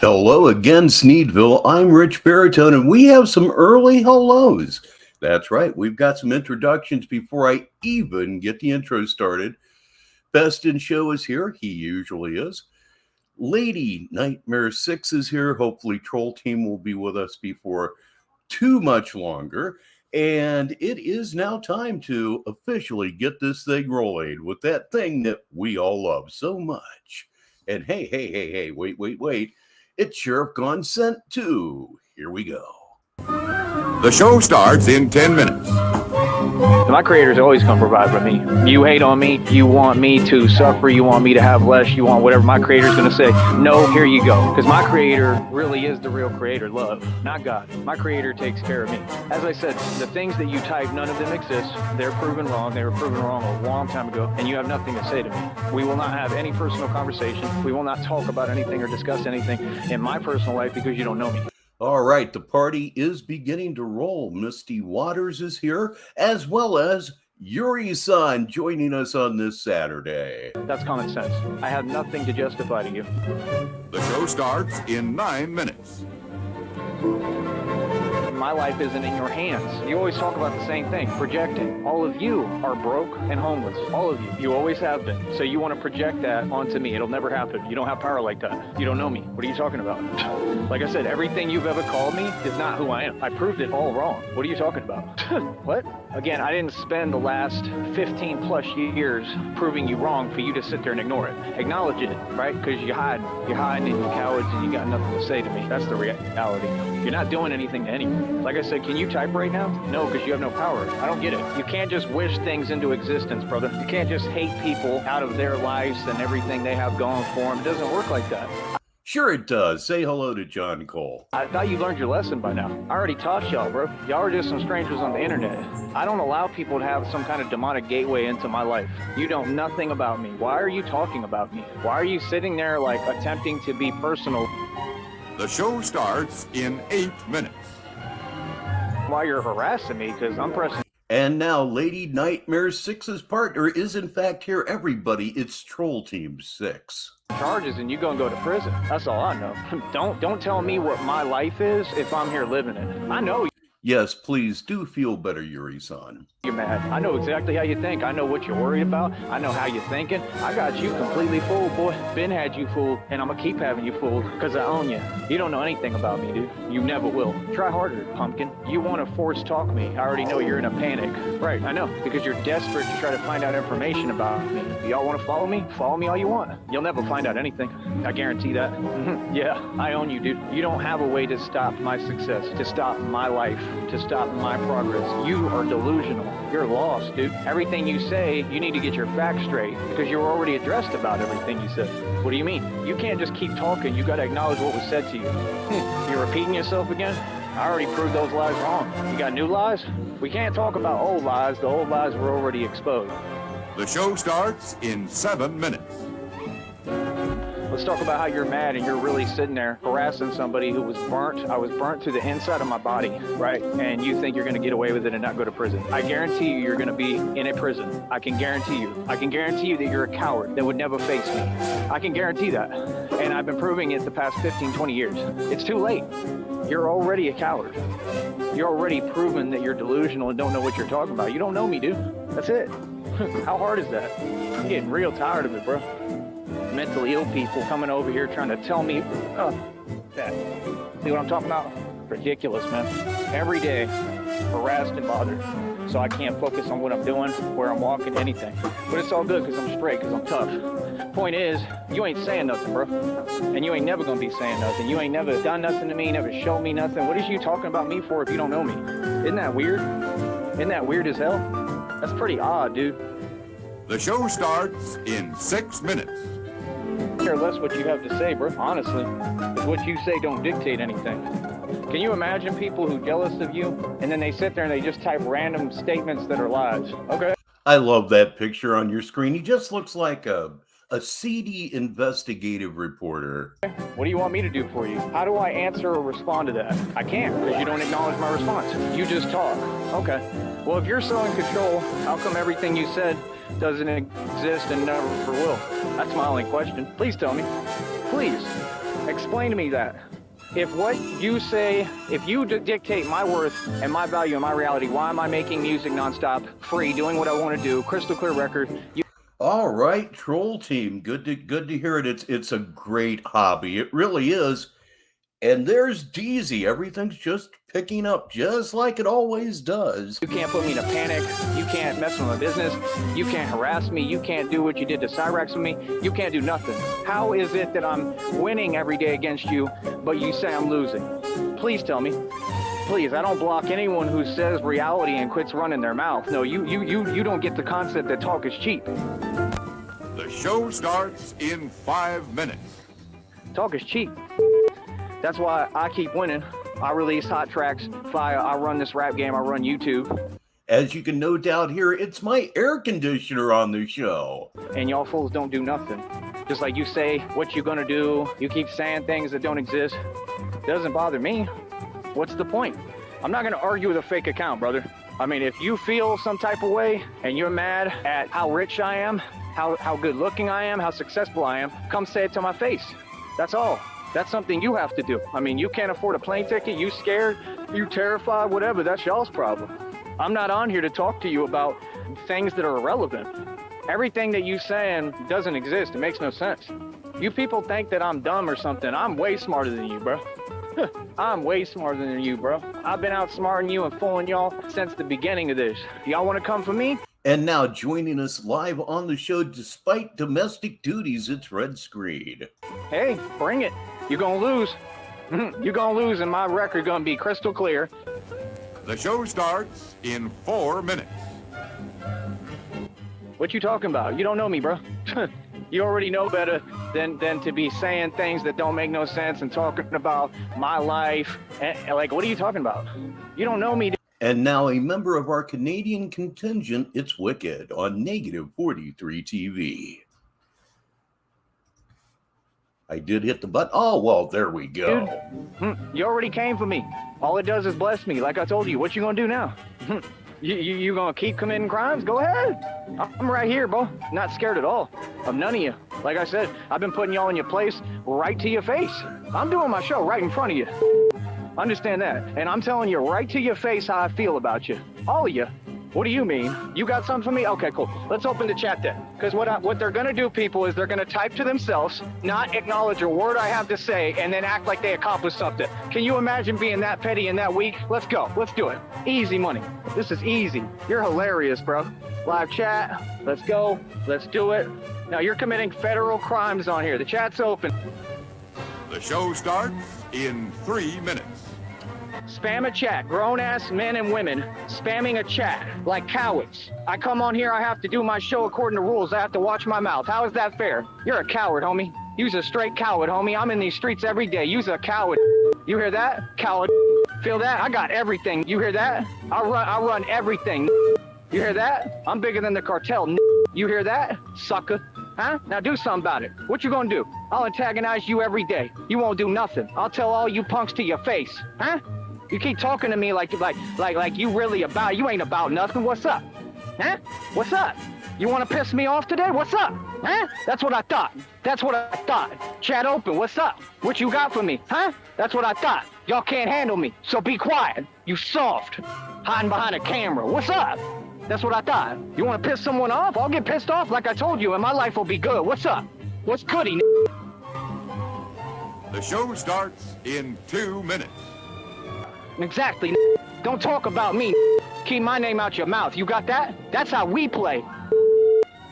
Hello again, Sneedville. I'm Richbartone, and we have some early hellos. That's right, we've got some introductions before I even get the intro started. Best in Show is here. He usually is. Lady Nightmare 6 is here. Hopefully, Troll Team will be with us before too much longer. And it is now time to officially get this thing rolling with that thing that we all love so much. And hey, wait. It's Sheriff Gone Sent 2. Here we go. The show starts in 10 minutes. My creator's always going to provide for me. You hate on me, you want me to suffer, you want me to have less, you want whatever. My creator's going to say, no, here you go. Because my creator really is the real creator, love, not God. My creator takes care of me. As I said, the things that you type, none of them exist. They're proven wrong. They were proven wrong a long time ago, and you have nothing to say to me. We will not have any personal conversation. We will not talk about anything or discuss anything in my personal life because you don't know me. All right, the party is beginning to roll. Misty Waters is here, as well as Yuri-san joining us on this Saturday. That's common sense. I have nothing to justify to you. The show starts in 9 minutes. My life isn't in your hands. You always talk about the same thing, projecting. All of you are broke and homeless. All of you. You always have been. So you want to project that onto me. It'll never happen. You don't have power like that. You don't know me. What are you talking about? Like I said, everything you've ever called me is not who I am. I proved it all wrong. What are you talking about? What? Again, I didn't spend the last 15 plus years proving you wrong for you to sit there and ignore it. Acknowledge it, right? Because you're hiding and you're cowards and you got nothing to say to me. That's the reality. You're not doing anything to anyone. Like I said, can you type right now? No, because you have no power. I don't get it. You can't just wish things into existence, brother. You can't just hate people out of their lives and everything they have going for them. It doesn't work like that. Sure it does. Say hello to John Cole. I thought you learned your lesson by now. I already taught y'all, bro. Y'all are just some strangers on the internet. I don't allow people to have some kind of demonic gateway into my life. You know nothing about me. Why are you talking about me? Why are you sitting there like attempting to be personal? The show starts in 8 minutes. Why you're harassing me, because I'm pressing. And now Lady Nightmare 6's partner is in fact here. Everybody, it's Troll Team 6. Charges and you gonna go to prison. That's all I know. Don't tell me what my life is if I'm here living it. I know Yes, please do feel better, Yuri-san. you're mad. I know exactly how you think. I know what you're worried about. I know how you're thinking. I got you completely fooled, boy. Ben had you fooled, and I'm gonna keep having you fooled because I own you. You don't know anything about me, dude. You never will. Try harder, pumpkin. You want to force talk me. I already know you're in a panic. Right, I know, because you're desperate to try to find out information about me. Y'all want to follow me? Follow me all you want. You'll never find out anything. I guarantee that. Yeah, I own you, dude. You don't have a way to stop my success, to stop my life, to stop my progress. You are delusional. You're lost, dude. Everything you say, you need to get your facts straight because you're already addressed about everything you said. What do you mean? You can't just keep talking. You got to acknowledge what was said to you. You're repeating yourself again? I already proved those lies wrong. You got new lies? We can't talk about old lies. The old lies were already exposed. The show starts in 7 minutes. Let's talk about how you're mad and you're really sitting there harassing somebody who was burnt. I was burnt to the inside of my body, right? And you think you're going to get away with it and not go to prison. I guarantee you're going to be in a prison. I can guarantee you. I can guarantee you that you're a coward that would never face me. I can guarantee that. And I've been proving it the past 15, 20 years. It's too late. You're already a coward. You're already proven that you're delusional and don't know what you're talking about. You don't know me, dude. That's it. How hard is that? I'm getting real tired of it, bro. Mentally ill people coming over here trying to tell me that. See what I'm talking about? Ridiculous, man. Every day, harassed and bothered. So I can't focus on what I'm doing, where I'm walking, anything. But it's all good because I'm straight, because I'm tough. Point is, you ain't saying nothing, bro. And you ain't never gonna be saying nothing. You ain't never done nothing to me, never shown me nothing. What is you talking about me for if you don't know me? Isn't that weird? Isn't that weird as hell? That's pretty odd, dude. The show starts in 6 minutes. I care less what you have to say, bro, honestly. Because what you say don't dictate anything. Can you imagine people who are jealous of you, and then they sit there and they just type random statements that are lies? Okay. I love that picture on your screen. He just looks like a seedy investigative reporter. What do you want me to do for you? How do I answer or respond to that? I can't, because you don't acknowledge my response. You just talk. Okay. Well, if you're so in control, how come everything you said doesn't exist and never will? That's my only question. Please tell me. Please. Explain to me that. If what you say, if you dictate my worth and my value and my reality, why am I making music nonstop, free, doing what I want to do, crystal clear record? All right, Troll Team. Good to hear it. It's a great hobby. It really is. And there's Deezy. Everything's just picking up just like it always does. You can't put me in a panic. You can't mess with my business. You can't harass me. You can't do what you did to Cyrax with me. You can't do nothing. How is it that I'm winning every day against you, but you say I'm losing? Please tell me. Please, I don't block anyone who says reality and quits running their mouth. No, you don't get the concept that talk is cheap. The show starts in 5 minutes. Talk is cheap. That's why I keep winning. I release hot tracks, I run this rap game, I run YouTube. As you can no doubt hear, it's my air conditioner on the show. And y'all fools don't do nothing. Just like you say what you're gonna do, you keep saying things that don't exist. Doesn't bother me. What's the point? I'm not gonna argue with a fake account, brother. I mean, if you feel some type of way and you're mad at how rich I am, how good looking I am, how successful I am, come say it to my face. That's all. That's something you have to do. I mean, you can't afford a plane ticket, you scared, you terrified, whatever, that's y'all's problem. I'm not on here to talk to you about things that are irrelevant. Everything that you saying doesn't exist, it makes no sense. You people think that I'm dumb or something. I'm way smarter than you, bro. I'm way smarter than you, bro. I've been outsmarting you and fooling y'all since the beginning of this. Y'all want to come for me? And now joining us live on the show, despite domestic duties, it's Red Screed. Hey, bring it. You're going to lose. You're going to lose, and my record going to be crystal clear. The show starts in 4 minutes. What you talking about? You don't know me, bro. You already know better than to be saying things that don't make no sense and talking about my life. And, like, what are you talking about? You don't know me. And now a member of our Canadian contingent, it's Wicked on Negative 43 TV. I did hit the button. Oh, well, there we go. Dude, you already came for me. All it does is bless me. Like I told you, what you gonna do now? You gonna keep committing crimes? Go ahead. I'm right here, bro. Not scared at all of none of you. Like I said, I've been putting y'all in your place right to your face. I'm doing my show right in front of you. Understand that. And I'm telling you right to your face how I feel about you. All of you. What do you mean? You got something for me? Okay, cool. Let's open the chat then. Because what they're going to do, people, is they're going to type to themselves, not acknowledge a word I have to say, and then act like they accomplished something. Can you imagine being that petty and that weak? Let's go. Let's do it. Easy money. This is easy. You're hilarious, bro. Live chat. Let's go. Let's do it. Now, you're committing federal crimes on here. The chat's open. The show starts in 3 minutes. Spam a chat. Grown-ass men and women spamming a chat like cowards. I come on here, I have to do my show according to rules. I have to watch my mouth. How is that fair? You're a coward, homie. You's a straight coward, homie. I'm in these streets every day. You's a coward. You hear that? Coward. Feel that? I got everything. You hear that? I run everything. You hear that? I'm bigger than the cartel. You hear that? Sucker. Huh? Now do something about it. What you gonna do? I'll antagonize you every day. You won't do nothing. I'll tell all you punks to your face. Huh? You keep talking to me like you really about, you ain't about nothing. What's up? Huh? What's up? You want to piss me off today? What's up? Huh? That's what I thought. That's what I thought. Chat open. What's up? What you got for me? Huh? That's what I thought. Y'all can't handle me, so be quiet. You soft. Hiding behind a camera. What's up? That's what I thought. You want to piss someone off? I'll get pissed off like I told you, and my life will be good. What's up? What's goody? The show starts in 2 minutes. Exactly. Don't talk about me. Keep my name out your mouth. You got that? That's how we play.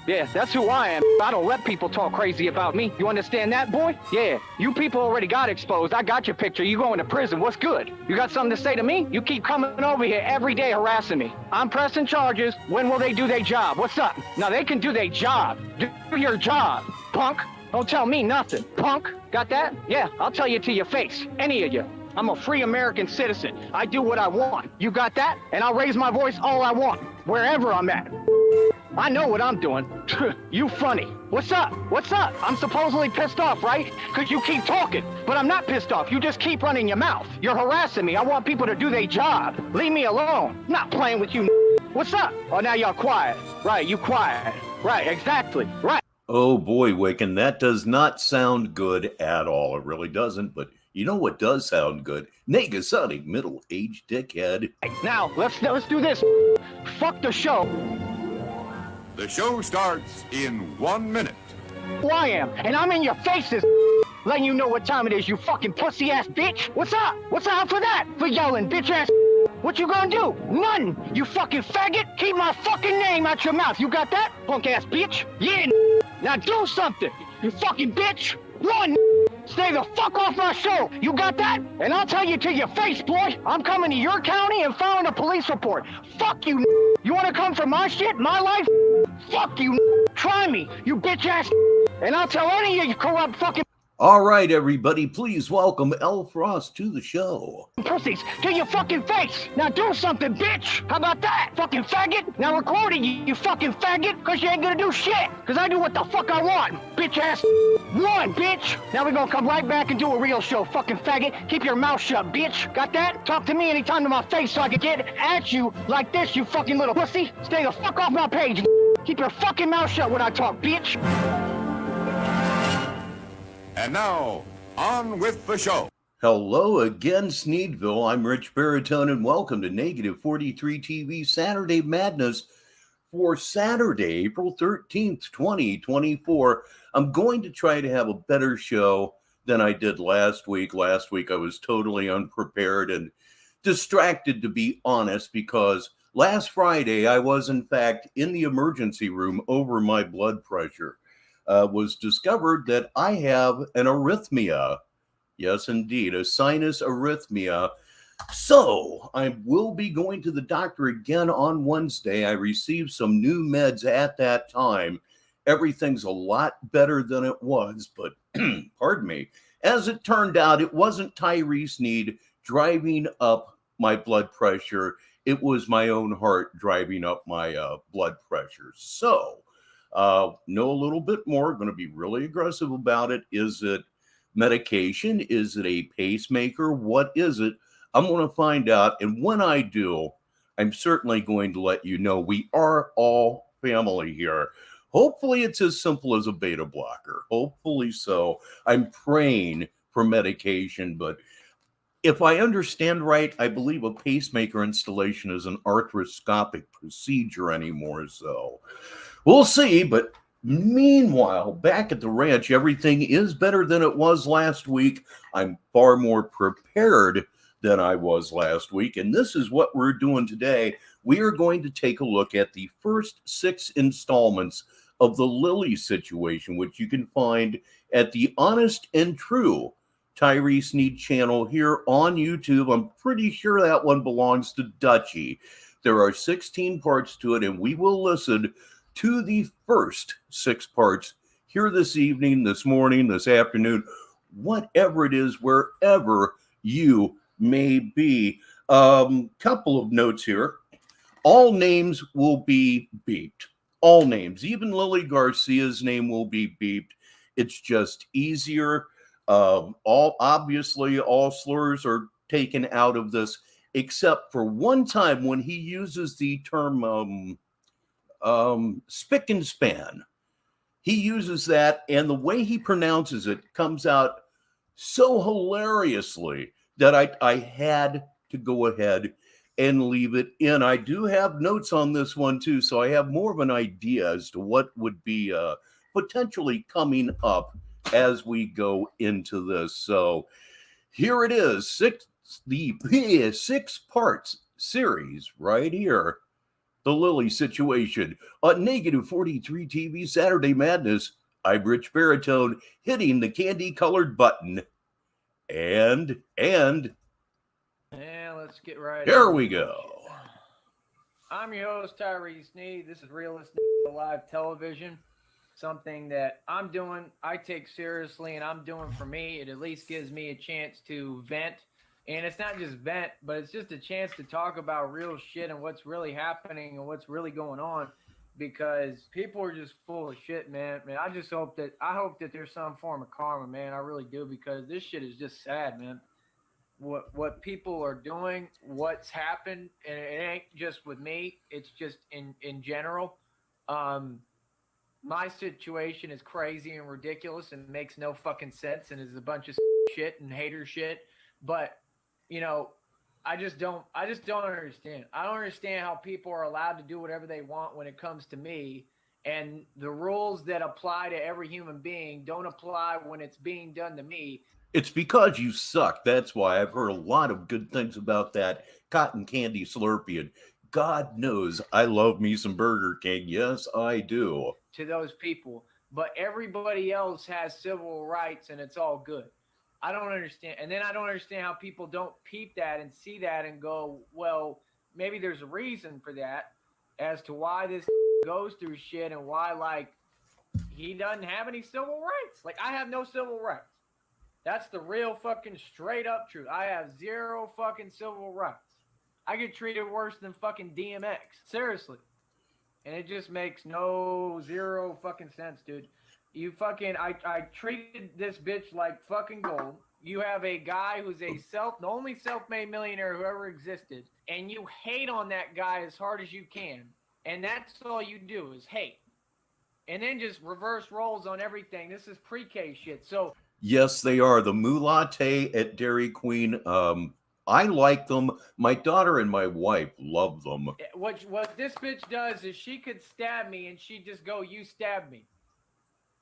Yeah, that's who I am. I don't let people talk crazy about me. You understand that, boy? Yeah, you people already got exposed. I got your picture. You going to prison. What's good? You got something to say to me? You keep coming over here every day harassing me. I'm pressing charges. When will they do their job? What's up? Now they can do their job. Do your job, punk. Don't tell me nothing, punk. Got that? Yeah, I'll tell you to your face. Any of you. I'm a free American citizen. I do what I want. You got that? And I'll raise my voice all I want, wherever I'm at. I know what I'm doing. You funny. What's up? What's up? I'm supposedly pissed off, right? Because you keep talking. But I'm not pissed off. You just keep running your mouth. You're harassing me. I want people to do their job. Leave me alone. I'm not playing with you. What's up? Oh, now y'all quiet. Right, you quiet. Right, exactly. Right. Oh boy, Wiccan, that does not sound good at all. It really doesn't. But you know what does sound good? Negasonic middle-aged dickhead. Now, let's do this. Fuck the show. The show starts in 1 minute. Who I am, and I'm in your faces, letting you know what time it is, you fucking pussy-ass bitch. What's up? What's up for that? For yelling, bitch-ass. What you gonna do? Nothing, you fucking faggot. Keep my fucking name out your mouth. You got that, punk-ass bitch? Yeah, now do something, you fucking bitch. Run, stay the fuck off my show. You got that? And I'll tell you to your face, boy. I'm coming to your county and filing a police report. Fuck you. You wanna come for my shit, my life? Fuck you. Try me, you bitch-ass. And I'll tell any of you corrupt fucking All right, everybody, please welcome L. Frost to the show. pussies to your fucking face. Now do something, bitch. How about that, fucking faggot? Now record it, you fucking faggot, because you ain't gonna do shit. Because I do what the fuck I want, bitch-ass. Run, bitch. Now we're gonna come right back and do a real show, fucking faggot. Keep your mouth shut, bitch. Got that? Talk to me anytime to my face so I can get at you like this, you fucking little pussy. Stay the fuck off my page. Keep your fucking mouth shut when I talk, bitch. And now, on with the show. Hello again, Sneedville. I'm Rich Baritone, and welcome to Negative 43 TV Saturday Madness for Saturday, April 13th, 2024. I'm going to try to have a better show than I did last week. Last week, I was totally unprepared and distracted, to be honest, because last Friday, I was, in fact, in the emergency room over my blood pressure. Was discovered that I have an arrhythmia. Yes, indeed, a sinus arrhythmia. So I will be going to the doctor again on Wednesday. I received some new meds at that time. Everything's a lot better than it was, but pardon me. As it turned out, it wasn't Tyree Sneed driving up my blood pressure. It was my own heart driving up my blood pressure. So know a little bit more, going to be really aggressive about it. Is it medication? Is it a pacemaker? What is it? I'm going to find out. And when I do, I'm certainly going to let you know. We are all family here. Hopefully it's as simple as a beta blocker. Hopefully so. I'm praying for medication, but if I understand right, I believe a pacemaker installation is an arthroscopic procedure anymore. So we'll see. But meanwhile, back at the ranch, everything is better than it was last week. I'm far more prepared than I was last week. And this is what we're doing today. We are going to take a look at the first 6 installments of the Lily situation, which you can find at the Honest and True Tyree Sneed channel here on YouTube. I'm pretty sure that one belongs to Dutchy. There are 16 parts to it, and we will listen to the first 6 parts here this evening, this morning, this afternoon, whatever it is, wherever you may be. Couple of notes here. All names will be beeped. All names. Even Lily Garcia's name will be beeped. It's just easier. Obviously, all slurs are taken out of this, except for one time when he uses the term spick and span. He uses that, and the way he pronounces it comes out so hilariously that I had to go ahead and leave it in. I do have notes on this one too, so I have more of an idea as to what would be potentially coming up as we go into this. So here it is, the 6 parts series right here. The Lily situation on Negative 43 TV Saturday Madness. I'm Rich Baritone, hitting the candy-colored button. And let's get right here we go. I'm your host, Tyree Sneed. This is Realist Live Television. Something that I'm doing, I take seriously, and I'm doing for me. It at least gives me a chance to vent. And it's not just vent, but it's just a chance to talk about real shit and what's really happening and what's really going on, because people are just full of shit, man. I hope that there's some form of karma, man. I really do, because this shit is just sad, man. What people are doing, what's happened, and it ain't just with me. It's just in general. my situation is crazy and ridiculous and makes no fucking sense and is a bunch of shit and hater shit. But, you know, I just don't understand. I don't understand how people are allowed to do whatever they want when it comes to me, and the rules that apply to every human being don't apply when it's being done to me. It's because you suck. That's why I've heard a lot of good things about that cotton candy Slurpee. And God knows I love me some Burger King. Yes, I do. To those people, but everybody else has civil rights and it's all good. I don't understand. And then I don't understand how people don't peep that and see that and go, well, maybe there's a reason for that as to why this goes through shit and why, like, he doesn't have any civil rights. Like, I have no civil rights. That's the real fucking straight up truth. I have zero fucking civil rights. I get treated worse than fucking DMX. Seriously. And it just makes zero fucking sense, dude. You fucking, I treated this bitch like fucking gold. You have a guy who's the only self-made millionaire who ever existed, and you hate on that guy as hard as you can. And that's all you do is hate. And then just reverse roles on everything. This is pre-K shit. So, yes, they are. The Moulatte at Dairy Queen. I like them. My daughter and my wife love them. What this bitch does is she could stab me and she'd just go, you stabbed me.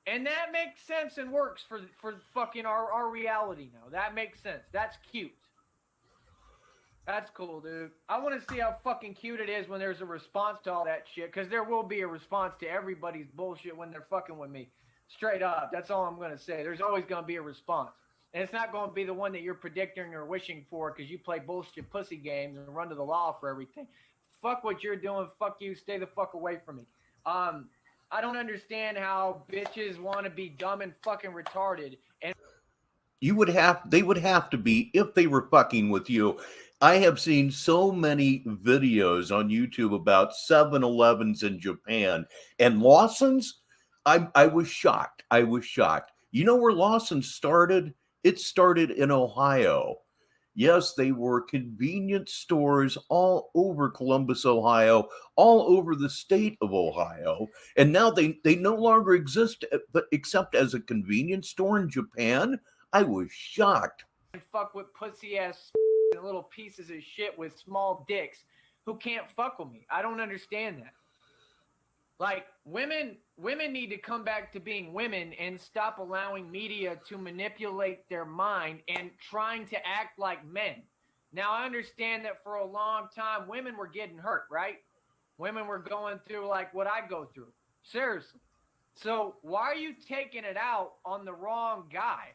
And that makes sense and works for fucking our reality now. That makes sense. That's cute. That's cool, dude. I want to see how fucking cute it is when there's a response to all that shit, because there will be a response to everybody's bullshit when they're fucking with me. Straight up. That's all I'm going to say. There's always going to be a response. And it's not going to be the one that you're predicting or wishing for because you play bullshit pussy games and run to the law for everything. Fuck what you're doing. Fuck you. Stay the fuck away from me. I don't understand how bitches want to be dumb and fucking retarded. And they would have to be if they were fucking with you. I have seen so many videos on YouTube about 7-Elevens in Japan and Lawson's. I was shocked. I was shocked. You know where Lawson started? It started in Ohio. Yes, they were convenience stores all over Columbus, Ohio, all over the state of Ohio. And now they no longer exist except as a convenience store in Japan. I was shocked. Fuck with pussy ass little pieces of shit with small dicks who can't fuck with me. I don't understand that. Like, women need to come back to being women and stop allowing media to manipulate their mind and trying to act like men. Now, I understand that for a long time, women were getting hurt, right? Women were going through like what I go through. Seriously. So why are you taking it out on the wrong guy?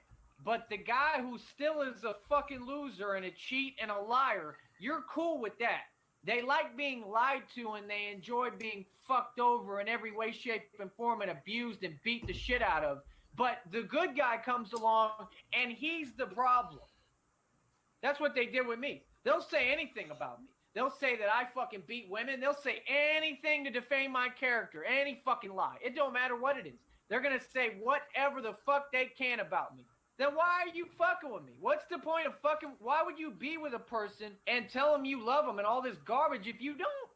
But the guy who still is a fucking loser and a cheat and a liar, you're cool with that. They like being lied to and they enjoy being fucked over in every way, shape, and form and abused and beat the shit out of. But the good guy comes along and he's the problem. That's what they did with me. They'll say anything about me. They'll say that I fucking beat women. They'll say anything to defame my character, any fucking lie. It don't matter what it is. They're going to say whatever the fuck they can about me. Then why are you fucking with me? What's the point of fucking... Why would you be with a person and tell them you love them and all this garbage if you don't?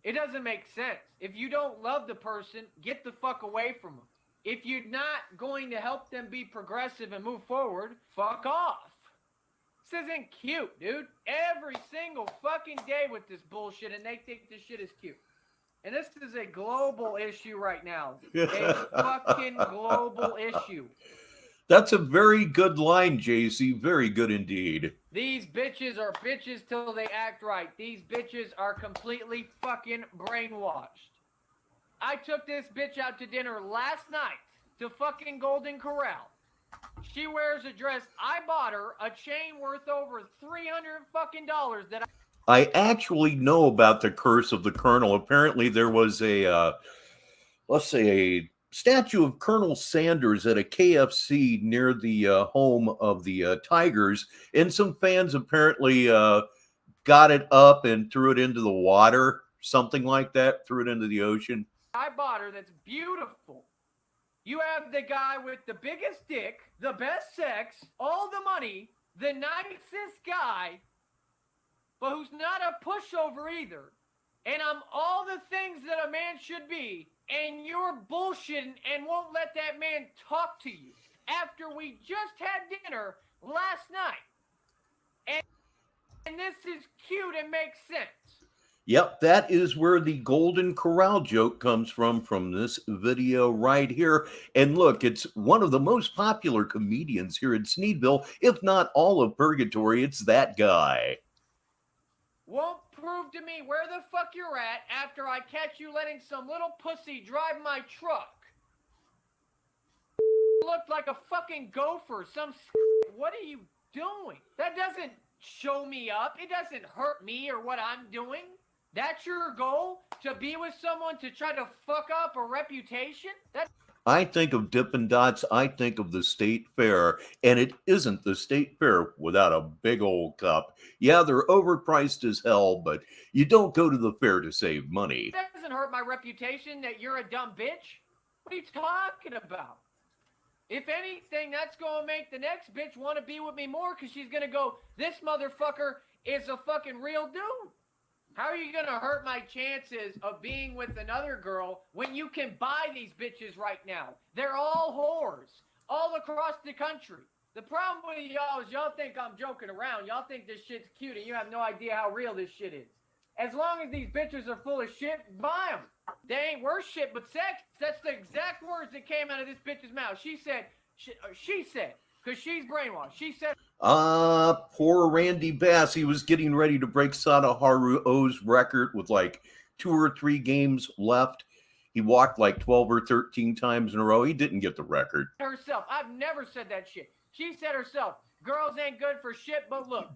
It doesn't make sense. If you don't love the person, get the fuck away from them. If you're not going to help them be progressive and move forward, fuck off. This isn't cute, dude. Every single fucking day with this bullshit, and they think this shit is cute. And this is a global issue right now. A fucking global issue. That's a very good line, JC. Very good indeed. These bitches are bitches till they act right. These bitches are completely fucking brainwashed. I took this bitch out to dinner last night to fucking Golden Corral. She wears a dress. I bought her a chain worth over $300 fucking that I actually know about the curse of the Colonel. Apparently there was a, let's say, a statue of Colonel Sanders at a KFC near the home of the Tigers, and some fans apparently got it up and threw it into the water, something like that, threw it into the ocean. I bought her that's beautiful. You have the guy with the biggest dick, the best sex, all the money, the nicest guy, but who's not a pushover either. And I'm all the things that a man should be, and you're bullshitting and won't let that man talk to you after we just had dinner last night. And this is cute and makes sense. Yep, that is where the Golden Corral joke comes from this video right here. And look, it's one of the most popular comedians here in Sneedville, if not all of Purgatory. It's that guy. Won't prove to me where the fuck you're at after I catch you letting some little pussy drive my truck. Looked like a fucking gopher. What are you doing? That doesn't show me up. It doesn't hurt me or what I'm doing. That's your goal? To be with someone to try to fuck up a reputation? I think of Dippin' Dots, I think of the State Fair, and it isn't the State Fair without a big old cup. Yeah, they're overpriced as hell, but you don't go to the fair to save money. That doesn't hurt my reputation that you're a dumb bitch. What are you talking about? If anything, that's going to make the next bitch want to be with me more because she's going to go, this motherfucker is a fucking real dude. How are you going to hurt my chances of being with another girl when you can buy these bitches right now? They're all whores all across the country. The problem with y'all is y'all think I'm joking around. Y'all think this shit's cute and you have no idea how real this shit is. As long as these bitches are full of shit, buy them. They ain't worth shit but sex. That's the exact words that came out of this bitch's mouth. She said, because she's brainwashed. She said, poor Randy Bass. He was getting ready to break Sadaharu O's record with like 2 or 3 games left. He walked like 12 or 13 times in a row. He didn't get the record. Herself. I've never said that shit. She said herself, girls ain't good for shit but look.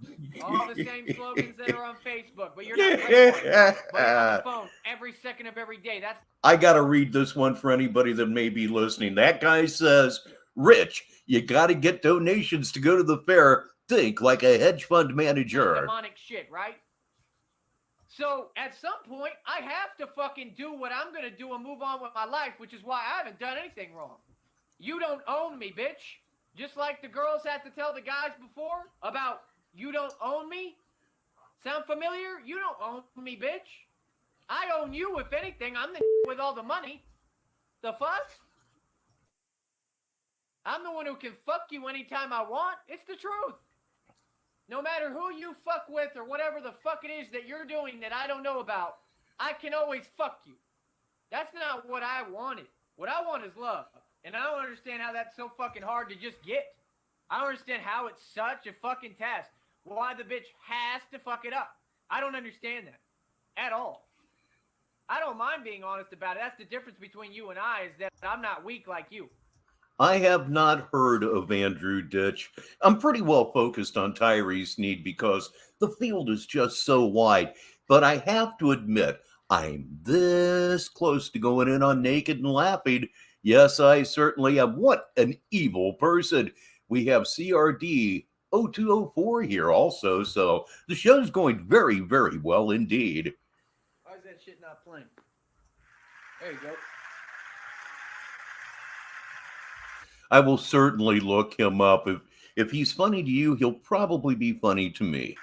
All the same slogans that are on Facebook, but you're not right. But you're on the phone every second of every day. I got to read this one for anybody that may be listening. That guy says, Rich, you got to get donations to go to the fair. Think like a hedge fund manager. Demonic shit, right? So at some point, I have to fucking do what I'm going to do and move on with my life, which is why I haven't done anything wrong. You don't own me, bitch. Just like the girls had to tell the guys before about you don't own me. Sound familiar? You don't own me, bitch. I own you, if anything. I'm the with all the money. The fuck? I'm the one who can fuck you anytime I want. It's the truth. No matter who you fuck with or whatever the fuck it is that you're doing that I don't know about, I can always fuck you. That's not what I wanted. What I want is love. And I don't understand how that's so fucking hard to just get. I don't understand how it's such a fucking task. Why the bitch has to fuck it up. I don't understand that at all. I don't mind being honest about it. That's the difference between you and I, is that I'm not weak like you. I have not heard of Andrew Ditch. I'm pretty well focused on Tyree Sneed because the field is just so wide. But I have to admit, I'm this close to going in on Naked and Laughing. Yes, I certainly am. What an evil person. We have CRD 0204 here also, so the show's going very, very well indeed. Why is that shit not playing? There you go. I will certainly look him up. If he's funny to you, he'll probably be funny to me.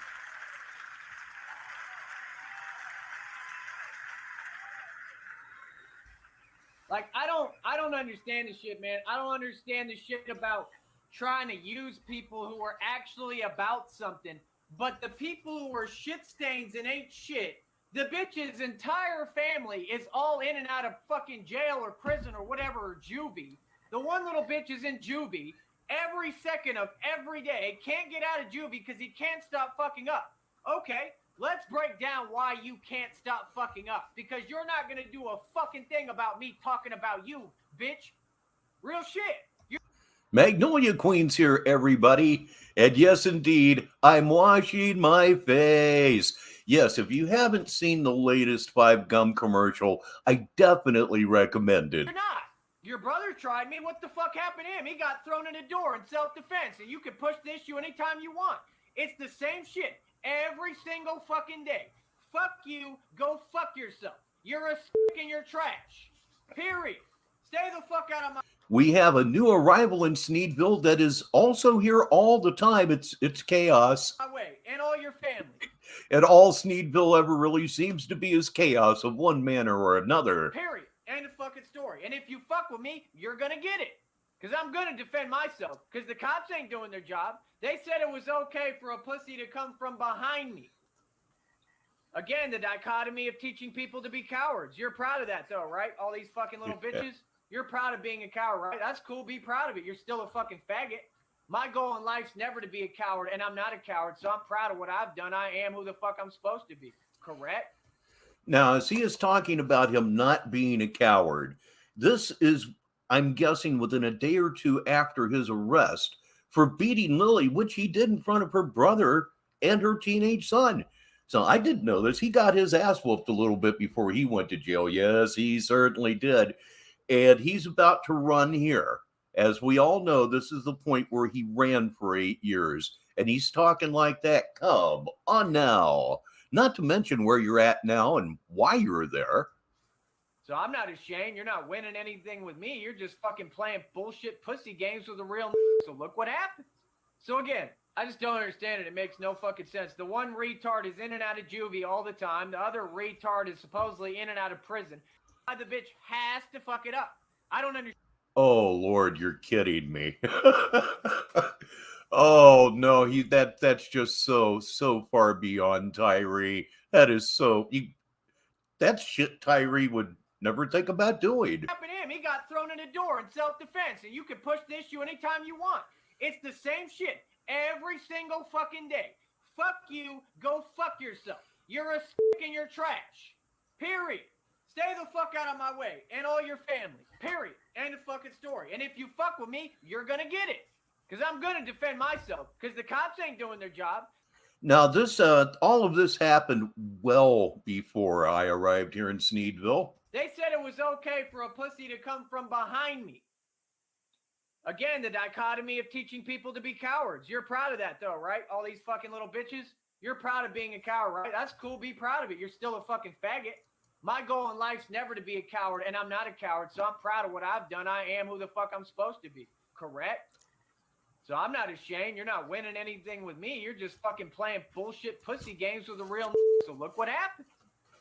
Like, I don't understand this shit, man. I don't understand the shit about trying to use people who are actually about something. But the people who are shit stains and ain't shit, the bitch's entire family is all in and out of fucking jail or prison or whatever, or juvie. The one little bitch is in juvie every second of every day. Can't get out of juvie because he can't stop fucking up. Okay, let's break down why you can't stop fucking up. Because you're not going to do a fucking thing about me talking about you, bitch. Real shit. Magnolia Queen's here, everybody. And yes, indeed, I'm washing my face. Yes, if you haven't seen the latest 5 Gum commercial, I definitely recommend it. You're not. Your brother tried me. What the fuck happened to him? He got thrown in a door in self-defense, and you can push the issue anytime you want. It's the same shit every single fucking day. Fuck you. Go fuck yourself. You're a and you're trash. Period. Stay the fuck out of my... We have a new arrival in Sneedville that is also here all the time. It's chaos. My way, and all your family. And all Sneedville ever really seems to be is chaos of one manner or another. Period. End of fucking story. And if you fuck with me, you're gonna get it. Because I'm gonna defend myself. Because the cops ain't doing their job. They said it was okay for a pussy to come from behind me. Again, the dichotomy of teaching people to be cowards. You're proud of that, though, right? All these fucking little bitches. You're proud of being a coward, right? That's cool. Be proud of it. You're still a fucking faggot. My goal in life's never to be a coward, and I'm not a coward, so I'm proud of what I've done. I am who the fuck I'm supposed to be. Correct? Now, as he is talking about him not being a coward, this is, I'm guessing, within a day or two after his arrest for beating Lily, which he did in front of her brother and her teenage son. So I didn't know this. He got his ass whooped a little bit before he went to jail. Yes, he certainly did. And he's about to run here. As we all know, this is the point where he ran for 8 years. And he's talking like that. Come on now. Not to mention where you're at now and why you're there. So I'm not ashamed. You're not winning anything with me. You're just fucking playing bullshit pussy games with a real so look what happens. So again, I just don't understand it. It makes no fucking sense. The one retard is in and out of juvie all the time. The other retard is supposedly in and out of prison. The bitch has to fuck it up. I don't understand. Oh, Lord, you're kidding me. Oh, no, that's just so far beyond Tyree. That is that's shit Tyree would never think about doing. Happened to him. He got thrown in the door in self-defense, and you can push the issue anytime you want. It's the same shit every single fucking day. Fuck you. Go fuck yourself. You're a stick and you're trash. Period. Stay the fuck out of my way and all your family. Period. End of fucking story. And if you fuck with me, you're gonna get it. Because I'm gonna defend myself. Because the cops ain't doing their job. Now, this all of this happened well before I arrived here in Sneedville. They said it was okay for a pussy to come from behind me. Again, the dichotomy of teaching people to be cowards. You're proud of that, though, right? All these fucking little bitches. You're proud of being a coward, right? That's cool. Be proud of it. You're still a fucking faggot. My goal in life's never to be a coward, and I'm not a coward, so I'm proud of what I've done. I am who the fuck I'm supposed to be. Correct? So I'm not ashamed. You're not winning anything with me. You're just fucking playing bullshit pussy games with a real so look what happens.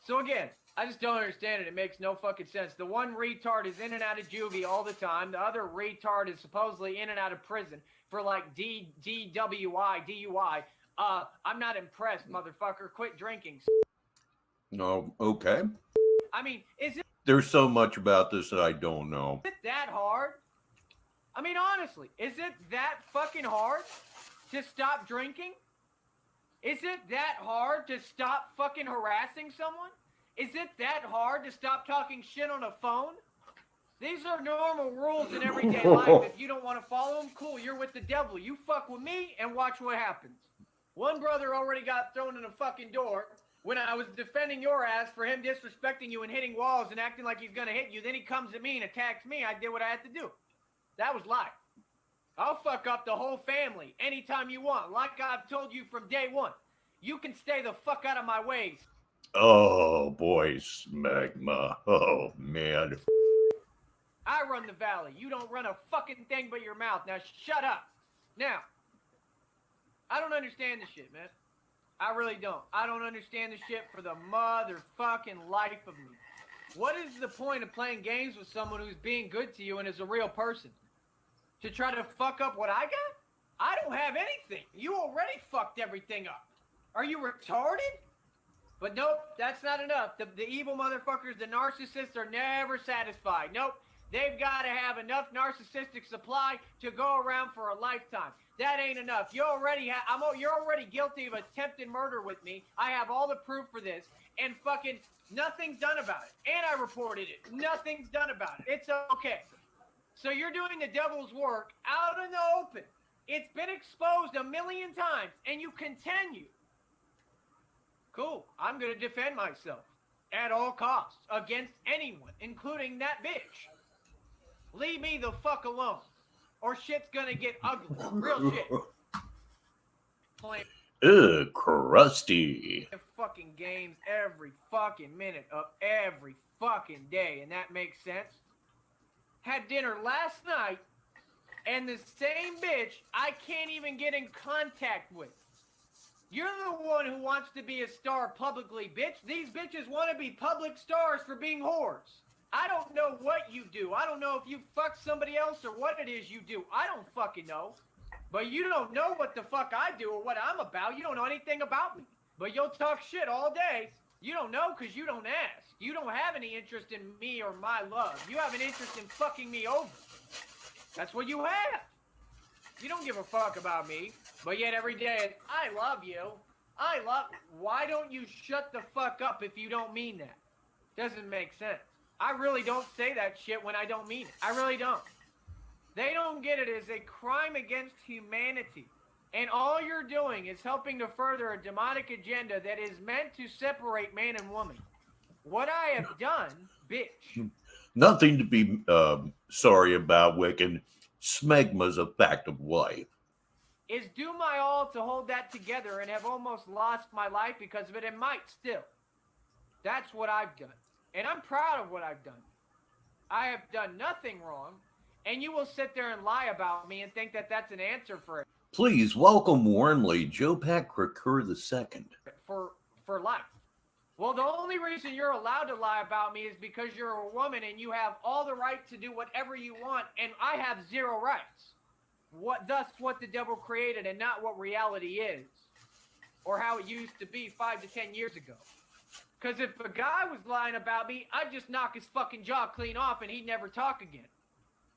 So again, I just don't understand it. It makes no fucking sense. The one retard is in and out of juvie all the time. The other retard is supposedly in and out of prison for like DUI. I'm not impressed, motherfucker. Quit drinking. Oh, okay. I mean, is it There's so much about this that I don't know. that hard? I mean, honestly, is it that fucking hard to stop drinking? Is it that hard to stop fucking harassing someone? Is it that hard to stop talking shit on a phone? These are normal rules in everyday life. If you don't want to follow them, cool, you're with the devil. You fuck with me and watch what happens. One brother already got thrown in a fucking door when I was defending your ass for him disrespecting you and hitting walls and acting like he's going to hit you. Then he comes at me and attacks me. I did what I had to do. That was life. I'll fuck up the whole family anytime you want. Like I've told you from day one. You can stay the fuck out of my ways. Oh, boy, smegma. Oh, man. I run the valley. You don't run a fucking thing but your mouth. Now shut up. Now, I don't understand this shit, man. I really don't. I don't understand this shit for the motherfucking life of me. What is the point of playing games with someone who's being good to you and is a real person? To try to fuck up what I got? I don't have anything. You already fucked everything up. Are you retarded? But nope, that's not enough. The evil motherfuckers, the narcissists are never satisfied. Nope, they've got to have enough narcissistic supply to go around for a lifetime. That ain't enough. You're already guilty of attempted murder with me. I have all the proof for this, and fucking nothing's done about it. And I reported it. Nothing's done about it. It's okay. So you're doing the devil's work out in the open. It's been exposed 1,000,000 times, and you continue. Cool. I'm going to defend myself at all costs against anyone, including that bitch. Leave me the fuck alone, or shit's going to get ugly. Real shit. Playing crusty. fucking games every fucking minute of every fucking day, and that makes sense. Had dinner last night, and the same bitch I can't even get in contact with. You're the one who wants to be a star publicly, bitch. These bitches want to be public stars for being whores. I don't know what you do. I don't know if you fuck somebody else or what it is you do. I don't fucking know. But you don't know what the fuck I do or what I'm about. You don't know anything about me. But you'll talk shit all day. You don't know because you don't ask. You don't have any interest in me or my love. You have an interest in fucking me over. That's what you have. You don't give a fuck about me. But yet every day it's, I love you. Why don't you shut the fuck up if you don't mean that? Doesn't make sense. I really don't say that shit when I don't mean it. I really don't. They don't get it as a crime against humanity. And all you're doing is helping to further a demonic agenda that is meant to separate man and woman. What I have done, bitch. Nothing to be sorry about, Wiccan. Smegma's a fact of life. Is do my all to hold that together and have almost lost my life because of it and might still. That's what I've done. And I'm proud of what I've done. I have done nothing wrong. And you will sit there and lie about me and think that that's an answer for it. Please welcome warmly Joe Pat Kraker II. For life. Well, the only reason you're allowed to lie about me is because you're a woman and you have all the right to do whatever you want, and I have zero rights. Thus what the devil created and not what reality is. Or how it used to be 5 to 10 years ago. Because if a guy was lying about me, I'd just knock his fucking jaw clean off and he'd never talk again.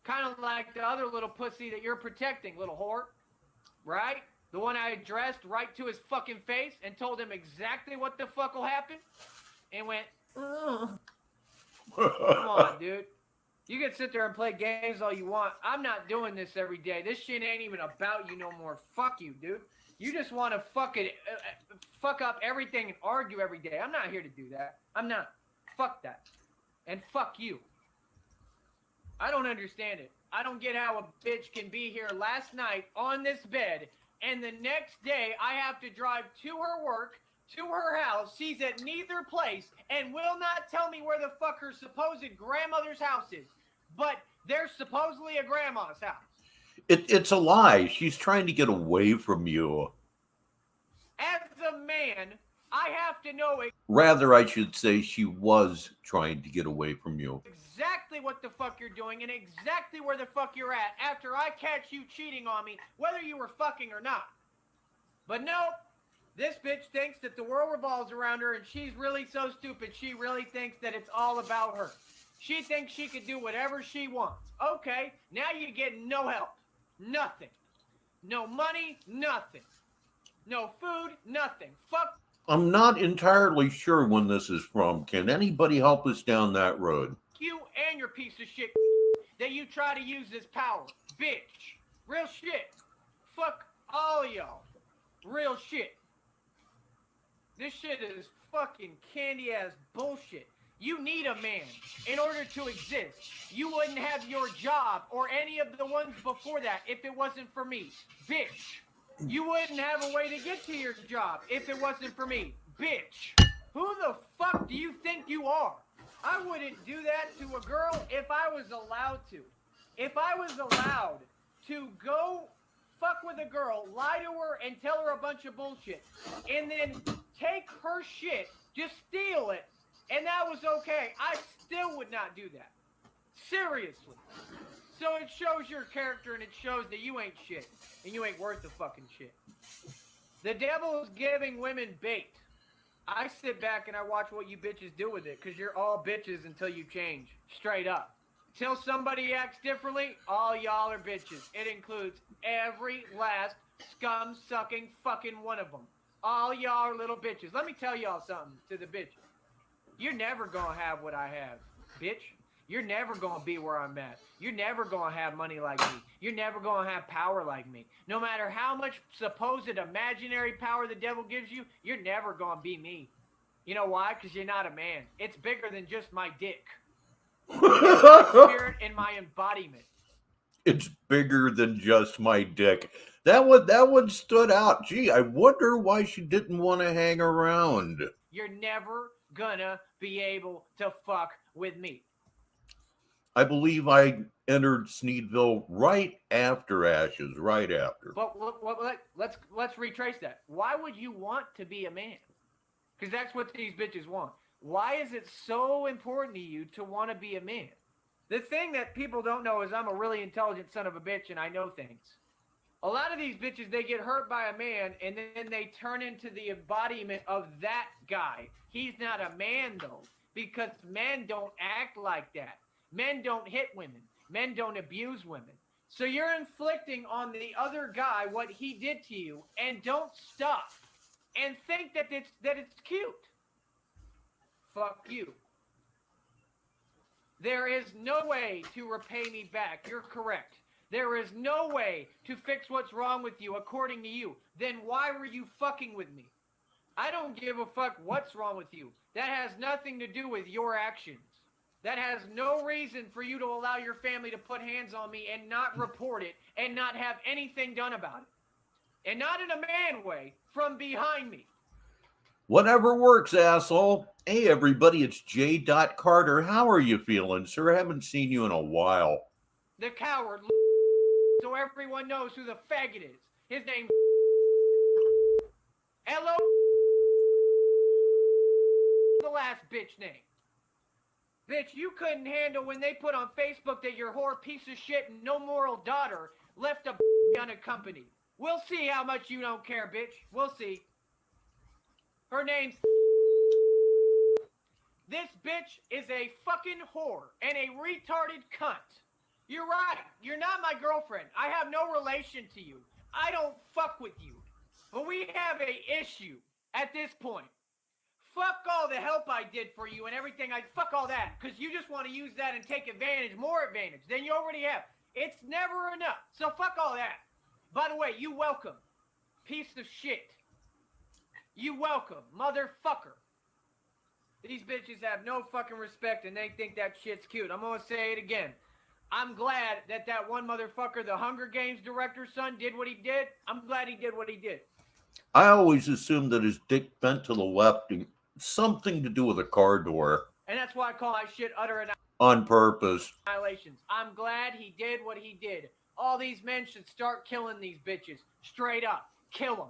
Kind of like the other little pussy that you're protecting, little whore. Right? The one I addressed right to his fucking face and told him exactly what the fuck will happen. And went, ugh. Come on, dude. You can sit there and play games all you want. I'm not doing this every day. This shit ain't even about you no more. Fuck you, dude. You just want to fuck up everything and argue every day. I'm not here to do that. I'm not. Fuck that. And fuck you. I don't understand it. I don't get how a bitch can be here last night on this bed, and the next day I have to drive to her work, to her house. She's at neither place and will not tell me where the fuck her supposed grandmother's house is. But there's supposedly a grandma's house. It's a lie. She's trying to get away from you. As a man, I have to know Rather, I should say she was trying to get away from you. exactly what the fuck you're doing and exactly where the fuck you're at after I catch you cheating on me, whether you were fucking or not. But nope, this bitch thinks that the world revolves around her and she's really so stupid she really thinks that it's all about her. She thinks she could do whatever she wants. Okay, now you get no help. Nothing. No money, nothing. No food, nothing. Fuck. I'm not entirely sure when this is from. Can anybody help us down that road? You and your piece of shit that you try to use this power. Bitch. Real shit. Fuck all y'all. Real shit. This shit is fucking candy-ass bullshit. You need a man in order to exist. You wouldn't have your job or any of the ones before that if it wasn't for me. Bitch. You wouldn't have a way to get to your job if it wasn't for me. Bitch. Who the fuck do you think you are? I wouldn't do that to a girl if I was allowed to. If I was allowed to go fuck with a girl, lie to her, and tell her a bunch of bullshit, and then take her shit, just steal it, and that was okay, I still would not do that. Seriously. So it shows your character and it shows that you ain't shit. And you ain't worth the fucking shit. The devil is giving women bait. I sit back and I watch what you bitches do with it. Because you're all bitches until you change. Straight up. Till somebody acts differently, all y'all are bitches. It includes every last scum-sucking fucking one of them. All y'all are little bitches. Let me tell y'all something to the bitches. You're never gonna have what I have, bitch. You're never going to be where I'm at. You're never going to have money like me. You're never going to have power like me. No matter how much supposed imaginary power the devil gives you, you're never going to be me. You know why? Because you're not a man. It's bigger than just my dick. It's my spirit and my embodiment. It's bigger than just my dick. That one stood out. Gee, I wonder why she didn't want to hang around. You're never gonna be able to fuck with me. I believe I entered Sneedville right after Ashes, right after. But let's retrace that. Why would you want to be a man? Because that's what these bitches want. Why is it so important to you to want to be a man? The thing that people don't know is I'm a really intelligent son of a bitch and I know things. A lot of these bitches, they get hurt by a man and then they turn into the embodiment of that guy. He's not a man though, because men don't act like that. Men don't hit women. Men don't abuse women. So you're inflicting on the other guy what he did to you, and don't stop and think that it's cute. Fuck you. There is no way to repay me back. You're correct. There is no way to fix what's wrong with you according to you. Then why were you fucking with me? I don't give a fuck what's wrong with you. That has nothing to do with your actions. That has no reason for you to allow your family to put hands on me and not report it and not have anything done about it. And not in a man way, from behind me. Whatever works, asshole. Hey, everybody, it's J. Carter. How are you feeling, sir? I haven't seen you in a while. The coward, so everyone knows who the faggot is. His name, L.O. the last bitch name. Bitch, you couldn't handle when they put on Facebook that your whore piece of shit and no moral daughter left a unaccompanied. We'll see how much you don't care, bitch. We'll see. Her name's... This bitch is a fucking whore and a retarded cunt. You're right. You're not my girlfriend. I have no relation to you. I don't fuck with you. But we have a issue at this point. Fuck all the help I did for you and everything. Fuck all that. Because you just want to use that and take advantage, more advantage than you already have. It's never enough. So fuck all that. By the way, you welcome. Piece of shit. You welcome, motherfucker. These bitches have no fucking respect and they think that shit's cute. I'm going to say it again. I'm glad that one motherfucker, the Hunger Games director's son, did what he did. I'm glad he did what he did. I always assumed that his dick bent to the left and something to do with a car door. And that's why I call that shit utter on purpose. Annihilations. I'm glad he did what he did. All these men should start killing these bitches. Straight up. Kill them.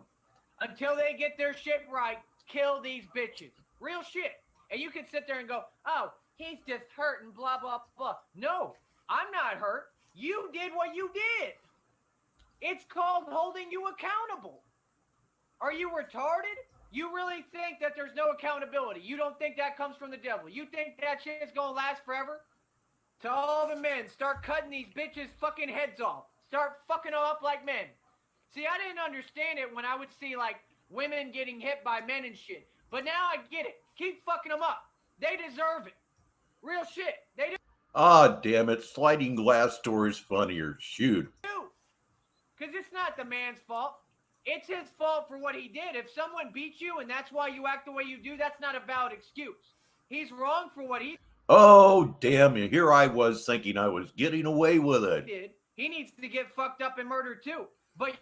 Until they get their shit right, kill these bitches. Real shit. And you can sit there and go, oh, he's just hurt and blah, blah, blah. No, I'm not hurt. You did what you did. It's called holding you accountable. Are you retarded? You really think that there's no accountability? You don't think that comes from the devil? You think that shit is going to last forever? To all the men, start cutting these bitches' fucking heads off. Start fucking them up like men. See, I didn't understand it when I would see, like, women getting hit by men and shit. But now I get it. Keep fucking them up. They deserve it. Real shit. They do. Ah, damn it. Sliding glass door is funnier. Shoot. Because it's not the man's fault. It's his fault for what he did. If someone beats you and that's why you act the way you do, that's not a valid excuse. He's wrong for what he Oh, damn it. Here I was thinking I was getting away with it. did. He needs to get fucked up and murdered too. But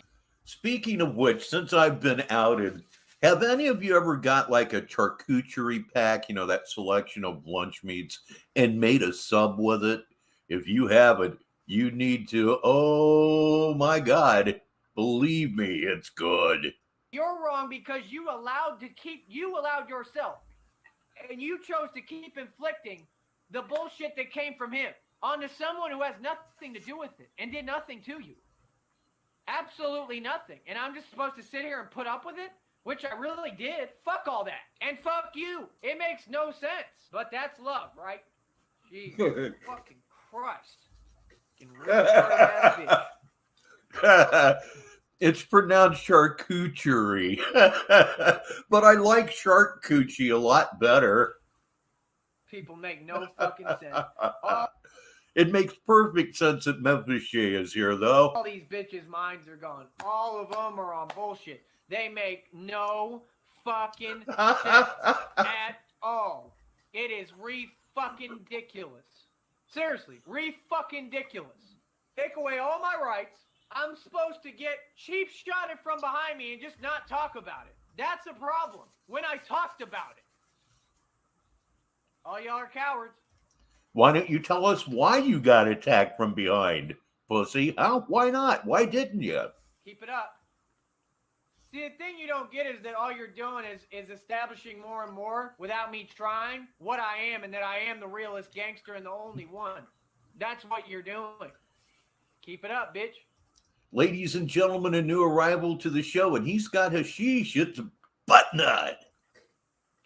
Speaking of which, since I've been outed, have any of you ever got like a charcuterie pack, you know, that selection of lunch meats, and made a sub with it? If you haven't, you need to. Oh my God. Believe me, it's good. you're wrong because you allowed yourself. And you chose to keep inflicting the bullshit that came from him onto someone who has nothing to do with it and did nothing to you. Absolutely nothing. And I'm just supposed to sit here and put up with it? Which I really did. Fuck all that. And fuck you. It makes no sense. But that's love, right? Jesus fucking Christ. Fucking retarded ass bitch. It's pronounced charcuterie. But I like charcuterie a lot better. People make no fucking sense. It makes perfect sense that Memphis Shea is here, though. All these bitches' minds are gone. All of them are on bullshit. They make no fucking sense at all. It is re-fucking-diculous. Seriously, re-fucking-diculous. Take away all my rights. I'm supposed to get cheap-shotted from behind me and just not talk about it. That's a problem. When I talked about it. All y'all are cowards. Why don't you tell us why you got attacked from behind, pussy? How? Why not? Why didn't you? Keep it up. See, the thing you don't get is that all you're doing is establishing more and more without me trying what I am, and that I am the realest gangster and the only one. That's what you're doing. Keep it up, bitch. Ladies and gentlemen, a new arrival to the show, and he's got hashish. It's a butt nut.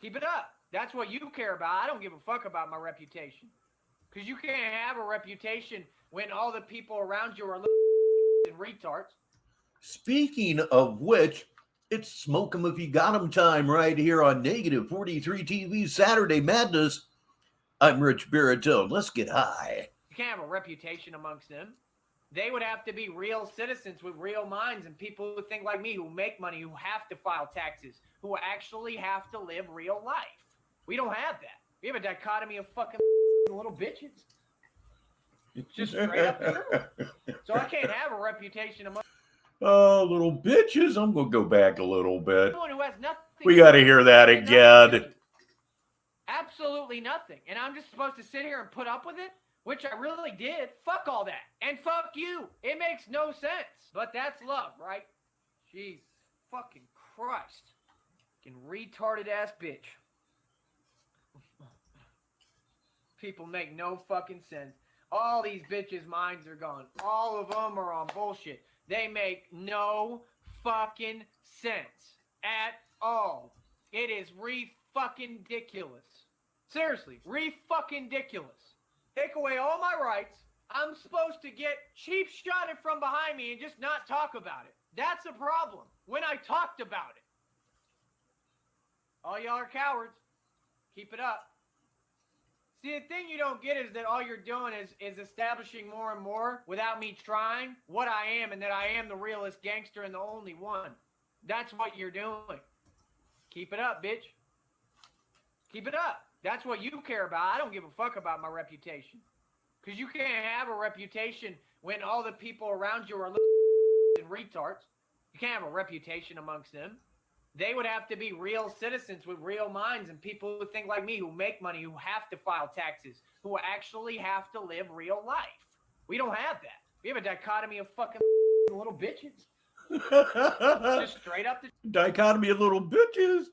Keep it up. That's what you care about. I don't give a fuck about my reputation. Because you can't have a reputation when all the people around you are and retards. Speaking of which, it's smoke 'em if you got 'em time right here on Negative 43 TV's Saturday Madness. I'm Richbartone. Let's get high. You can't have a reputation amongst them. They would have to be real citizens with real minds and people who think like me, who make money, who have to file taxes, who actually have to live real life. We don't have that. We have a dichotomy of fucking little bitches. Just straight up the truth. So I can't have a reputation among Little bitches. I'm going to go back a little bit. someone who has nothing. We got to hear that again. Absolutely nothing. And I'm just supposed to sit here and put up with it? Which I really did. Fuck all that. And fuck you. It makes no sense. But that's love, right? Jesus fucking Christ. Fucking retarded ass bitch. People make no fucking sense. All these bitches' minds are gone. All of them are on bullshit. They make no fucking sense at all. It is re-fucking ridiculous. Seriously, re-fucking ridiculous. Take away all my rights. I'm supposed to get cheap shotted from behind me and just not talk about it. That's a problem. When I talked about it. All y'all are cowards. Keep it up. See, the thing you don't get is that all you're doing is establishing more and more without me trying what I am, and that I am the realest gangster and the only one. That's what you're doing. Keep it up, bitch. Keep it up. That's what you care about. I don't give a fuck about my reputation. Because you can't have a reputation when all the people around you are and retards. You can't have a reputation amongst them. They would have to be real citizens with real minds and people who think like me, who make money, who have to file taxes, who actually have to live real life. We don't have that. We have a dichotomy of fucking little bitches. Just straight up the Dichotomy of little bitches.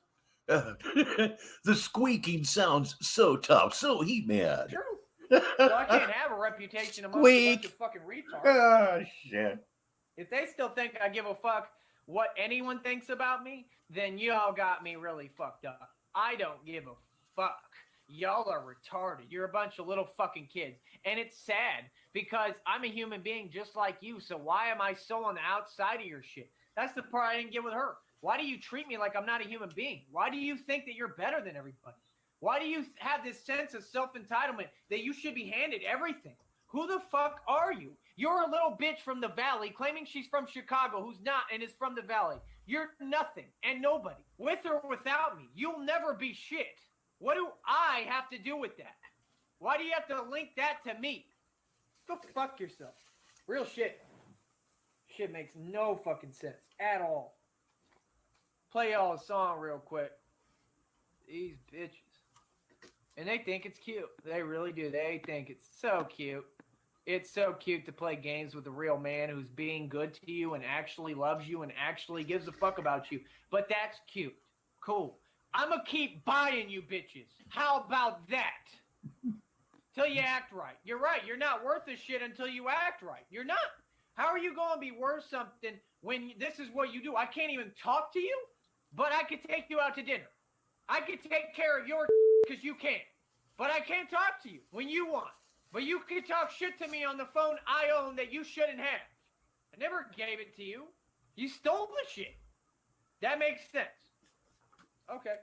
The squeaking sounds so tough, so He-Man. truth. So I can't have a reputation amongst a Squeak. bunch of fucking retards. Oh, shit. If they still think I give a fuck what anyone thinks about me, then y'all got me really fucked up. I don't give a fuck. Y'all are retarded. You're a bunch of little fucking kids. And it's sad because I'm a human being just like you. So why am I so on the outside of your shit? That's the part I didn't get with her. Why do you treat me like I'm not a human being? Why do you think that you're better than everybody? Why do you have this sense of self-entitlement that you should be handed everything? Who the fuck are you? You're a little bitch from the valley claiming she's from Chicago who's not and is from the valley. You're nothing and nobody. With or without me, you'll never be shit. What do I have to do with that? Why do you have to link that to me? Go fuck yourself. Real shit. Shit makes no fucking sense at all. Play y'all a song real quick. These bitches. And they think it's cute. They really do. They think it's so cute. It's so cute to play games with a real man who's being good to you and actually loves you and actually gives a fuck about you. But that's cute. Cool. I'm going to keep buying you bitches. How about that? Till you act right. You're right. You're not worth a shit until you act right. You're not. How are you going to be worth something when this is what you do? I can't even talk to you, but I could take you out to dinner. I could take care of your because you can't. But I can't talk to you when you want. But you can talk shit to me on the phone I own that you shouldn't have. I never gave it to you. You stole the shit. That makes sense. Okay.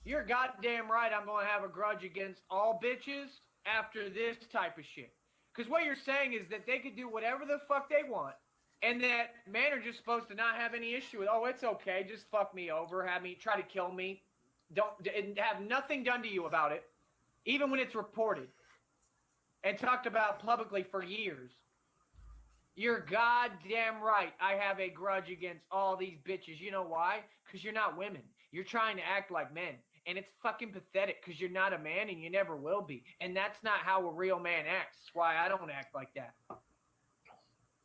You're goddamn right I'm going to have a grudge against all bitches after this type of shit. Because what you're saying is that they could do whatever the fuck they want, and that men are just supposed to not have any issue with, oh, it's okay, just fuck me over, have me try to kill me, don't have nothing done to you about it, even when it's reported and talked about publicly for years. You're goddamn right I have a grudge against all these bitches. You know why? Because you're not women. You're trying to act like men. And it's fucking pathetic because you're not a man and you never will be. And that's not how a real man acts. That's why I don't act like that.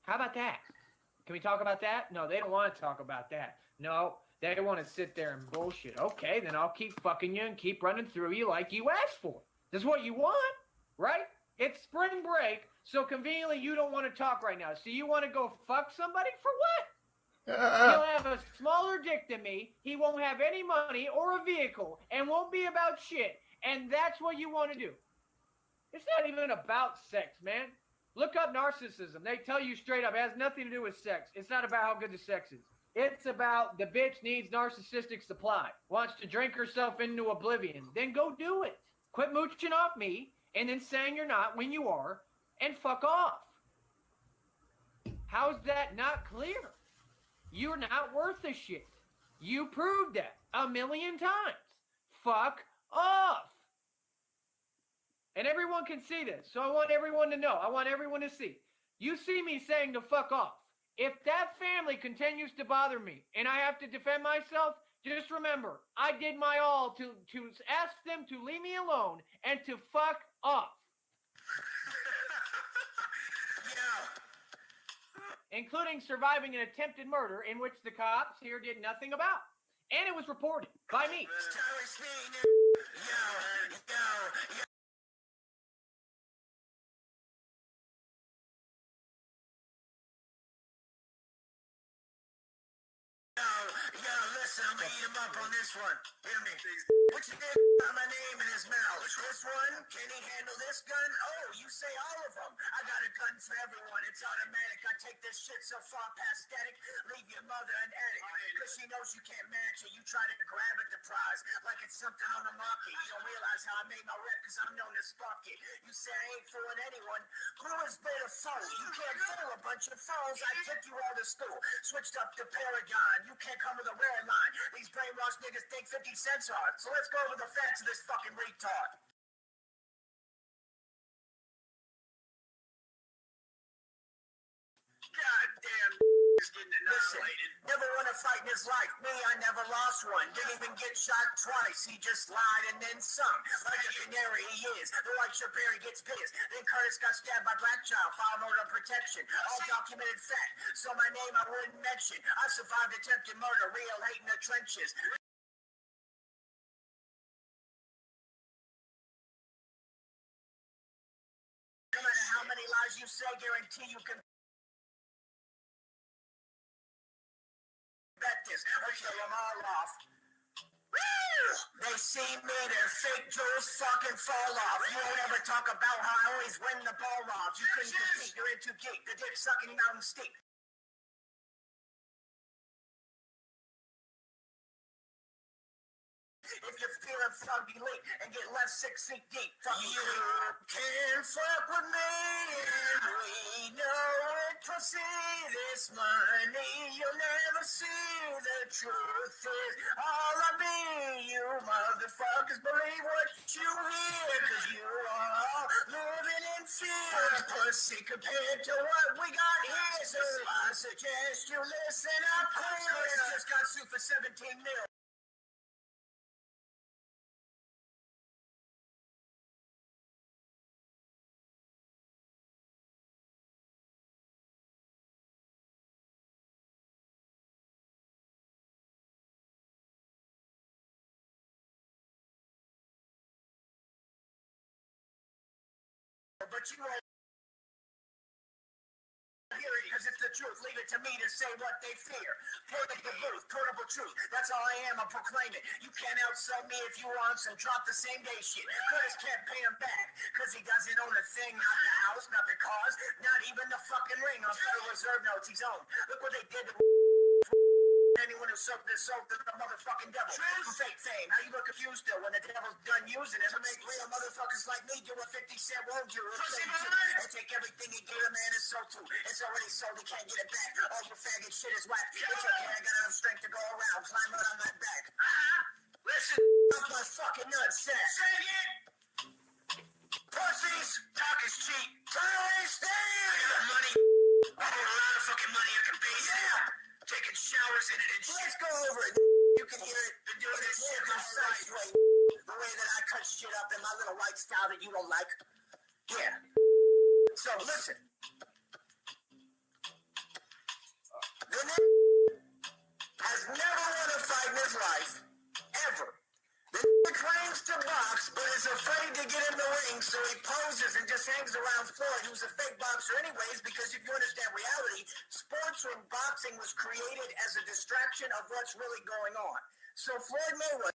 How about that? Can we talk about that? No, they don't want to talk about that. No, they want to sit there and bullshit. Okay, then I'll keep fucking you and keep running through you like you asked for. This is what you want, right? It's spring break, so conveniently you don't want to talk right now. So you want to go fuck somebody for what? He'll have a smaller dick than me. He won't have any money or a vehicle and won't be about shit. And that's what you want to do. It's not even about sex, man. Look up narcissism. They tell you straight up, it has nothing to do with sex. It's not about how good the sex is. It's about the bitch needs narcissistic supply, wants to drink herself into oblivion. Then go do it. Quit mooching off me and then saying you're not when you are, and fuck off. How's that not clear? You're not worth a shit. You proved that 1,000,000 times. Fuck off. And everyone can see this, so I want everyone to know. I want everyone to see. You see me saying to fuck off. If that family continues to bother me and I have to defend myself, just remember, I did my all to ask them to leave me alone and to fuck off. Including surviving an attempted murder in which the cops here did nothing about. And it was reported by me. Tyree Sneed. Listen, I'm gonna eat him up on this one. Hear me. What you did got my name in his mouth. This one, can he handle this gun? Oh, you say all of them. I got a gun for everyone. It's automatic. I take this shit so far past static, leave your mother an addict. Cause she knows you can't match it. You try to grab at the prize like it's something on the market. You don't realize how I made my rep cause I'm known to spark it. You say I ain't fooling anyone. Who has been a fool? You can't fool a bunch of fools. I took you all to school. Switched up the paragon. You can't come with a red line. These brainwashed niggas think 50 cents hard. So let's go over the facts of this fucking retard. Goddamn is getting annihilated. Never won a fight in his life. Me, I never lost one. Didn't even get shot twice. He just lied and then sung. Like a canary he is. The white shirt Barry gets pissed. Then Curtis got stabbed by black child. File murder protection. All documented fact. So my name I wouldn't mention. I survived attempted murder. Real hate in the trenches. No matter how many lies you say, guarantee you can bet this or kill them all off. They see me, their fake jewels fucking fall off. You won't ever talk about how I always win the ball off. You couldn't compete, you're in too deep. The dick sucking mountain steep. If you're feeling froggy late and get left 6 feet deep, you can fuck with me and we know it. Pussy, this money, you'll never see. The truth is all of me. You motherfuckers believe what you hear, cause you are all living in fear. Pussy compared to what we got here, so I suggest you listen up here. Just got sued for 17 mil. But you won't hear it because it's the truth. Leave it to me to say what they fear. Political booth, portable truth. That's all I am. I proclaim it. You can't outsell me if you want some. Drop the same day shit. Curtis can't pay him back because he doesn't own a thing. Not the house, not the cars, not even the fucking ring on Federal Reserve notes he's owned. Look what they did to anyone who soaked this soap to the motherfucking devil. For fake fame. How you look confused still when the devil's done using it to make real motherfuckers like me do a 50 cent won't do it. And take everything he gave a man is sold to. It's already sold, he can't get it back. All your faggot shit is whack. It's okay, I got enough strength to go around. Climb out on my back. Listen, off my fucking nutsack. Say it! Pussies! Talk is cheap. Tyree Sneed! I got money. A whole lot of fucking money I can pay. Yeah! Taking showers in it and shit. Let's go over it. You can hear it. Been doing this shit concise way. The way that I cut shit up in my little white style that you don't like. Yeah. So listen. The has never won a fight in his life, ever. The claims to box, but is afraid to get in the ring, so he poses and just hangs around Floyd, who's a fake boxer anyways, because if you understand reality, sports and boxing was created as a distraction of what's really going on. So Floyd Mayweather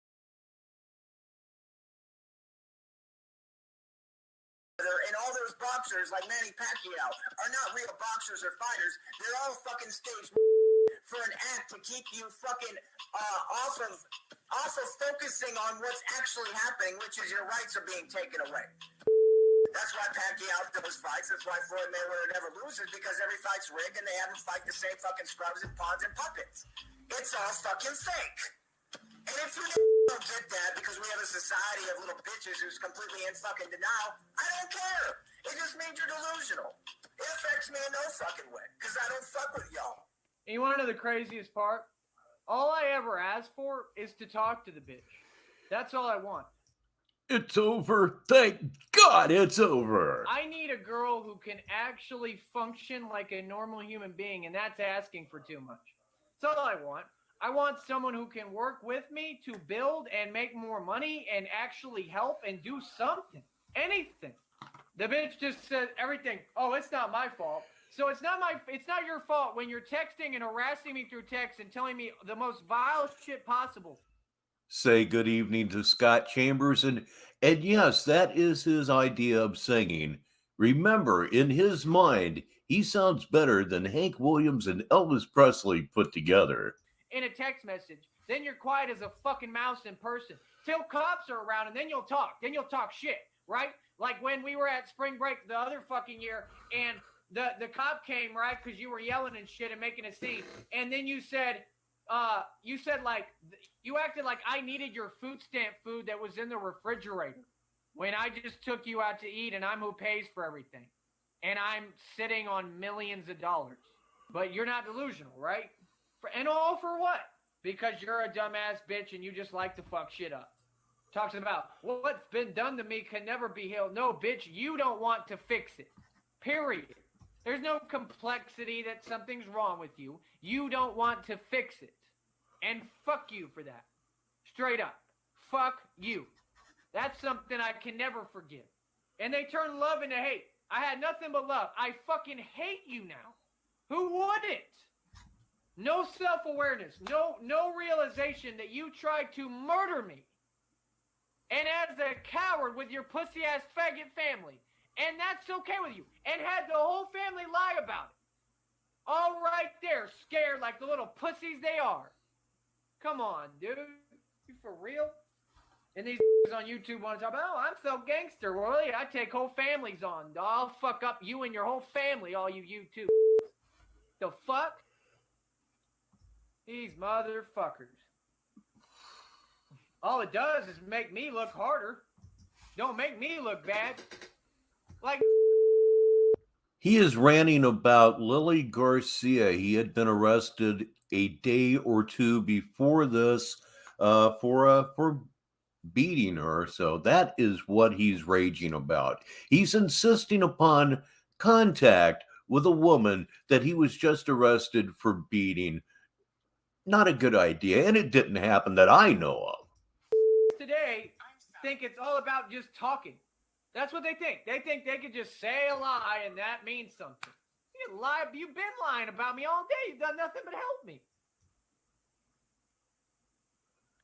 and all those boxers like Manny Pacquiao are not real boxers or fighters. They're all fucking staged for an act to keep you fucking off of focusing on what's actually happening, which is your rights are being taken away. That's why Pacquiao does fights. That's why Floyd Mayweather never loses, because every fight's rigged and they have him fight the same fucking scrubs and pawns and puppets. It's all fucking fake. And if you don't get that because we have a society of little bitches who's completely in fucking denial, I don't care. It just means you're delusional. It affects me in no fucking way because I don't fuck with y'all. And you want to know the craziest part? All I ever ask for is to talk to the bitch. That's all I want. It's over. Thank God it's over. I need a girl who can actually function like a normal human being, and that's asking for too much. That's all I want. I want someone who can work with me to build and make more money and actually help and do something. Anything. The bitch just said everything. Oh, it's not my fault. So it's not your fault when you're texting and harassing me through text and telling me the most vile shit possible. Say good evening to Scott Chambers, and yes, that is his idea of singing. Remember, in his mind, he sounds better than Hank Williams and Elvis Presley put together. In a text message, then you're quiet as a fucking mouse in person till cops are around, and then you'll talk shit, right? Like when we were at spring break the other fucking year, and the cop came, right, because you were yelling and shit and making a scene, and then you said like you acted like I needed your food stamp food that was in the refrigerator when I just took you out to eat and I'm who pays for everything, and I'm sitting on millions of dollars, but you're not delusional, right? And all for what? Because you're a dumbass bitch and you just like to fuck shit up. Talks about, well, what's been done to me can never be healed. No, bitch, you don't want to fix it. Period. There's no complexity that something's wrong with you. You don't want to fix it. And fuck you for that. Straight up. Fuck you. That's something I can never forgive. And they turn love into hate. I had nothing but love. I fucking hate you now. Who wouldn't? No self-awareness, no realization that you tried to murder me. And as a coward with your pussy-ass faggot family. And that's okay with you. And had the whole family lie about it. All right there, scared like the little pussies they are. Come on, dude. You for real? And these on YouTube want to talk about, oh, I'm so gangster. Really? I take whole families on. I'll fuck up you and your whole family, all you YouTube. The fuck? These motherfuckers. All it does is make me look harder. Don't make me look bad. Like, he is ranting about Lily Garcia. He had been arrested a day or two before this for beating her. So that is what he's raging about. He's insisting upon contact with a woman that he was just arrested for beating. Not a good idea, and it didn't happen that I know of. Today, think it's all about just talking. That's what they think. They think they could just say a lie and that means something. You've been lying about me all day. You've done nothing but help me.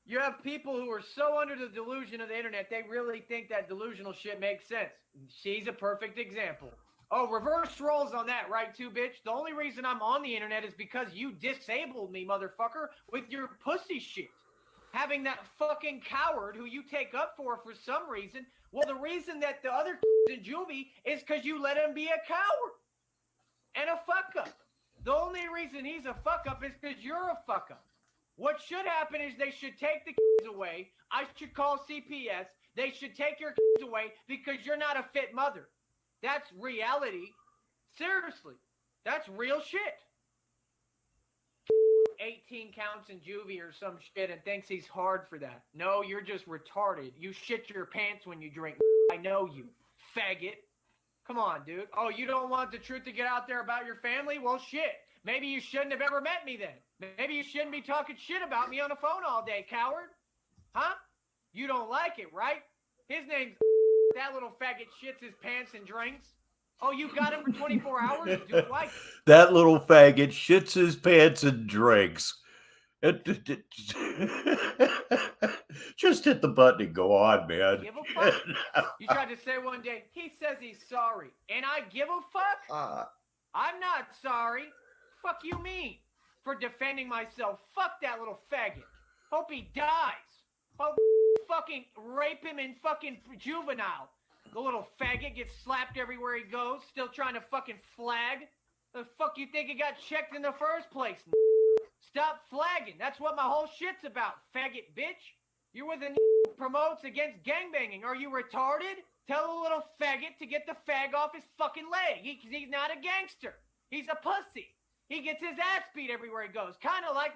You have people who are so under the delusion of the internet, they really think that delusional shit makes sense. She's a perfect example. Oh, reverse roles on that, right, too, bitch? The only reason I'm on the internet is because you disabled me, motherfucker, with your pussy shit. Having that fucking coward who you take up for some reason. Well, the reason that the other in juvie is because you let him be a coward and a fuck-up. The only reason he's a fuck-up is because you're a fuck-up. What should happen is they should take the kids away. I should call CPS. They should take your kids away because you're not a fit mother. That's reality. Seriously. That's real shit. 18 counts in juvie or some shit and thinks he's hard for that. No, you're just retarded. You shit your pants when you drink. I know you. Faggot. Come on, dude. Oh, you don't want the truth to get out there about your family? Well, shit. Maybe you shouldn't have ever met me then. Maybe you shouldn't be talking shit about me on the phone all day, coward. Huh? You don't like it, right? His name's that little faggot shits his pants and drinks. Oh, you got him for 24 hours? Do you like it? That little faggot shits his pants and drinks. Just hit the button and go on, man. Give a fuck? You tried to say one day, he says he's sorry. And I give a fuck? I'm not sorry. Fuck you mean? For defending myself. Fuck that little faggot. Hope he dies. Hope fucking rape him in fucking juvenile. The little faggot gets slapped everywhere he goes, still trying to fucking flag. The fuck you think he got checked in the first place? Stop flagging. That's what my whole shit's about, faggot bitch. You're with a promotes against gangbanging. Are you retarded? Tell the little faggot to get the fag off his fucking leg. He's not a gangster. He's a pussy. He gets his ass beat everywhere he goes. Kind of like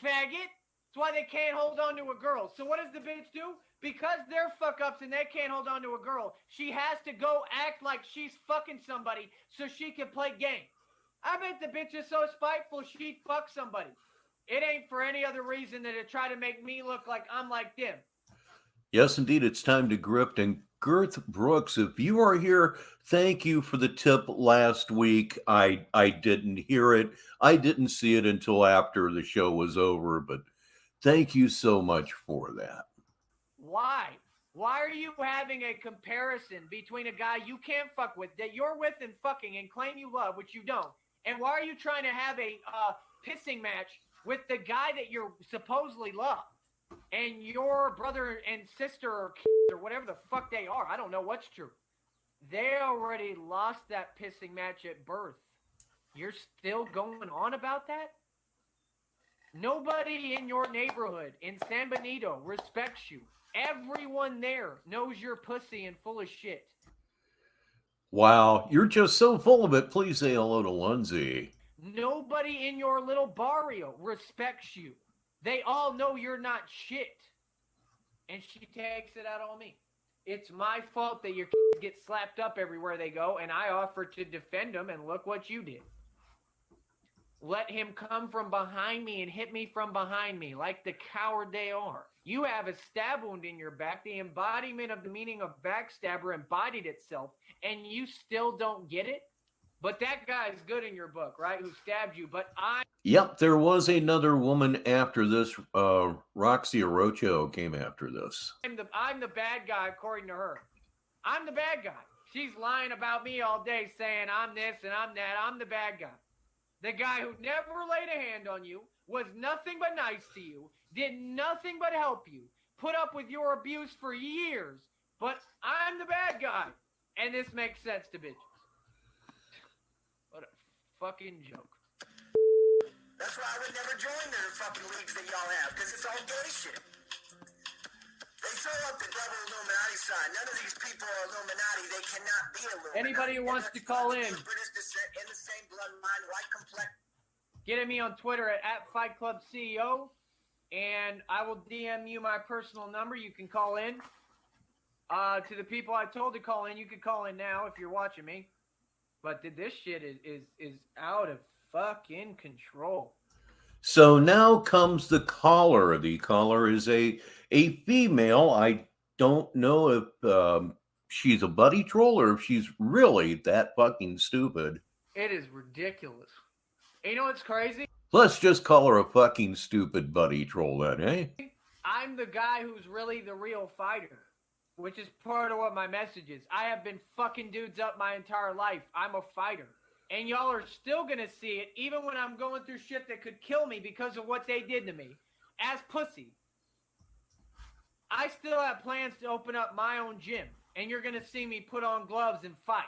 faggot. That's why they can't hold on to a girl. So what does the bitch do? Because they're fuck-ups and they can't hold on to a girl, she has to go act like she's fucking somebody so she can play games. I bet the bitch is so spiteful she'd fuck somebody. It ain't for any other reason than to try to make me look like I'm like them. Yes, indeed, it's time to grift. And Girth Brooks, if you are here, thank you for the tip last week. I didn't hear it. I didn't see it until after the show was over, but thank you so much for that. Why? Why are you having a comparison between a guy you can't fuck with, that you're with and fucking and claim you love, which you don't? And why are you trying to have a pissing match with the guy that you supposedly love? And your brother and sister or kids or whatever the fuck they are, I don't know what's true. They already lost that pissing match at birth. You're still going on about that? Nobody in your neighborhood in San Benito respects you. Everyone there knows you're pussy and full of shit. Wow, you're just so full of it. Please say hello to Lindsay. Nobody in your little barrio respects you. They all know you're not shit. And she takes it out on me. It's my fault that your kids get slapped up everywhere they go, and I offer to defend them, and look what you did. Let him come from behind me and hit me from behind me like the coward they are. You have a stab wound in your back. The embodiment of the meaning of backstabber embodied itself, and you still don't get it? But that guy's good in your book, right, who stabbed you. But Yep, there was another woman after this. Roxy Orocho came after this. I'm the bad guy, according to her. I'm the bad guy. She's lying about me all day, saying I'm this and I'm that. I'm the bad guy. The guy who never laid a hand on you, was nothing but nice to you, did nothing but help you, put up with your abuse for years. But I'm the bad guy. And this makes sense to bitches. What a fucking joke. That's why I would never join the fucking leagues that y'all have, because it's all gay shit. They throw up the devil Illuminati sign. None of these people are Illuminati. They cannot be Illuminati. Anybody who wants to call in, British descent, in the same bloodline, white complexion. get at me on Twitter at Fight Club CEO, and I will DM you my personal number. You can call in. To the people I told to call in, you can call in now if you're watching me. But this shit is out of fucking control. So now comes the caller. The caller is a female. I don't know if she's a buddy troll or if she's really that fucking stupid. It is ridiculous. And you know what's crazy? Let's just call her a fucking stupid buddy troll then, eh? I'm the guy who's really the real fighter, which is part of what my message is. I have been fucking dudes up my entire life. I'm a fighter. And y'all are still going to see it even when I'm going through shit that could kill me because of what they did to me. As pussy. I still have plans to open up my own gym. And you're going to see me put on gloves and fight.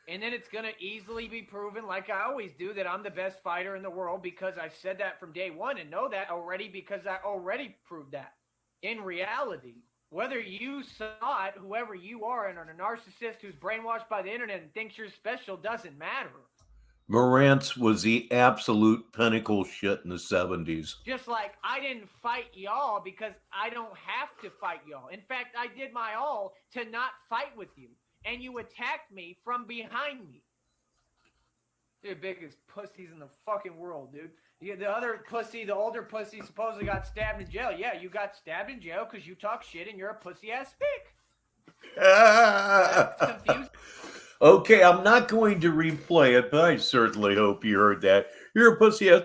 And then it's going to easily be proven, like I always do, that I'm the best fighter in the world because I said that from day one and know that already because I already proved that. In reality, whether you saw it, whoever you are, and are a narcissist who's brainwashed by the internet and thinks you're special doesn't matter. Morantz was the absolute pinnacle shit in the 70s. Just like I didn't fight y'all because I don't have to fight y'all. In fact, I did my all to not fight with you. And you attacked me from behind me. They're the biggest pussies in the fucking world, dude. The other pussy, the older pussy, supposedly got stabbed in jail. Yeah, you got stabbed in jail because you talk shit and you're a pussy-ass pig. That's confusing. Okay, I'm not going to replay it, but I certainly hope you heard that. You're a pussy-ass.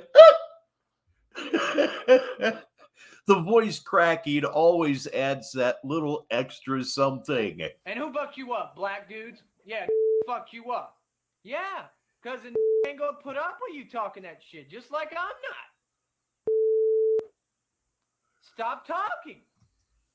The voice cracking always adds that little extra something. And who fucked you up, black dudes? Yeah, fucked you up. Yeah, because ain't gonna put up with you talking that shit, just like I'm not. Stop talking.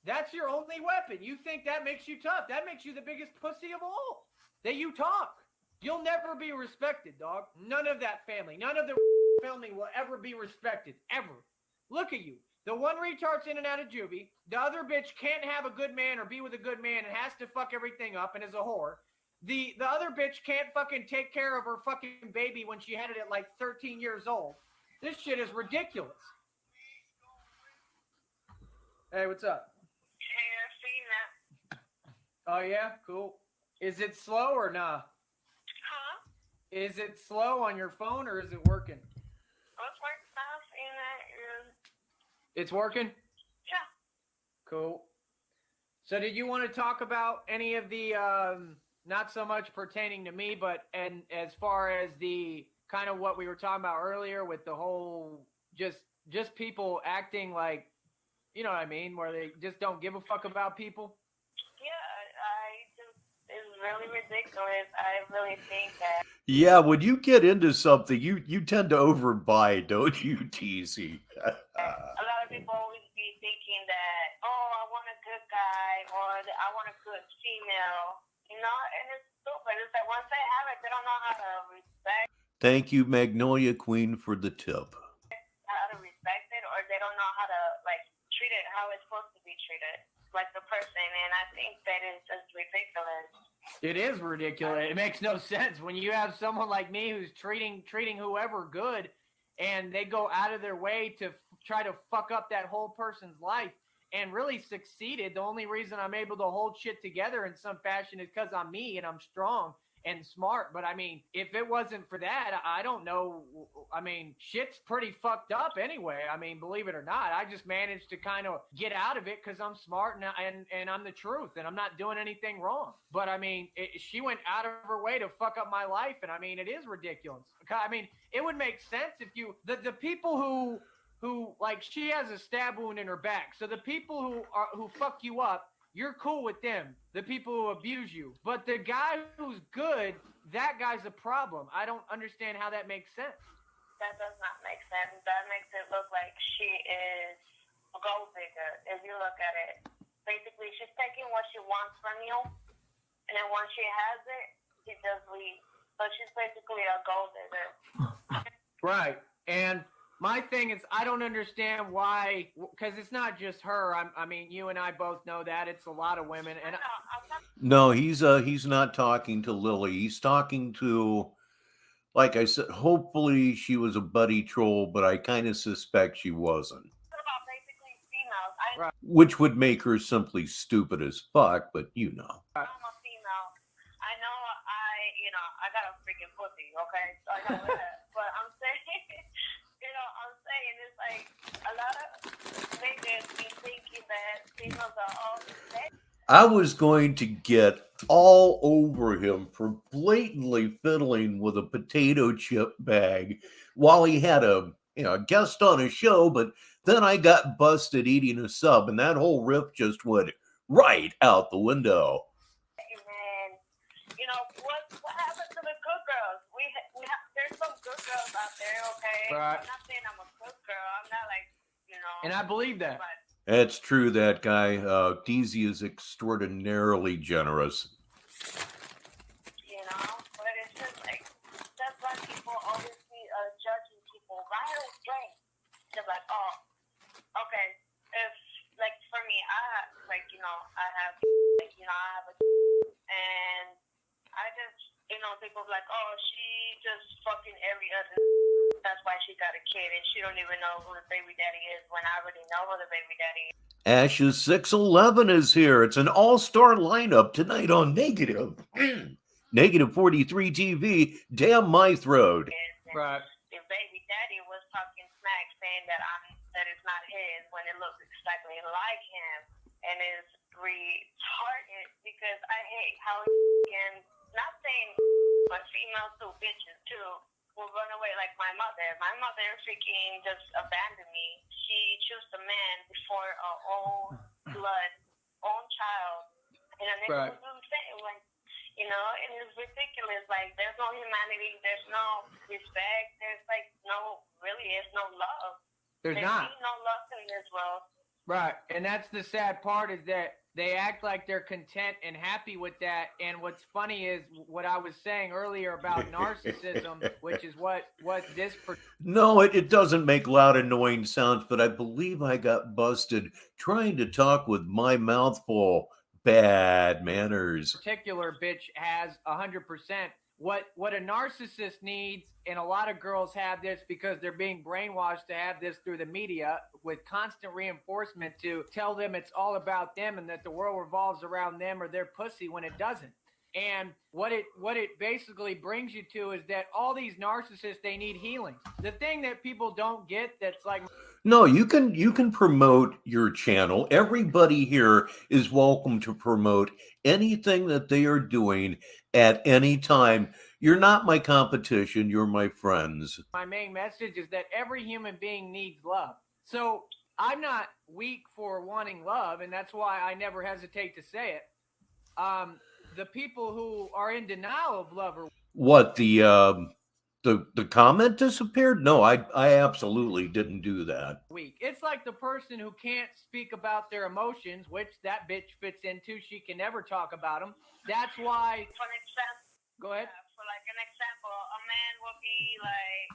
That's your only weapon. You think that makes you tough. That makes you the biggest pussy of all. That you talk. You'll never be respected, dog. None of that family. None of the family will ever be respected. Ever. Look at you. The one retard's in and out of juvie. The other bitch can't have a good man or be with a good man and has to fuck everything up and is a whore. The other bitch can't fucking take care of her fucking baby when she had it at like 13 years old. This shit is ridiculous. Hey, what's up? Hey, I've seen that. Oh, yeah? Cool. Is it slow or nah? Huh? Is it slow on your phone or is it working? What's my stuff in that? It's working? Yeah. Cool. So did you want to talk about any of the, not so much pertaining to me, but and as far as the kind of what we were talking about earlier with the whole just people acting like, you know what I mean, where they just don't give a fuck about people? It's really ridiculous. I really think that. Yeah, when you get into something, you tend to overbuy, don't you, TC? A lot of people always be thinking that, oh, I want a good guy or I want a good female, you know, and it's stupid. It's like once they have it, they don't know how to respect. Thank you, Magnolia Queen, for the tip. How to respect it, or they don't know how to like treat it how it's supposed to be treated, like the person. And I think that is just ridiculous. It is ridiculous. It makes no sense when you have someone like me who's treating whoever good, and they go out of their way to try to fuck up that whole person's life and really succeeded. The only reason I'm able to hold shit together in some fashion is because I'm me and I'm strong and smart. But I mean, if it wasn't for that, I don't know. I mean, shit's pretty fucked up anyway. I mean, believe it or not, I just managed to kind of get out of it because I'm smart and I'm the truth and I'm not doing anything wrong. But I mean, she went out of her way to fuck up my life. And I mean, it is ridiculous. I mean, it would make sense if you, the people who like, she has a stab wound in her back. So the people who fuck you up, you're cool with them, the people who abuse you. But the guy who's good, that guy's a problem. I don't understand how that makes sense. That does not make sense. That makes it look like she is a gold digger. If you look at it, basically she's taking what she wants from you, and then once she has it, she just leaves. So she's basically a gold digger. Right. And my thing is, I don't understand why, because it's not just her. I mean, you and I both know that it's a lot of women. And no, he's not talking to Lily. He's talking to, like I said, hopefully she was a buddy troll, but I kind of suspect she wasn't. About basically females. Which would make her simply stupid as fuck, but you know. I'm a female. I know I got a freaking pussy, okay? So I know that. But I'm saying, it's like a lot of niggas be thinking that females are all sex. I was going to get all over him for blatantly fiddling with a potato chip bag while he had a guest on a show, but then I got busted eating a sub, and that whole riff just went right out the window. And what happened to the good girls? There's some good girls out there, okay? Right. I'm not saying I'm a good girl. I'm not like, And I believe that. That's true, that guy. DZ is extraordinarily generous. But it's just like, that's why people always be judging people. Why are they straight? They're like, oh, okay. If, like, for me, I have a, and I just, people like, oh, she just fucking every other. That's why she got a kid, and she don't even know who the baby daddy is when I already know who the baby daddy is. Ashes 611 is here. It's an all-star lineup tonight on Negative. Negative 43 TV, damn my throat. And Right. his baby daddy was talking smack, saying that it's not his when it looks exactly like him, and it's retarded because I hate how and not saying but females too, bitches too, will run away like my mother. My mother freaking just abandoned me. She chose a man before our own blood, own child, and I never Right. was doing the same. Like, you know, and it's ridiculous. Like, there's no humanity, there's no respect, there's no love. There's not. No love in this world. Right. And that's the sad part, is that they act like they're content and happy with that. And what's funny is what I was saying earlier about narcissism, which is what this No, it doesn't make loud, annoying sounds, but I believe I got busted trying to talk with my mouth full. Bad manners. particular bitch has 100%. What a narcissist needs, and a lot of girls have this because they're being brainwashed to have this through the media with constant reinforcement to tell them it's all about them and that the world revolves around them or their pussy when it doesn't. And what it basically brings you to is that all these narcissists, they need healing. The thing that people don't get, that's like, No, you can promote your channel. Everybody here is welcome to promote anything that they are doing at any time. You're not my competition, you're my friends. my main message is that every human being needs love. So I'm not weak for wanting love, and that's why I never hesitate to say it. The people who are in denial of love are What, the comment disappeared? No, I absolutely didn't do that. weak. It's like the person who can't speak about their emotions, which that bitch fits into. She can never talk about them. That's why. For an example, Go ahead. for like an example, a man will be like,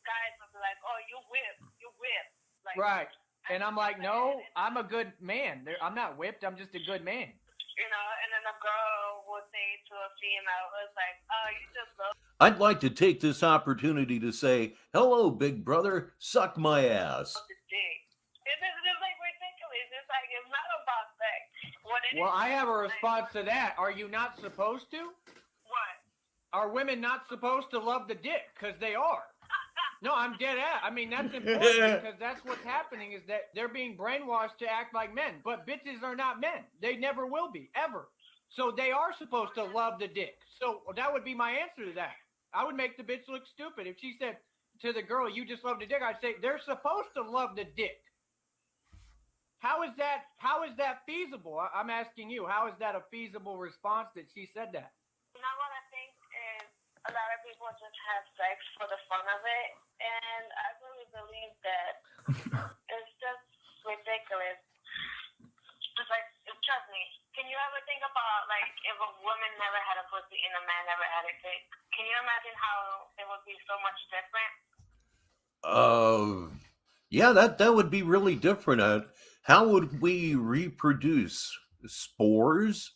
guys will be like, oh, you whip. Like, Right. And I'm like, no, I'm a good man. I'm not whipped. I'm just a good man. You know, and then a girl will say to a female, it's like, oh, you just love I'd like to take this opportunity to say, hello, big brother, suck my ass. the dick. It's like ridiculous. It's like, it's not about sex. What it Well, is, I have a like, response to that. Are you not supposed to? What? Are women not supposed to love the dick? Because they are. No, I'm dead ass. I mean, that's important because that's what's happening, is that they're being brainwashed to act like men. But bitches are not men. They never will be, ever. So they are supposed to love the dick. So that would be my answer to that. I would make the bitch look stupid. If she said to the girl, you just love the dick, I'd say they're supposed to love the dick. How is that feasible? I'm asking you, how is that a feasible response that she said that? You know what I think is a lot of people just have sex for the fun of it, and I really believe that it's just ridiculous. It's like, trust me, can you ever think about, like, if a woman never had a pussy and a man never had a dick? Can you imagine how it would be so much different? Yeah, that would be really different. How would we reproduce? Spores?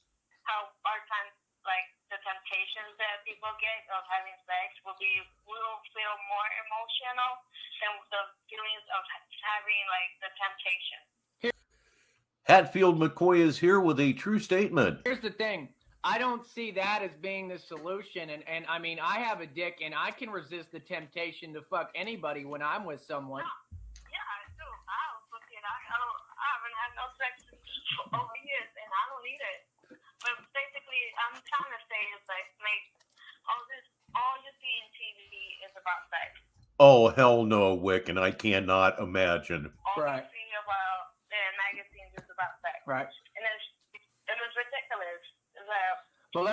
How our time, like, the temptations that people get of having sex will feel more emotional than the feelings of having, like, the temptation. Hatfield McCoy is here with a true statement. Here's the thing. I don't see that as being the solution. And I mean, I have a dick and I can resist the temptation to fuck anybody when I'm with someone. Yeah, I do. I haven't had no sex over years, and I don't need it. But basically, I'm trying to say is like all you see in TV is about sex. Oh, hell no, Wick, and I cannot imagine. All Right. you see about magazines is about sex. Right. And it's ridiculous. It's like, But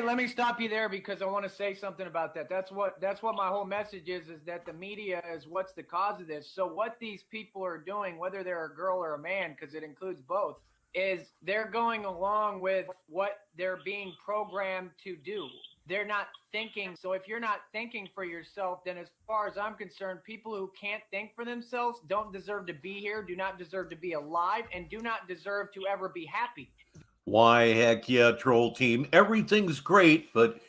let me stop you there because I want to say something about that. That's what my whole message is that the media is what's the cause of this. So what these people are doing, whether they're a girl or a man, because it includes both, is they're going along with what they're being programmed to do. They're not thinking. So if you're not thinking for yourself, then as far as I'm concerned, people who can't think for themselves don't deserve to be here, do not deserve to be alive, and do not deserve to ever be happy. Why, heck yeah, troll team. Everything's great, but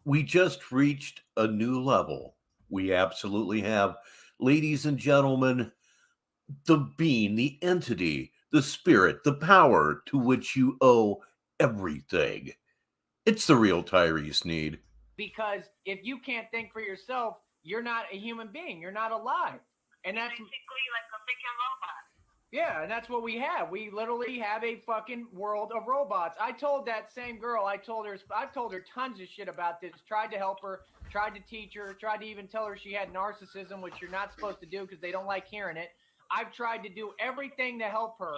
we just reached a new level. We absolutely have. Ladies and gentlemen, the being, the entity, the spirit, the power to which you owe everything. It's the real Tyree Sneed. Because if you can't think for yourself, you're not a human being. You're not alive. And that's basically like a freaking robot. yeah, and that's what we have. We literally have a fucking world of robots. I told that same girl, I've told her tons of shit about this, tried to help her, tried to teach her, tried to even tell her she had narcissism, which you're not supposed to do because they don't like hearing it. I've tried to do everything to help her.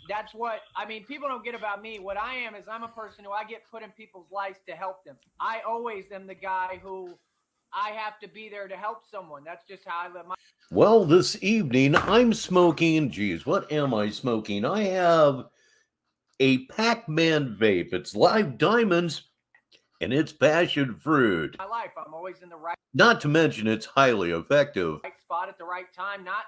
That's what, I mean, people don't get about me. What I am is I'm a person who I get put in people's lives to help them. I always am the guy who I have to be there to help someone. That's just how I live my. Well, this evening I'm smoking, geez, what am I smoking? I have a Pac-Man vape. It's Live Diamonds and it's passion fruit. My life. I'm always in the right Not to mention it's highly effective. spot at the right time, not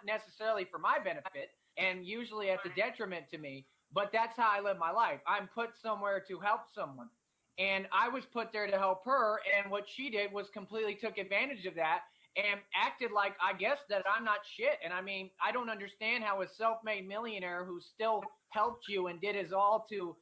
necessarily for my benefit and usually at the detriment to me, but that's how I live my life. I'm put somewhere to help someone. And I was put there to help her, and what she did was completely took advantage of that and acted like, I guess, that I'm not shit. And I mean, I don't understand how a self-made millionaire who still helped you and did his all to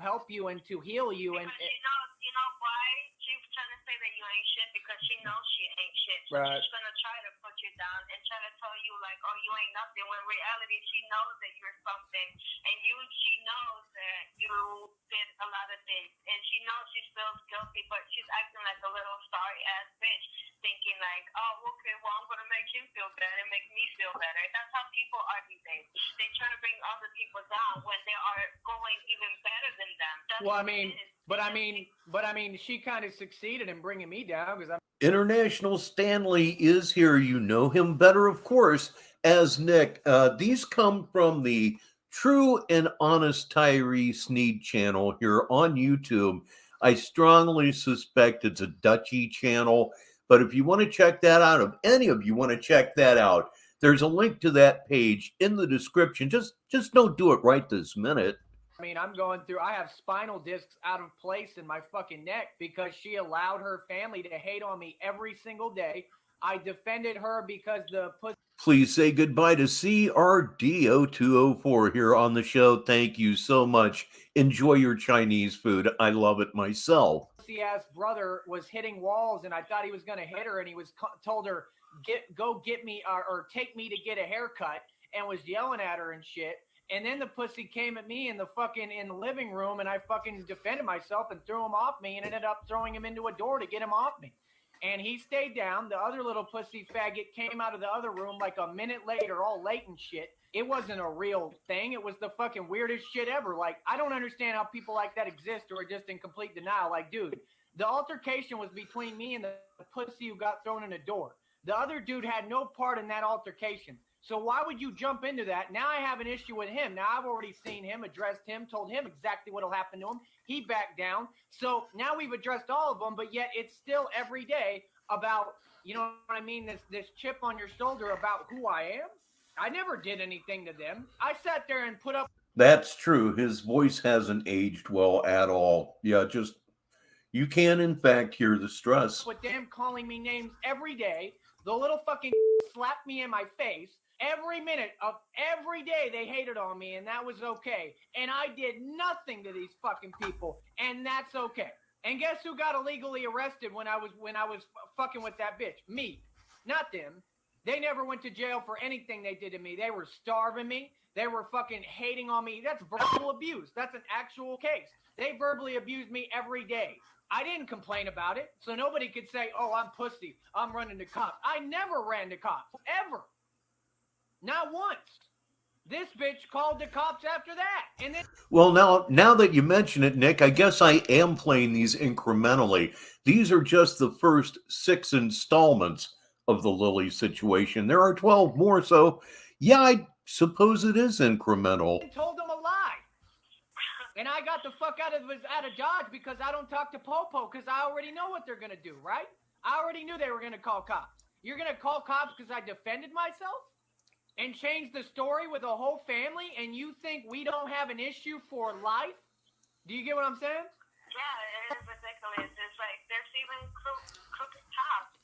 help you and to heal you. And You know why she's trying to say that you ain't shit? Because she knows she ain't shit. So Right. she's gonna try to put you down and try to tell you like, oh, you ain't nothing. When in reality, she knows that you're something, and she knows that you did a lot of things, and she knows she feels guilty, but she's acting like a little sorry ass bitch, thinking like, oh, okay, well, I'm gonna make him feel better and make me feel better. That's how people are these days. They try to bring other people down when they are going even better than them. That's well, what it is. but I mean, she kind of succeeded in bringing me down because I'm. International Stanley is here. You know him better, of course, as Nick. These come from the True and Honest Tyree Sneed channel here on YouTube. I strongly suspect it's a Dutchy channel, but if you want to check that out, if any of you want to check that out, there's a link to that page in the description. Just don't do it right this minute. I mean, I'm going through, I have spinal discs out of place in my fucking neck because she allowed her family to hate on me every single day. I defended her because the pussy. Please say goodbye to CRDO204 here on the show. Thank you so much. Enjoy your Chinese food. I love it myself. Ass brother was hitting walls and I thought he was going to hit her and he was told her, go get me or take me to get a haircut and was yelling at her and shit. And then the pussy came at me in the living room and I fucking defended myself and threw him off me and ended up throwing him into a door to get him off me. And he stayed down. The other little pussy faggot came out of the other room like a minute later, all late and shit. It wasn't a real thing. It was the fucking weirdest shit ever. Like, I don't understand how people like that exist or are just in complete denial. Like, dude, the altercation was between me and the pussy who got thrown in a door. The other dude had no part in that altercation. So why would you jump into that? Now I have an issue with him. Now I've already seen him, addressed him, told him exactly what will happen to him. He backed down. So now we've addressed all of them, but yet it's still every day about, you know what I mean, this chip on your shoulder about who I am. I never did anything to them. I sat there and put up. That's true. His voice hasn't aged well at all. Yeah, just, you can in fact hear the stress. With them calling me names every day. The little fucking slapped me in my face. Every minute of every day they hated on me, and that was okay. And I did nothing to these fucking people, and that's okay. And guess who got illegally arrested when I was fucking with that bitch? Me, not them. They never went to jail for anything they did to me. They were starving me. They were fucking hating on me. That's verbal abuse. That's an actual case. They verbally abused me every day. I didn't complain about it, so nobody could say, oh, I'm pussy, I'm running to cops. I never ran to cops, ever. Not once. This bitch called the cops after that. And then well, now that you mention it, Nick, I guess I am playing these incrementally. These are just the first 6 installments of the Lily situation. There are 12 more, so yeah, I suppose it is incremental. I told them a lie. And I got the fuck out of Dodge because I don't talk to Popo because I already know what they're going to do, right? I already knew they were going to call cops. You're going to call cops because I defended myself? And change the story with a whole family, and you think we don't have an issue for life? Do you get what I'm saying? Yeah, it is ridiculous. It's like there's even crooked cops.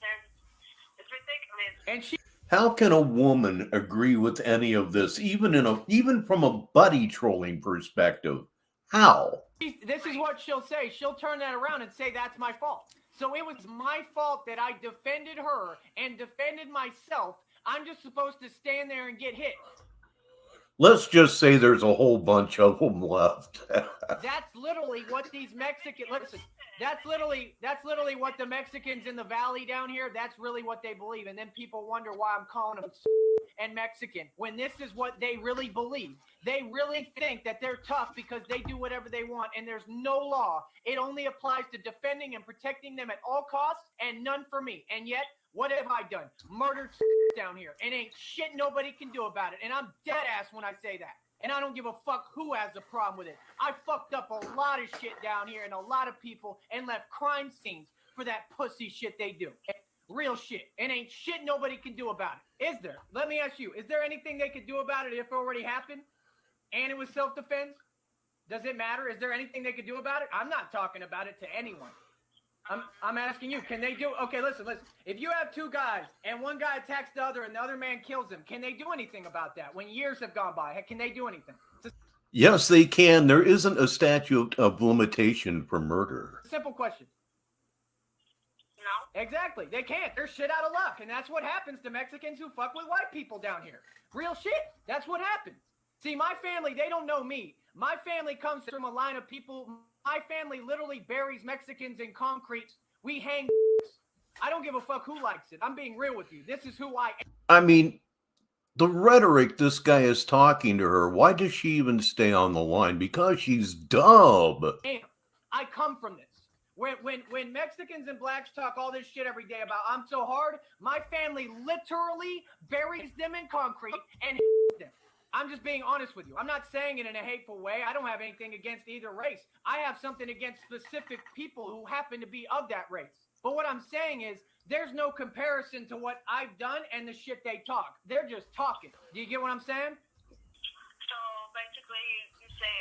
It's ridiculous. And she. How can a woman agree with any of this, even from a buddy trolling perspective? How? This is what she'll say. She'll turn that around and say that's my fault. So it was my fault that I defended her and defended myself. I'm just supposed to stand there and get hit. Let's just say there's a whole bunch of them left. That's literally what these Mexicans, listen, that's literally what the Mexicans in the valley down here, that's really what they believe. And then people wonder why I'm calling them and Mexican, when this is what they really believe. They really think that they're tough because they do whatever they want, and there's no law. It only applies to defending and protecting them at all costs, and none for me. And yet, what have I done? Murdered down here, and ain't shit nobody can do about it. And I'm dead ass when I say that. And I don't give a fuck who has a problem with it. I fucked up a lot of shit down here and a lot of people and left crime scenes for that pussy shit they do. Real shit. And ain't shit nobody can do about it. Is there? Let me ask you, is there anything they could do about it if it already happened? And it was self-defense? Does it matter? Is there anything they could do about it? I'm not talking about it to anyone. I'm asking you, can they do, okay, listen. If you have two guys and one guy attacks the other and the other man kills him, can they do anything about that when years have gone by? Can they do anything? Yes, they can. There isn't a statute of limitation for murder. Simple question. No. Exactly. They can't. They're shit out of luck. And that's what happens to Mexicans who fuck with white people down here. Real shit. That's what happens. See, my family, they don't know me. My family comes from a line of people. My family literally buries Mexicans in concrete. We hang. I don't give a fuck who likes it. I'm being real with you. This is who I am. I mean, the rhetoric this guy is talking to her, why does she even stay on the line? Because she's dumb. I come from this. When Mexicans and blacks talk all this shit every day about I'm so hard, my family literally buries them in concrete and them. I'm just being honest with you. I'm not saying it in a hateful way. I don't have anything against either race. I have something against specific people who happen to be of that race. But what I'm saying is there's no comparison to what I've done and the shit they talk. They're just talking. Do you get what I'm saying? So basically, you say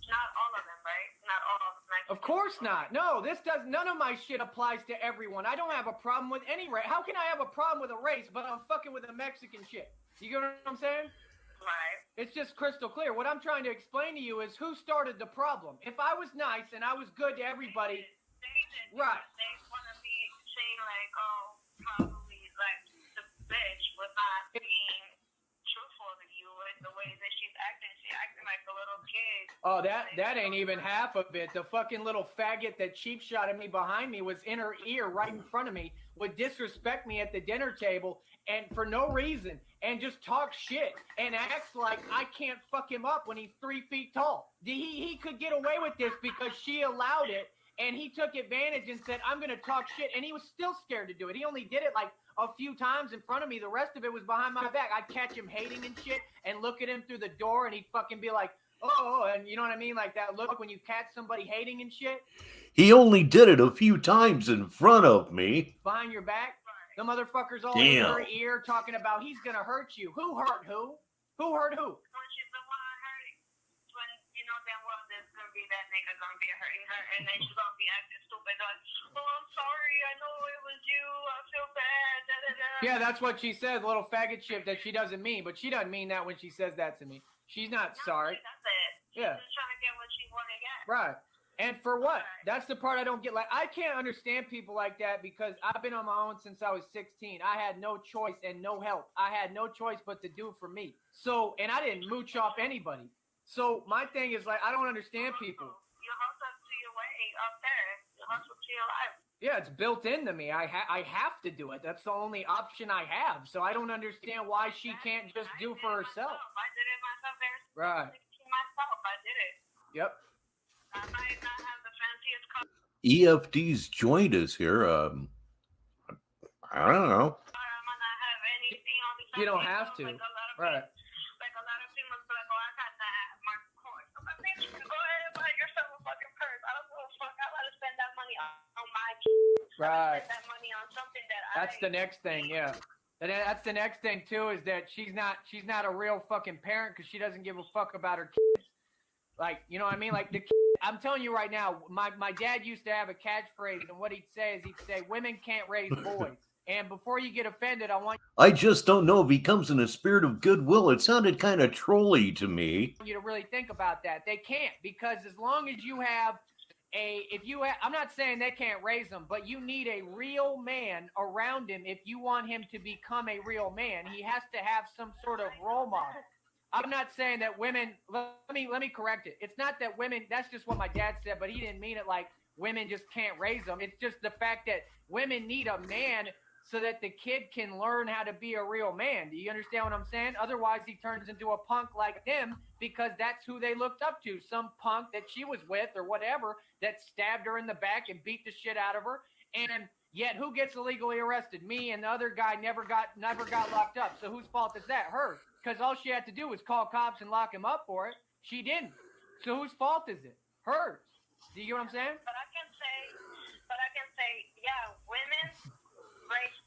not all of them, right? Not all of them. Of course not. No, none of my shit applies to everyone. I don't have a problem with any race. How can I have a problem with a race, but I'm fucking with a Mexican shit? You get what I'm saying? Right. It's just crystal clear. What I'm trying to explain to you is who started the problem. If I was nice and I was good to everybody, They did. right? They want to be saying like, oh, probably like the bitch was not being truthful to you in the way that she's acting. She's acting like a little kid. Oh, that ain't even half of it. The fucking little faggot that cheap shot at me behind me was in her ear right in front of me, would disrespect me at the dinner table and for no reason and just talk shit and acts like I can't fuck him up when he's 3 feet tall. He could get away with this because she allowed it and he took advantage and said, I'm going to talk shit. And he was still scared to do it. He only did it like a few times in front of me. The rest of it was behind my back. I'd catch him hating and shit and look at him through the door and he'd fucking be like, oh, and you know what I mean? Like that look when you catch somebody hating and shit. He only did it a few times in front of me. Behind your back? The motherfucker's all in her ear talking about he's going to hurt you. Who hurt who? Who hurt who? When she's the one hurting, when you know damn well there's going to be that nigga going to be hurting her and then she's going to be acting stupid like, oh, I'm sorry, I know it was you, I feel bad, da da da. Yeah, that's what she says, little faggot shit that she doesn't mean, but she doesn't mean that when she says that to me. She's not sorry. That's it. Yeah. She's just trying to get what she want to get. Right. And for what? That's the part I don't get. Like, I can't understand people like that because I've been on my own since I was 16. I had no choice and no help. I had no choice but to do for me. So, and I didn't mooch off anybody. So my thing is like, I don't understand people. You hustle to your way up there. You hustle to your life. Yeah, it's built into me. I have to do it. That's the only option I have. So I don't understand why she can't just do for herself. I did it myself. Right. Myself, I did it. Yep. I might not have the fanciest car. EFD's joined us here. I don't know. I might not have anything on the You don't have to. Like a lot of Right. Like a lot of females be like, oh, I got that my coin. I'm like, bitch, go ahead and buy yourself a fucking purse. I don't give a fuck. I gotta spend that money on my kids. Right. Spend that money on something that That's the next thing, yeah. And that's the next thing too, is that she's not a real fucking parent because she doesn't give a fuck about her kids. Like, you know what I mean? Like I'm telling you right now, my dad used to have a catchphrase, and what he'd say is women can't raise boys. And before you get offended, I want I just don't know if he comes in a spirit of goodwill. It sounded kind of trolly to me. you to really think about that. They can't, because as long as you have I'm not saying they can't raise them, but you need a real man around him. If you want him to become a real man, he has to have some sort of role model. I'm not saying that women, let me correct it. It's not that women, that's just what my dad said, but he didn't mean it like women just can't raise them. It's just the fact that women need a man so that the kid can learn how to be a real man. Do you understand what I'm saying? Otherwise, he turns into a punk like them, because that's who they looked up to. Some punk that she was with or whatever that stabbed her in the back and beat the shit out of her. And yet who gets illegally arrested? Me, and the other guy never got locked up. So whose fault is that? Hers. Because all she had to do was call cops and lock him up for it. She didn't. So whose fault is it? Hers. Do you get what I'm saying? But I can say, yeah, women raise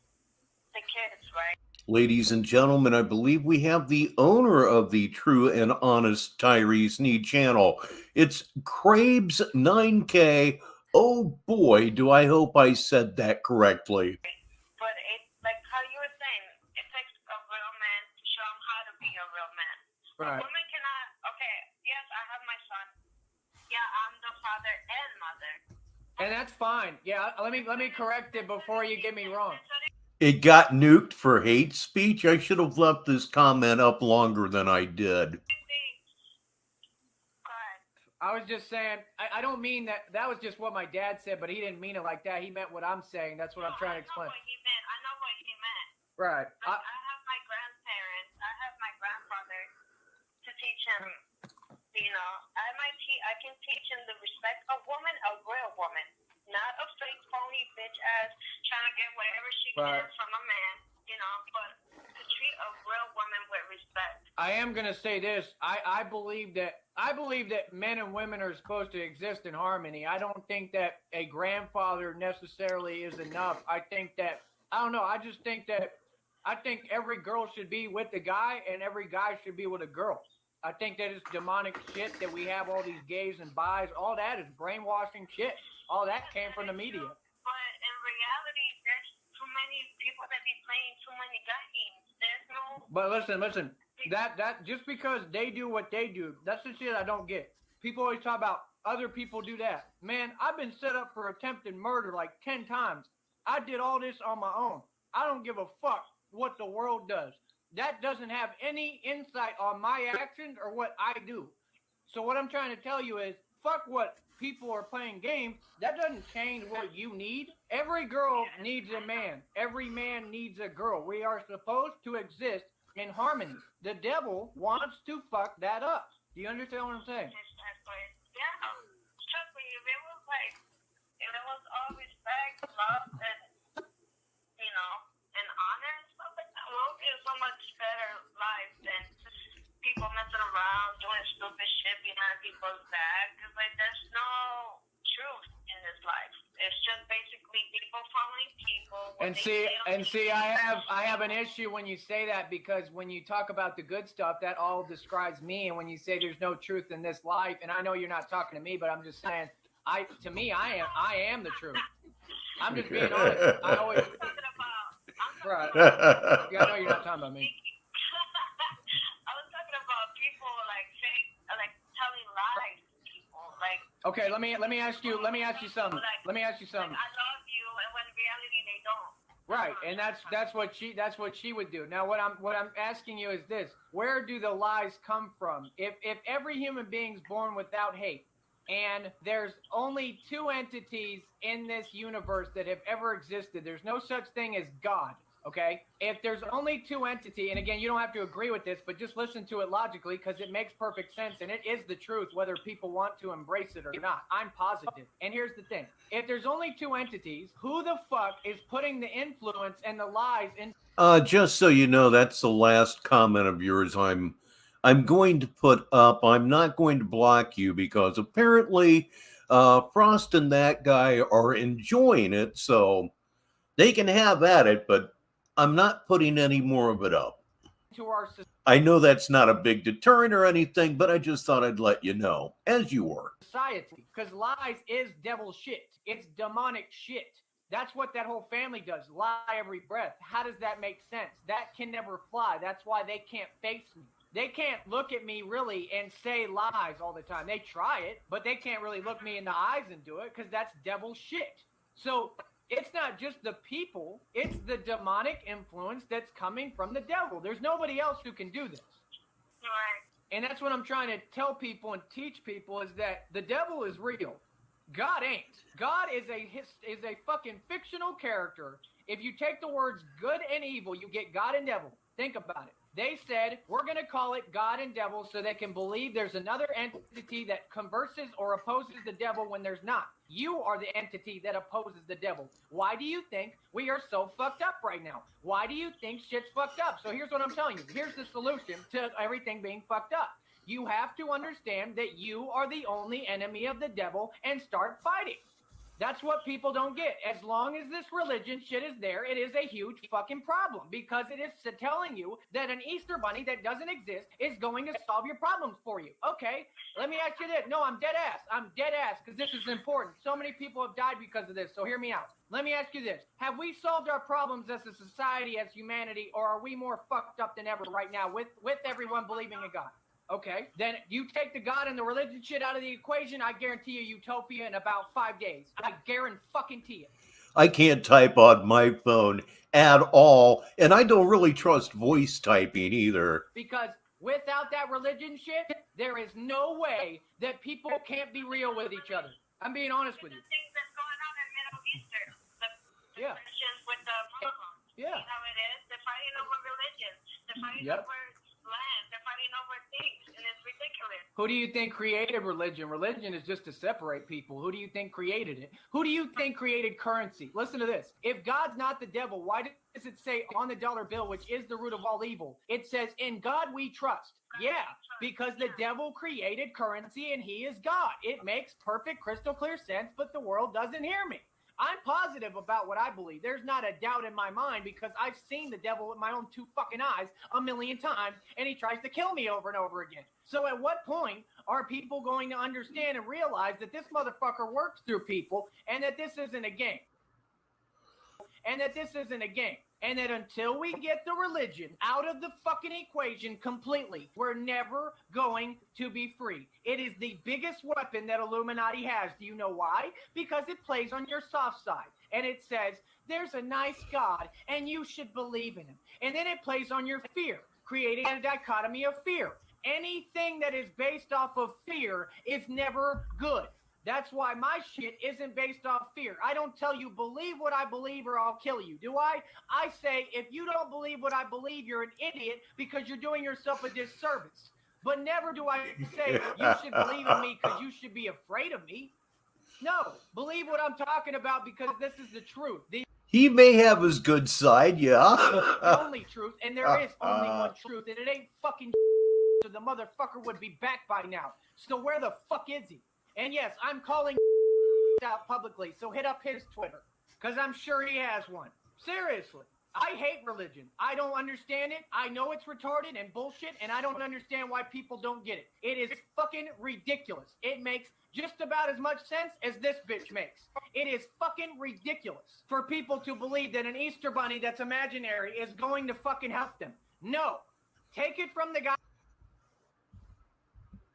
the kids, right? Ladies and gentlemen, I believe we have the owner of the True and Honest Tyree Sneed channel. It's Crabes 9K. Oh boy, do I hope I said that correctly. But it, like how you were saying, it takes a real man to show him how to be a real man. Right. A woman cannot. Okay, yes, I have my son. Yeah, I'm the father and mother. And that's fine. Yeah, let me correct it before you get me wrong. It got nuked for hate speech. I should have left this comment up longer than I did. I was just saying, I don't mean that. That was just what my dad said, but he didn't mean it like that. He meant what I'm saying. That's what I'm trying to explain. I know what he meant. Right. Like, I have my grandparents. I have my grandfather to teach him. You know, I can teach him the respect of woman, a real woman, not a fake, phony bitch ass trying to get whatever she can from a man. You know, but to treat a real woman with respect. I am gonna say this. I believe that men and women are supposed to exist in harmony. I don't think that a grandfather necessarily is enough. I think that I just think that every girl should be with a guy and every guy should be with a girl. I think that is demonic shit that we have all these gays and bis. All that is brainwashing shit. All that came from the media. But in reality, there's too many people that be playing too many games. There's no. But listen. That just because they do what they do, that's the shit I don't get. People always talk about other people do that. Man, I've been set up for attempted murder like 10 times. I did all this on my own. I don't give a fuck what the world does. That doesn't have any insight on my actions or what I do. So what I'm trying to tell you is, fuck what people are playing games. That doesn't change what you need. Every girl needs a man. Every man needs a girl. We are supposed to exist in harmony. The devil wants to fuck that up. Do you understand what I'm saying? Yeah. Trust me, if it was all respect, love, and, you know, and honor and stuff like that, we'll get so much better life than people messing around, doing stupid shit behind people's back. Because, like, there's no truth in this life. It's just basically people following people. And see, I have an issue when you say that, because when you talk about the good stuff, that all describes me. And when you say there's no truth in this life, and I know you're not talking to me, but I'm just saying, I am the truth. I'm just being honest. I always. Right. Yeah, I know you're not talking about me. I was talking about people like telling lies to people. Like. Okay, let me ask you something. Let me ask you something. Like, I love you, and when in reality they don't. Right, and that's what she would do. Now, what I'm asking you is this: where do the lies come from? If every human being's born without hate, and there's only two entities in this universe that have ever existed, there's no such thing as God. Okay, if there's only two entities, and again, you don't have to agree with this, but just listen to it logically, because it makes perfect sense, and it is the truth, whether people want to embrace it or not. I'm positive. And here's the thing: if there's only two entities, who the fuck is putting the influence and the lies in? Just so you know, that's the last comment of yours I'm going to put up. I'm not going to block you, because apparently Frost and that guy are enjoying it, so they can have at it, but I'm not putting any more of it up. To our I know that's not a big deterrent or anything, but I just thought I'd let you know, as you were. society, because lies is devil shit. It's demonic shit. That's what that whole family does. Lie every breath. How does that make sense? That can never fly. That's why they can't face me. They can't look at me really and say lies all the time. They try it, but they can't really look me in the eyes and do it because that's devil shit. So it's not just the people. It's the demonic influence that's coming from the devil. There's nobody else who can do this. Right. And that's what I'm trying to tell people and teach people is that the devil is real. God ain't. God is a fucking fictional character. If you take the words good and evil, you get God and devil. Think about it. They said, we're going to call it God and devil so they can believe there's another entity that converses or opposes the devil when there's not. You are the entity that opposes the devil. Why do you think we are so fucked up right now? Why do you think shit's fucked up? So here's what I'm telling you. Here's the solution to everything being fucked up. You have to understand that you are the only enemy of the devil and start fighting. That's what people don't get. As long as this religion shit is there, it is a huge fucking problem because it is telling you that an Easter bunny that doesn't exist is going to solve your problems for you. Okay, let me ask you this. No, I'm dead ass. I'm dead ass because this is important. So many people have died because of this, so hear me out. Let me ask you this. Have we solved our problems as a society, as humanity, or are we more fucked up than ever right now with everyone believing in God? Okay, then you take the God and the religion shit out of the equation, I guarantee you utopia in about 5 days. I guarantee it. I can't type on my phone at all, and I don't really trust voice typing either. Because without that religion shit, there is no way that people can't be real with each other. I'm being honest with you. The things that's going on in Middle Eastern, the Yeah. Christians with the Muslims. Yeah. You know how it is? They're fighting over religion. They're fighting Yep. over land. They're fighting over things, and it's ridiculous. Who do you think created religion? Religion is just to separate people. Who do you think created it? Who do you think created currency? Listen to this. If God's not the devil, why does it say on the dollar bill, which is the root of all evil, it says, in God we trust? Yeah, because the devil created currency and he is God. It makes perfect, crystal clear sense, but the world doesn't hear me. I'm positive about what I believe. There's not a doubt in my mind because I've seen the devil with my own 2 fucking eyes a million times, and he tries to kill me over and over again. So at what point are people going to understand and realize that this motherfucker works through people and that this isn't a game? And that until we get the religion out of the fucking equation completely, we're never going to be free. It is the biggest weapon that Illuminati has. Do you know why? Because it plays on your soft side. And it says, there's a nice God, and you should believe in him. And then it plays on your fear, creating a dichotomy of fear. Anything that is based off of fear is never good. That's why my shit isn't based off fear. I don't tell you believe what I believe or I'll kill you, do I? I say if you don't believe what I believe, you're an idiot because you're doing yourself a disservice. But never do I say you should believe in me because you should be afraid of me. No, believe what I'm talking about because this is the truth. He may have his good side, yeah. The only truth, and there is only one truth, and it ain't fucking so the motherfucker would be back by now. So where the fuck is he? And yes, I'm calling out publicly, so hit up his Twitter, because I'm sure he has one. Seriously, I hate religion. I don't understand it. I know it's retarded and bullshit, and I don't understand why people don't get it. It is fucking ridiculous. It makes just about as much sense as this bitch makes. It is fucking ridiculous for people to believe that an Easter bunny that's imaginary is going to fucking help them. No. Take it from the guy.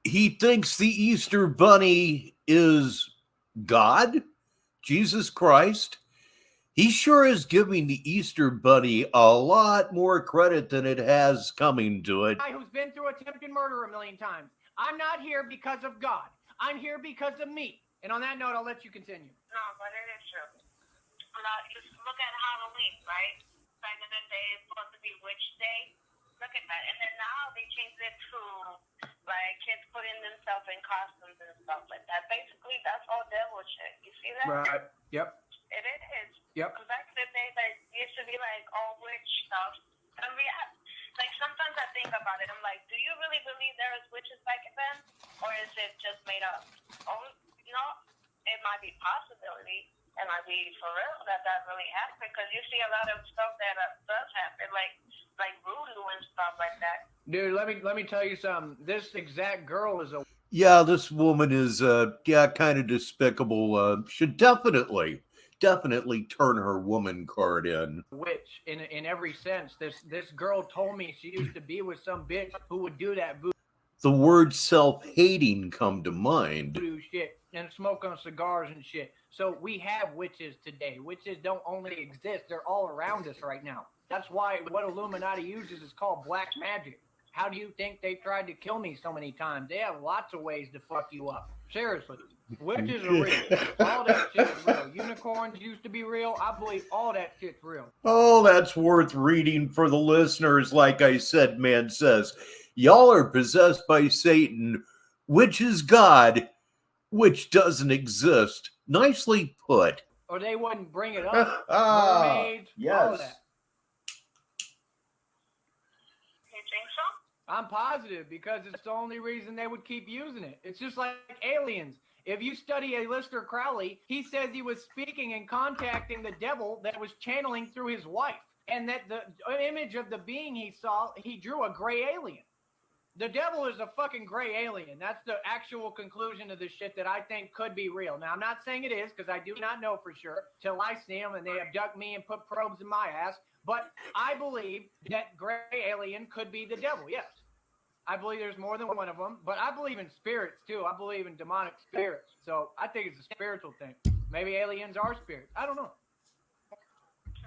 He thinks the Easter bunny is God, Jesus Christ. He sure is giving the Easter bunny a lot more credit than it has coming to it. Guy who's been through attempted murder a million times. I'm not here because of God. I'm here because of me. And on that note, I'll let you continue. No, but it is true. Just look at Halloween, right? Back in the day, it's supposed to be Witch Day. Look at that. And then now they changed it to, like, kids putting themselves in costumes and stuff like that. Basically, that's all devil shit. You see that? Right. Yep. It is. Yep. Because back in the day, like, it used to be, like, all witch stuff. And like, sometimes I think about it. I'm like, do you really believe there was witches back then? Or is it just made up? Oh, you know, it might be a possibility. It might be for real that really happened. Because you see a lot of stuff that does happen, like voodoo and stuff like that. Dude, let me tell you something. This exact girl is a... Yeah, this woman is, kind of despicable. Should definitely definitely turn her woman card in. Witch in every sense. This girl told me she used to be with some bitch who would do that The word self-hating come to mind. voodoo shit and smoke on cigars and shit. So we have witches today. Witches don't only exist, they're all around us right now. That's why what Illuminati uses is called black magic. How do you think they tried to kill me so many times? They have lots of ways to fuck you up. Seriously. Witches are real. All that shit is real. Unicorns used to be real. I believe all that shit's real. Oh, that's worth reading for the listeners. Like I said, man says, y'all are possessed by Satan, which is God, which doesn't exist. Nicely put. Or they wouldn't bring it up. Mermaids, all that. You think so? I'm positive because it's the only reason they would keep using it. It's just like aliens. If you study Aleister Crowley, he says he was speaking and contacting the devil that was channeling through his wife. And that the image of the being he saw, he drew a gray alien. The devil is a fucking gray alien. That's the actual conclusion of this shit that I think could be real. Now, I'm not saying it is because I do not know for sure till I see them and they abduct me and put probes in my ass. But I believe that gray alien could be the devil, yes. I believe there's more than one of them, but I believe in spirits too. I believe in demonic spirits. So I think it's a spiritual thing. Maybe aliens are spirits. I don't know.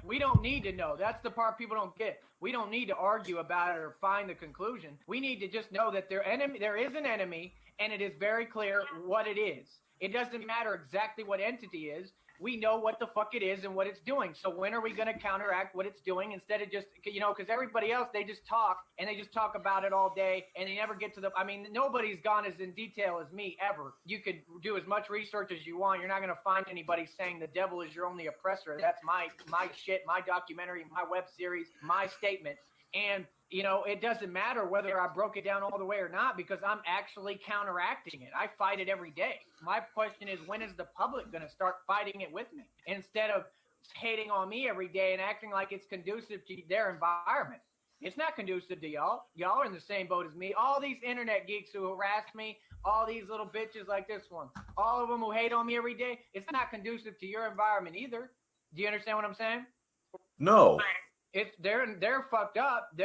We don't need to know. That's the part people don't get. We don't need to argue about it or find the conclusion. We need to just know that there is an enemy, and it is very clear what it is. It doesn't matter exactly what entity is. We know what the fuck it is and what it's doing. So when are we going to counteract what it's doing instead of just, because everybody else, they just talk and they just talk about it all day and they never get to nobody's gone as in detail as me ever. You could do as much research as you want. You're not going to find anybody saying the devil is your only oppressor. That's my shit, my documentary, my web series, my statement. And it doesn't matter whether I broke it down all the way or not because I'm actually counteracting it. I fight it every day. My question is, when is the public going to start fighting it with me instead of hating on me every day and acting like it's conducive to their environment? It's not conducive to y'all. Y'all are in the same boat as me. All these internet geeks who harass me, all these little bitches like this one, all of them who hate on me every day, it's not conducive to your environment either. Do you understand what I'm saying? No. They're fucked up.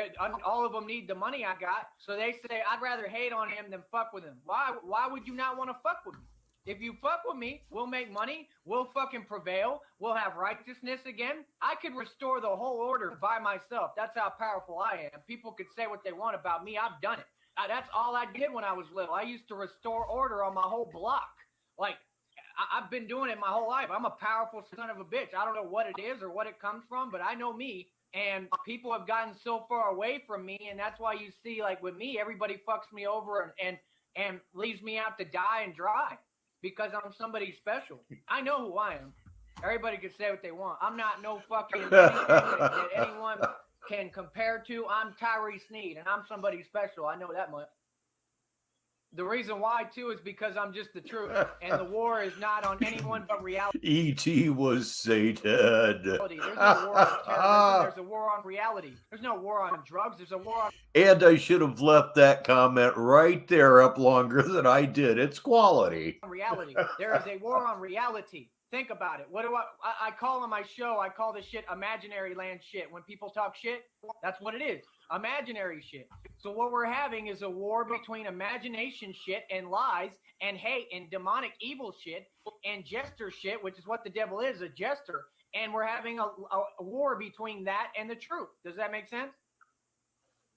All of them need the money I got, so they say I'd rather hate on him than fuck with him. Why would you not want to fuck with me? If you fuck with me, we'll make money. We'll fucking prevail. We'll have righteousness again. I could restore the whole order by myself. That's how powerful I am. People could say what they want about me. I've done it. That's all I did when I was little. I used to restore order on my whole block. Like, I've been doing it my whole life. I'm a powerful son of a bitch. I don't know what it is or what it comes from, but I know me. And people have gotten so far away from me, and that's why you see, like with me, everybody fucks me over and leaves me out to die and dry because I'm somebody special. I know who I am. Everybody can say what they want. I'm not no fucking anything that anyone can compare to. I'm Tyree Sneed, and I'm somebody special. I know that much. The reason why, too, is because I'm just the truth. And the war is not on anyone but reality. E.T. was Satan. There's no war on terrorism. There's a war on reality. There's no war on drugs. There's a war on... And I should have left that comment right there up longer than I did. It's quality. Reality. There is a war on reality. Think about it. What do I call on my show? I call this shit imaginary land shit. When people talk shit, that's what it is. Imaginary shit. So what we're having is a war between imagination shit and lies and hate and demonic evil shit and jester shit, which is what the devil is, a jester. And we're having a war between that and the truth. Does that make sense?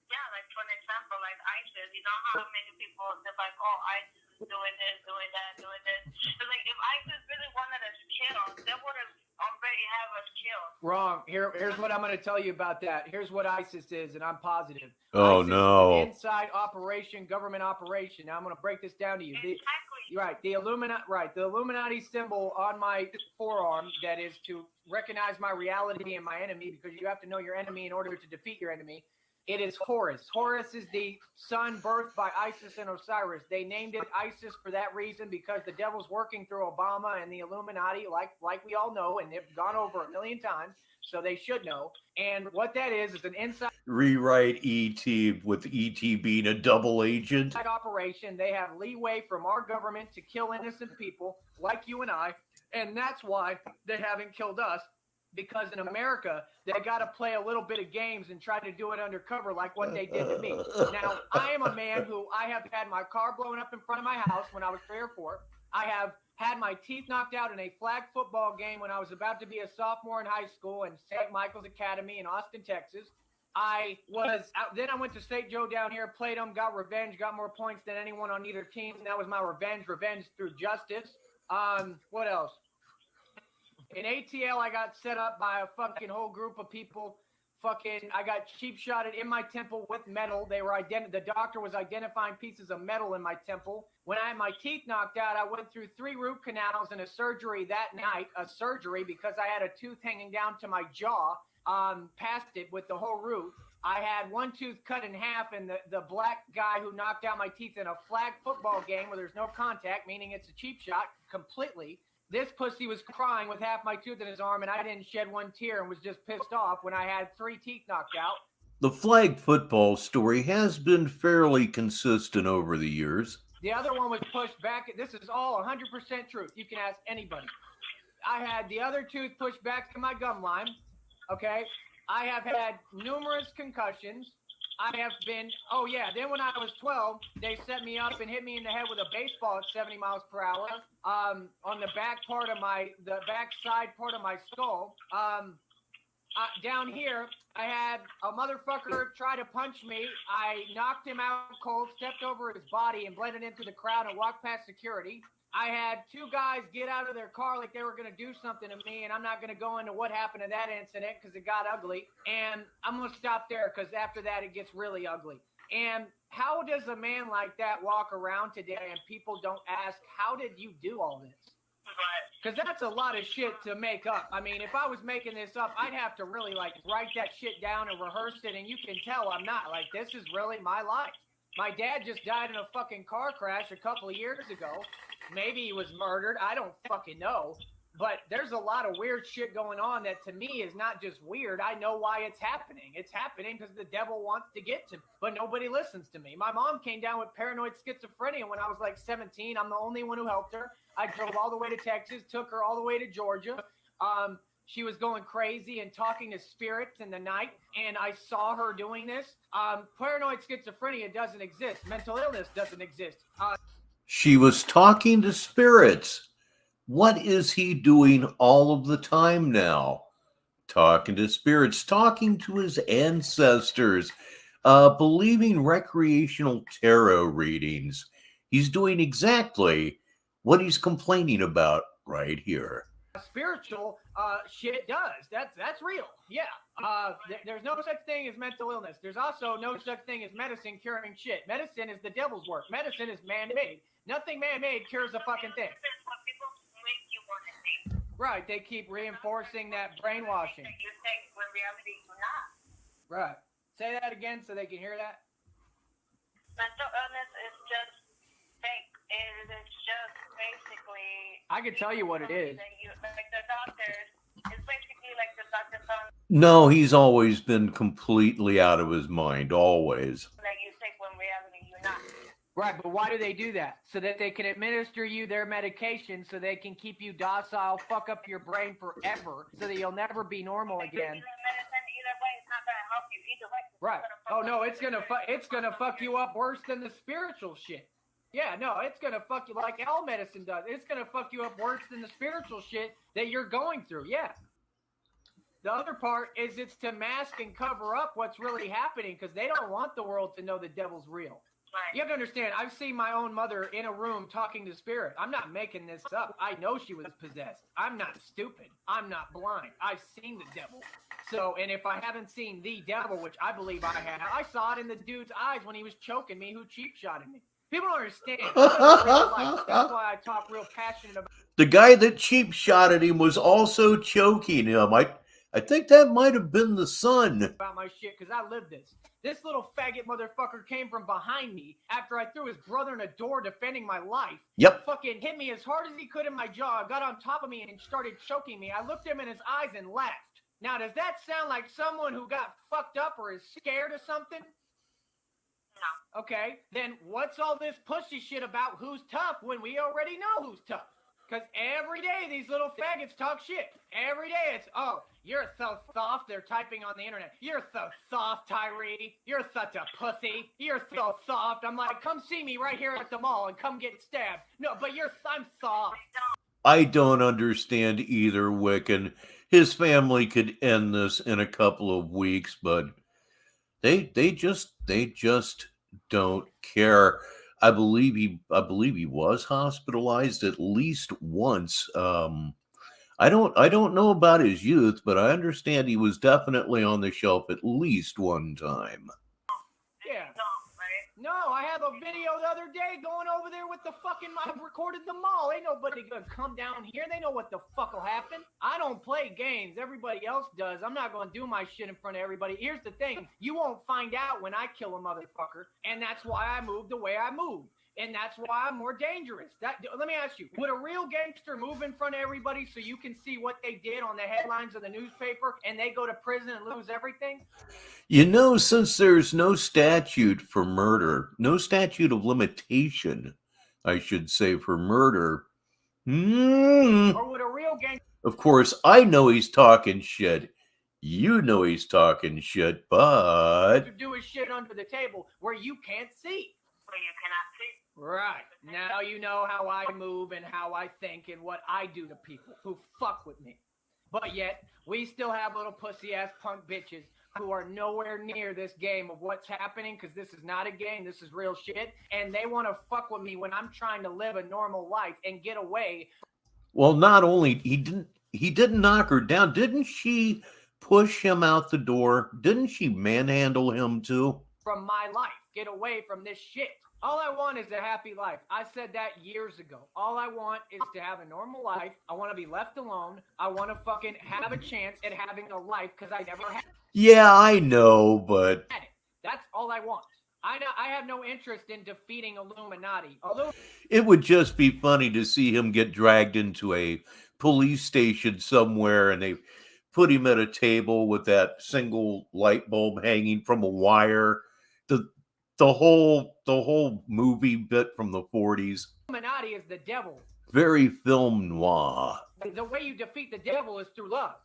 Yeah, like for an example, like ISIS, you know how many people, they're like, oh, ISIS is doing this, doing that, doing this. It's like, if ISIS really wanted us killed, they would have already have us killed. Wrong. Here's what I'm going to tell you about that. Here's what ISIS is, and I'm positive. Oh, ISIS no. is an inside operation, government operation. Now I'm going to break this down to you. Exactly. The Illuminati symbol on my forearm that is to recognize my reality and my enemy, because you have to know your enemy in order to defeat your enemy. It is Horus. Horus is the sun birthed by Isis and Osiris. They named it Isis for that reason because the devil's working through Obama and the Illuminati, like we all know, and they've gone over 1 million times, so they should know. And what that is an inside Rewrite E.T. with E.T. being a double agent. operation. They have leeway from our government to kill innocent people like you and I. And that's why they haven't killed us. Because in America, they got to play a little bit of games and try to do it undercover like what they did to me. Now, I am a man who I have had my car blown up in front of my house when I was 3 or 4. I have had my teeth knocked out in a flag football game when I was about to be a sophomore in high school in St. Michael's Academy in Austin, Texas. I was out, then I went to St. Joe down here, played them, got revenge, got more points than anyone on either team. And that was my revenge through justice. What else? In ATL, I got set up by a fucking whole group of people. I got cheap shotted in my temple with metal. The doctor was identifying pieces of metal in my temple. When I had my teeth knocked out, I went through 3 root canals and a surgery that night. A surgery because I had a tooth hanging down to my jaw. Past it with the whole root. I had one tooth cut in half, and the black guy who knocked out my teeth in a flag football game where there's no contact, meaning it's a cheap shot completely. This pussy was crying with half my tooth in his arm, and I didn't shed one tear and was just pissed off when I had 3 teeth knocked out. The flag football story has been fairly consistent over the years. The other one was pushed back. This is all 100% truth. You can ask anybody. I had the other tooth pushed back to my gum line. Okay. I have had numerous concussions. I have been, then when I was 12, they set me up and hit me in the head with a baseball at 70 miles per hour on the back side part of my skull. Down here, I had a motherfucker try to punch me. I knocked him out cold, stepped over his body and blended into the crowd and walked past security. I had 2 guys get out of their car like they were going to do something to me, and I'm not going to go into what happened in that incident because it got ugly. And I'm going to stop there because after that it gets really ugly. And how does a man like that walk around today and people don't ask, how did you do all this? Because that's a lot of shit to make up. I mean, if I was making this up, I'd have to really write that shit down and rehearse it, and you can tell I'm not. This is really my life. My dad just died in a fucking car crash a couple of years ago. Maybe he was murdered. I don't fucking know. But there's a lot of weird shit going on that to me is not just weird. I know why it's happening. It's happening because the devil wants to get to me. But nobody listens to me. My mom came down with paranoid schizophrenia when I was 17. I'm the only one who helped her. I drove all the way to Texas, took her all the way to Georgia. She was going crazy and talking to spirits in the night, and I saw her doing this. Paranoid schizophrenia doesn't exist. Mental illness doesn't exist. She was talking to spirits. What is he doing all of the time now? Talking to spirits, talking to his ancestors, believing recreational tarot readings. He's doing exactly what he's complaining about right here. Spiritual shit does. That's real. Yeah. There's no such thing as mental illness. There's also no such thing as medicine curing shit. Medicine is the devil's work. Medicine is man-made. Nothing man-made cures a fucking thing. What people make you want to think. Right. They keep reinforcing that brainwashing. You think when reality you're not. Right. Say that again so they can hear that. Mental illness is just fake. It is just basically. I can tell you what it is. Like the doctors, it's basically like the doctor telling. No, he's always been completely out of his mind, always. Like you think when reality you're not. Right, but why do they do that? So that they can administer you their medication so they can keep you docile, fuck up your brain forever so that you'll never be normal again. Either way, it's not going to help you. Either way. Right. Oh, no, it's gonna fuck you up worse than the spiritual shit. Yeah, no, it's going to fuck you like all medicine does. It's going to fuck you up worse than the spiritual shit that you're going through. Yeah. The other part is it's to mask and cover up what's really happening because they don't want the world to know the devil's real. You have to understand, I've seen my own mother in a room talking to spirit. I'm not making this up. I know she was possessed. I'm not stupid. I'm not blind. I've seen the devil. So, and if I haven't seen the devil, which I believe I have, I saw it in the dude's eyes when he was choking me, who cheap-shotted me. People don't understand. That's why I talk real passionate about it. The guy that cheap-shotted him was also choking him. I think that might have been the son. About my shit, because I lived this. This little faggot motherfucker came from behind me after I threw his brother in a door defending my life. Yep. Fucking hit me as hard as he could in my jaw, got on top of me and started choking me. I looked him in his eyes and laughed. Now, does that sound like someone who got fucked up or is scared of something? No. Okay, then what's all this pussy shit about who's tough when we already know who's tough? Because every day these little faggots talk shit. Every day it's, oh, you're so soft. They're typing on the internet. You're so soft, Tyree. You're such a pussy. You're so soft. I'm like, come see me right here at the mall and come get stabbed. No, but I'm soft. I don't understand either, Wiccan. His family could end this in a couple of weeks, but they just don't care. I believe he was hospitalized at least once. I don't know about his youth, but I understand he was definitely on the shelf at least one time. Yeah. No, I have a video the other day going over there with the fucking, I've recorded them all. Ain't nobody gonna come down here. They know what the fuck will happen. I don't play games. Everybody else does. I'm not gonna do my shit in front of everybody. Here's the thing. You won't find out when I kill a motherfucker. And that's why I move the way I move. And that's why I'm more dangerous. Let me ask you, would a real gangster move in front of everybody so you can see what they did on the headlines of the newspaper and they go to prison and lose everything? You know, since there's no statute for murder, no statute of limitation, I should say, for murder. Or would a real gangster... Of course, I know he's talking shit. You know he's talking shit, but... do his shit under the table where you can't see. Where you cannot see. Right. Now you know how I move and how I think and what I do to people who fuck with me. But yet, we still have little pussy-ass punk bitches who are nowhere near this game of what's happening, because this is not a game, this is real shit, and they want to fuck with me when I'm trying to live a normal life and get away. Well, not only, he didn't knock her down. Didn't she push him out the door? Didn't she manhandle him too? From my life. Get away from this shit. All I want is a happy life. I said that years ago. All I want is to have a normal life. I want to be left alone. I want to fucking have a chance at having a life because I never had. Yeah, I know, but... That's all I want. I have no interest in defeating Illuminati. Although it would just be funny to see him get dragged into a police station somewhere and they put him at a table with that single light bulb hanging from a wire. The whole movie bit from the 40s. Illuminati is the devil. Very film noir. The way you defeat the devil is through love.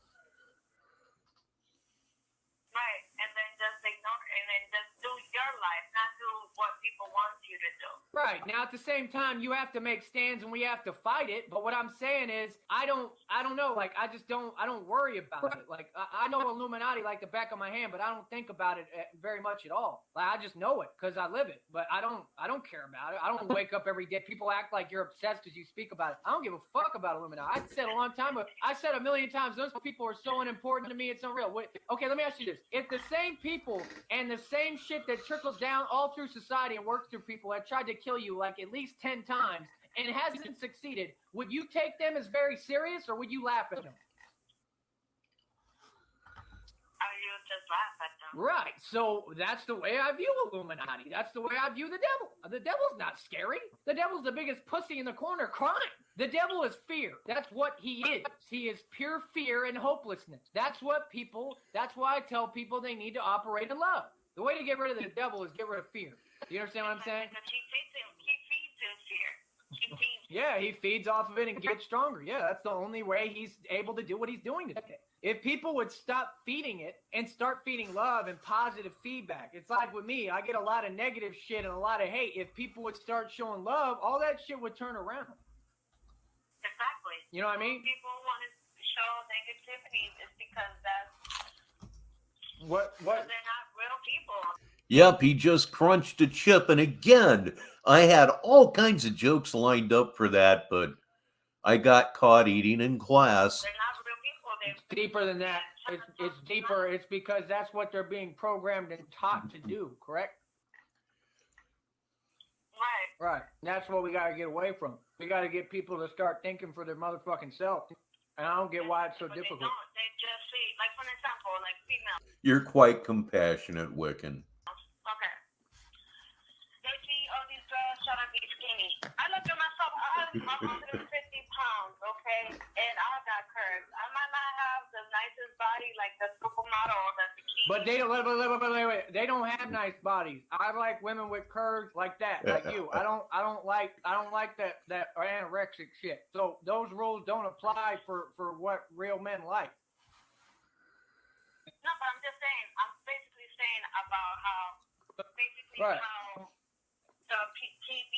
Right, and then just ignore and then just do your life, not do what people want you to do. Right. Now at the same time you have to make stands and we have to fight it, but what I'm saying is I don't know, like I don't worry about it. Like I know Illuminati like the back of my hand, but I don't think about it very much at all. Like I just know it because I live it, but I don't care about it. I don't wake up every day. People act like you're obsessed because you speak about it. I don't give a fuck about Illuminati. I said a long time ago, I said a million times, those people are so unimportant to me, it's unreal. Okay, let me ask you this. If the same people and the same shit that trickles down all through society and works through people have tried to kill you like at least 10 times and hasn't succeeded, would you take them as very serious or would you laugh at them? I would just laugh at them. Right. So that's the way I view Illuminati. That's the way I view the devil. The devil's not scary. The devil's the biggest pussy in the corner crying. The devil is fear. That's what he is. He is pure fear and hopelessness. That's why I tell people they need to operate in love. The way to get rid of the devil is get rid of fear. Do you understand what I'm saying? Because he feeds his fear. Yeah, he feeds off of it and gets stronger. Yeah, that's the only way he's able to do what he's doing today. If people would stop feeding it and start feeding love and positive feedback, it's like with me, I get a lot of negative shit and a lot of hate. If people would start showing love, all that shit would turn around. Exactly. You know what I mean? People want to show negativity is because that's what? They're not real people. Yep, he just crunched a chip. And again, I had all kinds of jokes lined up for that, but I got caught eating in class. They're not real people. It's deeper than that. It's deeper. It's because that's what they're being programmed and taught to do, correct? Right. That's what we got to get away from. We got to get people to start thinking for their motherfucking self. And I don't get why it's so difficult. They just see, like for example, like females. You're quite compassionate, Wiccan. Okay. They see all these girls trying to be skinny. I look at myself, I'm 150 pounds, okay? And I got curves. I might not have the nicest body like the supermodel or the bikini But they don't. Wait. They don't have nice bodies. I like women with curves like that, like you. I don't like that anorexic shit. So those rules don't apply for what real men like. No, but I'm just saying. I'm basically saying about how Right. how the TV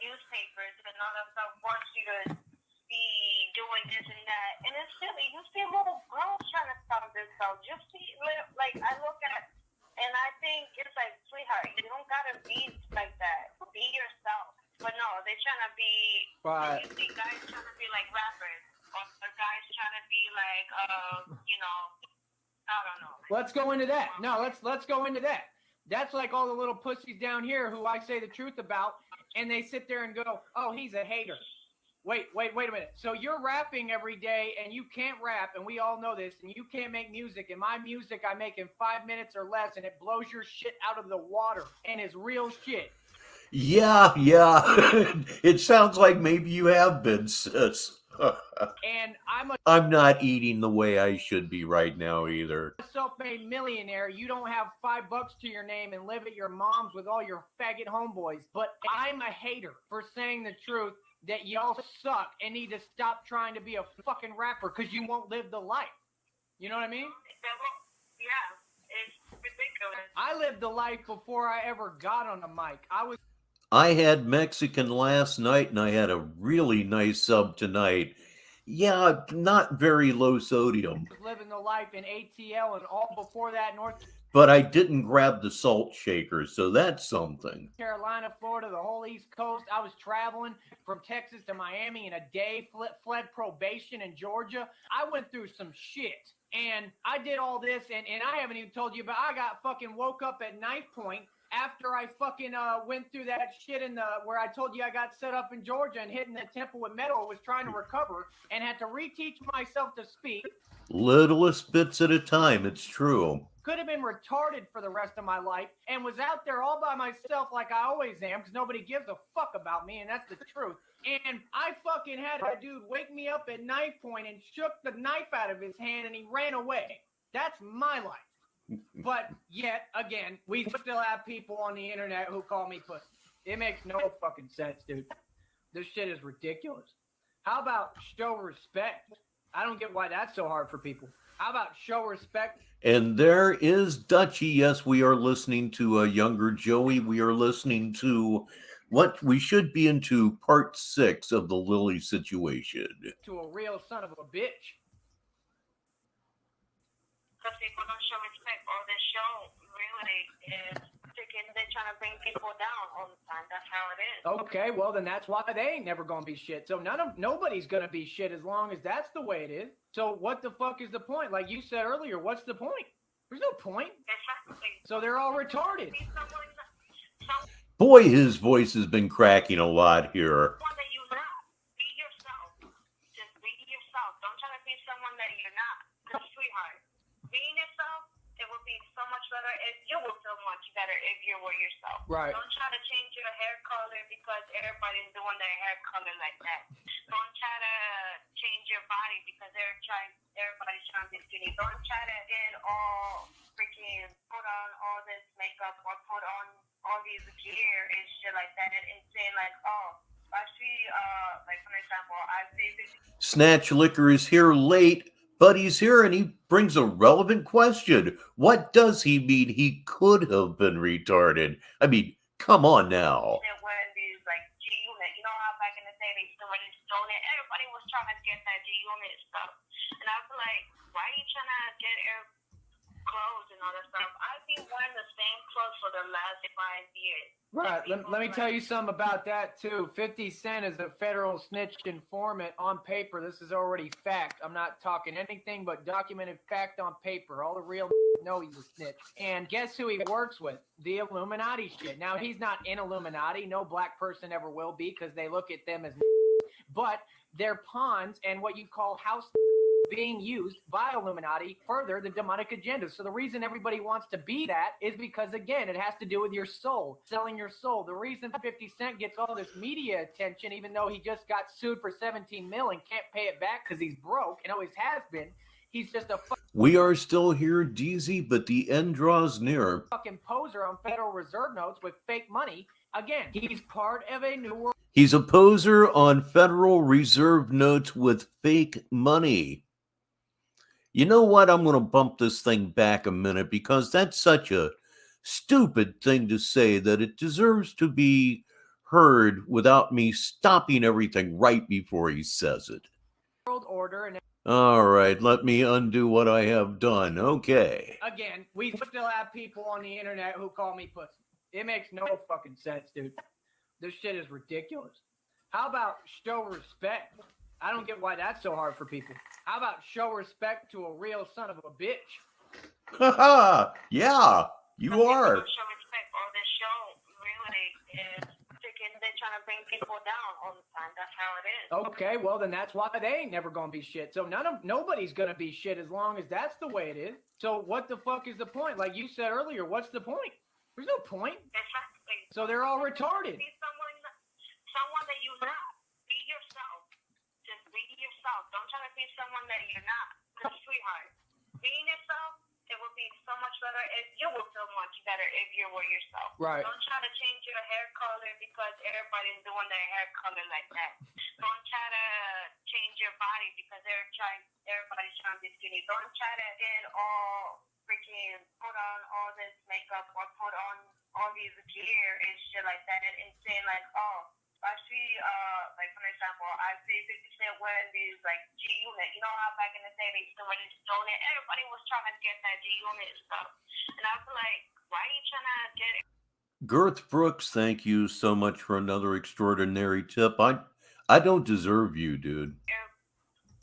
newspapers and all that stuff wants you to be doing this and that, and it's silly. You see little girls trying to sell this out. You see, like I look at, and I think it's like, sweetheart, you don't gotta be like that. Be yourself. But no, they're trying to be. Right. You see guys trying to be like rappers, or guys trying to be like, you know, I don't know. Let's go into that. No, let's go into that. That's like all the little pussies down here who I say the truth about, and they sit there and go, "Oh, he's a hater." Wait a minute. So you're rapping every day, and you can't rap, and we all know this, and you can't make music. And my music I make in 5 minutes or less, and it blows your shit out of the water, and is real shit. Yeah. It sounds like maybe you have been, sis. And I'm not eating the way I should be right now either. self-made millionaire. You don't have $5 to your name and live at your mom's with all your faggot homeboys. But I'm a hater for saying the truth that y'all suck and need to stop trying to be a fucking rapper because you won't live the life. You know what I mean? Yeah, it's ridiculous. I lived the life before I ever got on the mic. I had Mexican last night and I had a really nice sub tonight. Yeah, not very low sodium. Living the life in ATL and all before that North But I didn't grab the salt shaker, so that's something. Carolina, Florida, the whole East Coast. I was traveling from Texas to Miami in a day, fled probation in Georgia. I went through some shit. And I did all this, and I haven't even told you, but I got fucking woke up at knife point after I fucking went through that shit where I told you I got set up in Georgia and hit in the temple with metal, was trying to recover, and had to reteach myself to speak. Littlest bits at a time, it's true. Could have been retarded for the rest of my life, and was out there all by myself like I always am, because nobody gives a fuck about me, and that's the truth. And I fucking had a dude wake me up at knife point and shook the knife out of his hand, and he ran away. That's my life. But yet, again, we still have people on the internet who call me pussy. It makes no fucking sense, dude. This shit is ridiculous. How about show respect? I don't get why that's so hard for people. How about show respect? And there is Dutchy. Yes, we are listening to a younger Joey. We are listening to what we should be into part 6 of the Lily situation. To a real son of a bitch. Because people don't show respect, or the show really is they're trying to bring people down all the time. That's how it is. Okay, well then that's why they ain't never gonna be shit. So nobody's gonna be shit as long as that's the way it is. So what the fuck is the point? Like you said earlier, what's the point? There's no point. Exactly. So they're all retarded. Boy, his voice has been cracking a lot here. Someone that you're not. Be yourself. Just be yourself. Don't try to be someone that you're not. Because, sweetheart, being yourself, it would be so much better if you would feel much better if you were yourself. Right. Don't try to change your hair color because everybody's doing their hair color like that. Don't try to change your body because everybody's trying to be skinny. Don't try to get all freaking put on all this makeup or put on all these gear and shit like that and saying like, oh, I see, like for example, I see this. Snatch Liquor is here late, but he's here and he brings a relevant question. What does he mean he could have been retarded? I mean, come on now. They're wearing these like G-Unit. You know how back in the day they still were stolen it? Everybody was trying to get that G-Unit stuff. And I was like, why are you trying to get clothes and all that stuff? I've been wearing the same clothes for the last 5 years. Right. Let me tell you something about that too. 50 Cent is a federal snitch informant on paper. This is already fact. I'm not talking anything but documented fact on paper. All the real know he's a snitch. And guess who he works with? The Illuminati shit. Now he's not in Illuminati. No black person ever will be because they look at them as but they're pawns and what you call house being used by Illuminati further the demonic agenda. So the reason everybody wants to be that is because, again, it has to do with your soul, selling your soul. The reason 50 Cent gets all this media attention, even though he just got sued for $17 million and can't pay it back because he's broke and always has been, He's just a We are still here, DZ, but the end draws near. fucking poser on Federal Reserve notes with fake money. Again, he's part of a new world. He's a poser on Federal Reserve notes with fake money. You know what? I'm going to bump this thing back a minute because that's such a stupid thing to say that it deserves to be heard without me stopping everything right before he says it. Order and All right, let me undo what I have done. Okay. again, we still have people on the internet who call me pussy. It makes no fucking sense, dude. This shit is ridiculous. How about show respect? I don't get why that's so hard for people. How about show respect to a real son of a bitch? Haha, yeah, you are. Show respect on this show really is freaking, they're trying to bring people down all the time. That's how it is. Okay, well then that's why they ain't never gonna be shit. So nobody's gonna be shit as long as that's the way it is. So what the fuck is the point? Like you said earlier, what's the point? There's no point. Exactly. So they're all retarded. Be someone that you're not. Be yourself. Just be yourself. Don't try to be someone that you're not. Because, sweetheart, being yourself, it will be so much better. You will feel much better if you were yourself. Right. Don't try to change your hair color because everybody's doing their hair color like that. Don't try to change your body because everybody's trying to be skinny. Don't try to get all freaking put on all this makeup or put on all these gear and shit like that and saying like, oh, I see, like for example, I see 50 Cent wearing these like G-Unit. You know how back in the day they used to wear this G-Unit? Everybody was trying to get that G-Unit stuff. And I was like, why are you trying to get it? Girth Brooks, thank you so much for another extraordinary tip. I don't deserve you, dude.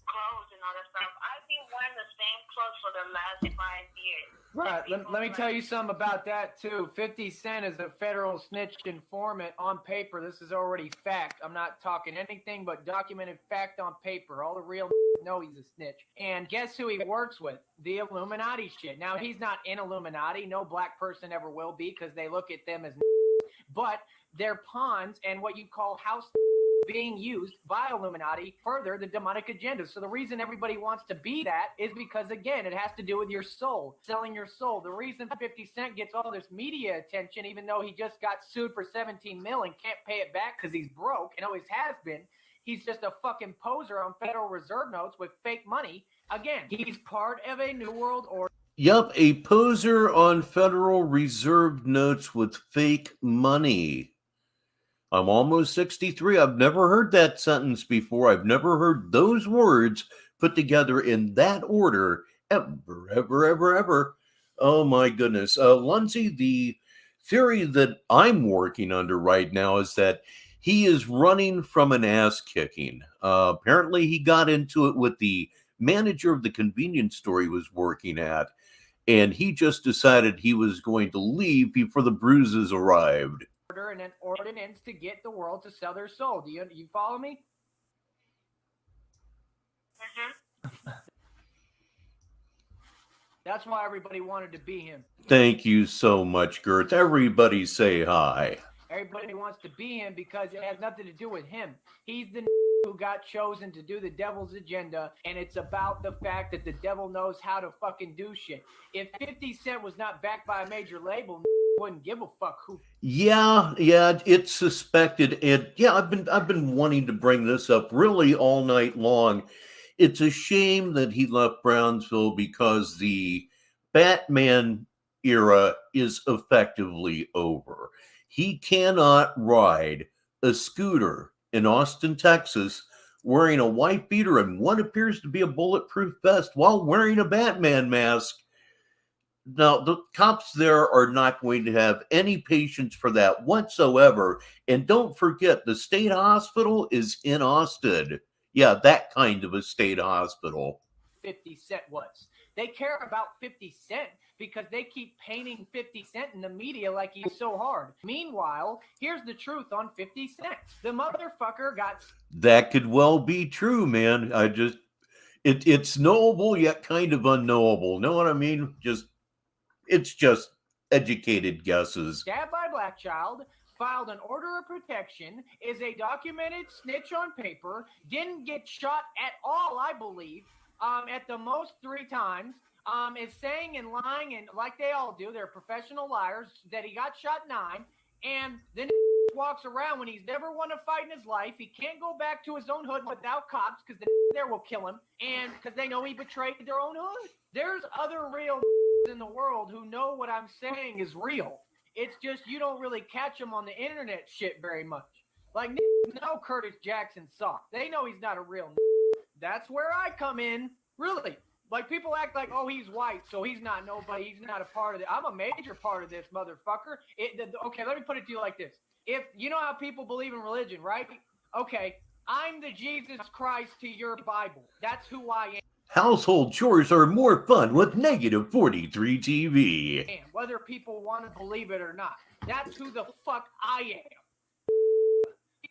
Clothes and all that stuff. I've been wearing the same clothes for the last 5 years. Right. Let me tell you something about that too. 50 Cent is a federal snitch informant on paper. This is already fact. I'm not talking anything but documented fact on paper. All the real know he's a snitch. And guess who he works with? The Illuminati shit. Now he's not in Illuminati. No black person ever will be because they look at them as but they're pawns and what you call house being used by Illuminati further the demonic agenda. So the reason everybody wants to be that is because, again, it has to do with your soul, selling your soul. The reason 50 Cent gets all this media attention, even though he just got sued for 17 mil and can't pay it back because he's broke and always has been, he's just a fucking poser on Federal Reserve notes with fake money. Again, he's part of a new world order. Yup, a poser on Federal Reserve notes with fake money. I'm almost 63. I've never heard that sentence before. I've never heard those words put together in that order ever. Oh my goodness. Lindsay, the theory that I'm working under right now is that he is running from an ass kicking. Apparently he got into it with the manager of the convenience store he was working at, and he just decided he was going to leave before the bruises arrived. And an ordinance to get the world to sell their soul. Do you follow me? Mm-hmm. That's why everybody wanted to be him. Thank you so much, Gert. Everybody say hi. Everybody wants to be him because it has nothing to do with him. He's the who got chosen to do the devil's agenda, and it's about the fact that the devil knows how to fucking do shit. If 50 Cent was not backed by a major label, wouldn't give a fuck who. Yeah, it's suspected, and yeah, I've been wanting to bring this up really all night long. It's a shame that he left Brownsville because the Batman era is effectively over. He cannot ride a scooter in Austin, Texas, wearing a white beater and what appears to be a bulletproof vest while wearing a Batman mask. Now, the cops there are not going to have any patience for that whatsoever. And don't forget, the state hospital is in Austin. Yeah, that kind of a state hospital. 50 Cent was. They care about 50 Cent because they keep painting 50 Cent in the media like he's so hard. Meanwhile, here's the truth on 50 Cent. The motherfucker got... That could well be true, man. It's knowable yet kind of unknowable. Know what I mean? It's just educated guesses. Stabbed by black child, filed an order of protection, is a documented snitch on paper, didn't get shot at all, I believe. at the most 3 times, is saying and lying, and like they all do, they're professional liars, that he got shot 9, and then walks around when he's never won a fight in his life. He can't go back to his own hood without cops because the there will kill him, and because they know he betrayed their own hood. There's other real in the world who know what I'm saying is real. It's just you don't really catch them on the internet shit very much. Like, know Curtis Jackson soft. They know he's not a real. That's where I come in, really. Like, people act like, oh, he's white, so he's not nobody. He's not a part of it. I'm a major part of this, motherfucker. Okay, let me put it to you like this. If you know how people believe in religion, right? Okay, I'm the Jesus Christ to your Bible. That's who I am. Household chores are more fun with negative 43 TV. Whether people want to believe it or not. That's who the fuck I am.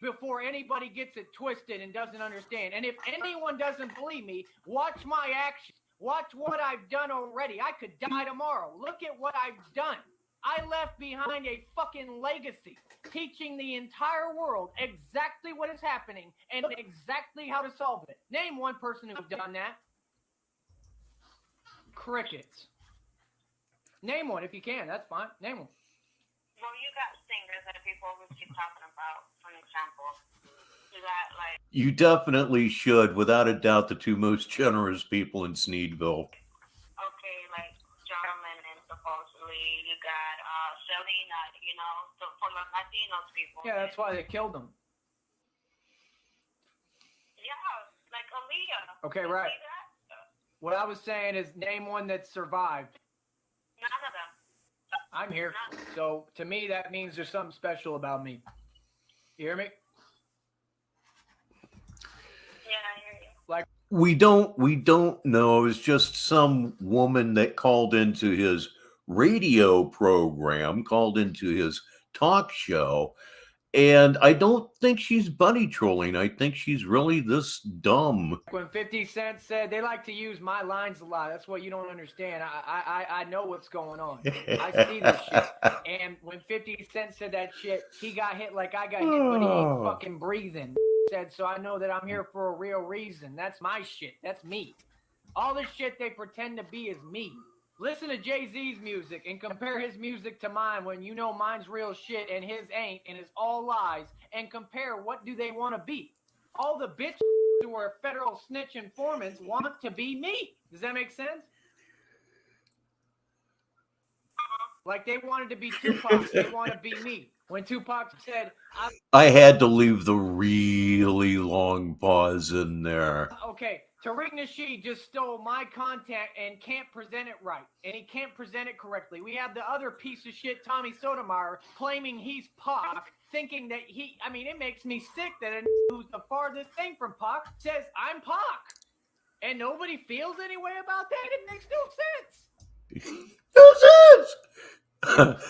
Before anybody gets it twisted and doesn't understand. And if anyone doesn't believe me, watch my actions. Watch what I've done already. I could die tomorrow. Look at what I've done. I left behind a fucking legacy, teaching the entire world exactly what is happening and exactly how to solve it. Name one person who's done that. Crickets. Name one if you can. That's fine. Name one. Well, you got singers that people always keep talking about, for example. You got, like... You definitely should, without a doubt, the 2 most generous people in Sneedville. Okay, like John Lennon, supposedly. You got Selena, you know, for the Latinos people. Yeah, that's why they killed him. Yeah, like Aaliyah. Okay, right. What I was saying is name one that survived. None of them. I'm here. So to me, that means there's something special about me. You hear me? Yeah, I hear you. Like, We don't know. It was just some woman that called into his radio program, called into his talk show. And I don't think she's bunny trolling. I think she's really this dumb. when 50 Cent said, they like to use my lines a lot. That's what you don't understand. I know what's going on. I see this shit. And when 50 Cent said that shit, he got hit like I got hit, but he ain't fucking breathing. Said, so I know that I'm here for a real reason. That's my shit. That's me. All the shit they pretend to be is me. Listen to Jay-Z's music and compare his music to mine when you know mine's real shit and his ain't and it's all lies, and compare what do they want to be. All the bitches who are federal snitch informants want to be me. Does that make sense? Like they wanted to be Tupac, they want to be me. When Tupac said, I had to leave the really long pause in there. Okay, Tariq Nasheed just stole my content and can't present it right. And he can't present it correctly. We have the other piece of shit, Tommy Sotomayor, claiming he's Pac, thinking that it makes me sick that a who's the farthest thing from Pac says, I'm Pac. And nobody feels any way about that? It makes no sense. No sense!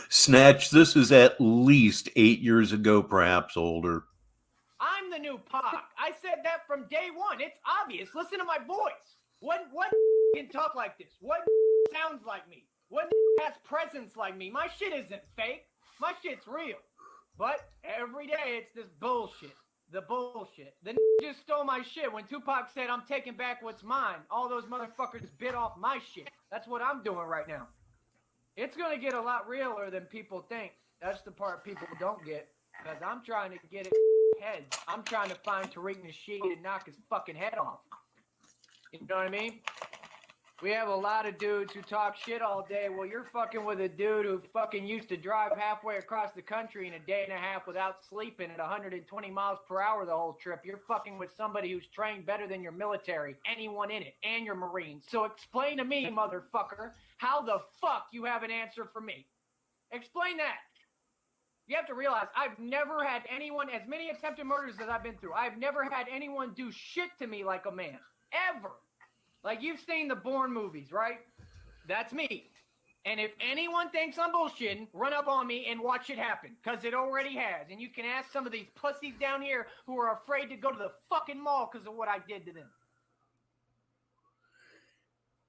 Snatch, this is at least 8 years ago, perhaps older. I'm the new Pac. I said that from day one. It's obvious. Listen to my voice. What can talk like this? What sounds like me? What has presence like me? My shit isn't fake. My shit's real. But every day it's this bullshit. The bullshit. The just stole my shit. When Tupac said, I'm taking back what's mine, all those motherfuckers bit off my shit. That's what I'm doing right now. It's going to get a lot realer than people think. That's the part people don't get. Because I'm trying to get it head. I'm trying to find Tariq Nasheed and knock his fucking head off. You know what I mean? We have a lot of dudes who talk shit all day. Well, you're fucking with a dude who fucking used to drive halfway across the country in a day and a half without sleeping at 120 miles per hour the whole trip. You're fucking with somebody who's trained better than your military, anyone in it, and your Marines. So explain to me, motherfucker, how the fuck you have an answer for me. Explain that. You have to realize I've never had anyone, as many attempted murders as I've been through, I've never had anyone do shit to me like a man. Ever. Like you've seen the Bourne movies, right? That's me. And if anyone thinks I'm bullshitting, run up on me and watch it happen. Because it already has. And you can ask some of these pussies down here who are afraid to go to the fucking mall because of what I did to them.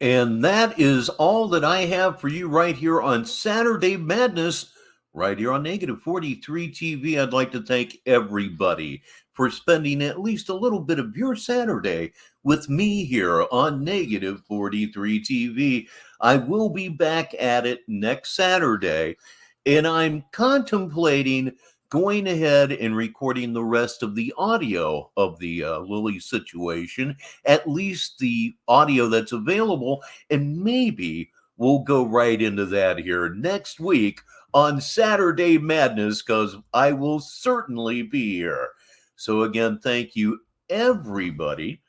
And that is all that I have for you right here on Saturday Madness right here on Negative 43 TV. I'd like to thank everybody for spending at least a little bit of your Saturday with me here on Negative 43 TV. I will be back at it next Saturday, and I'm contemplating going ahead and recording the rest of the audio of the Lily situation, at least the audio that's available, and maybe we'll go right into that here next week on Saturday Madness, because I will certainly be here. So again, thank you everybody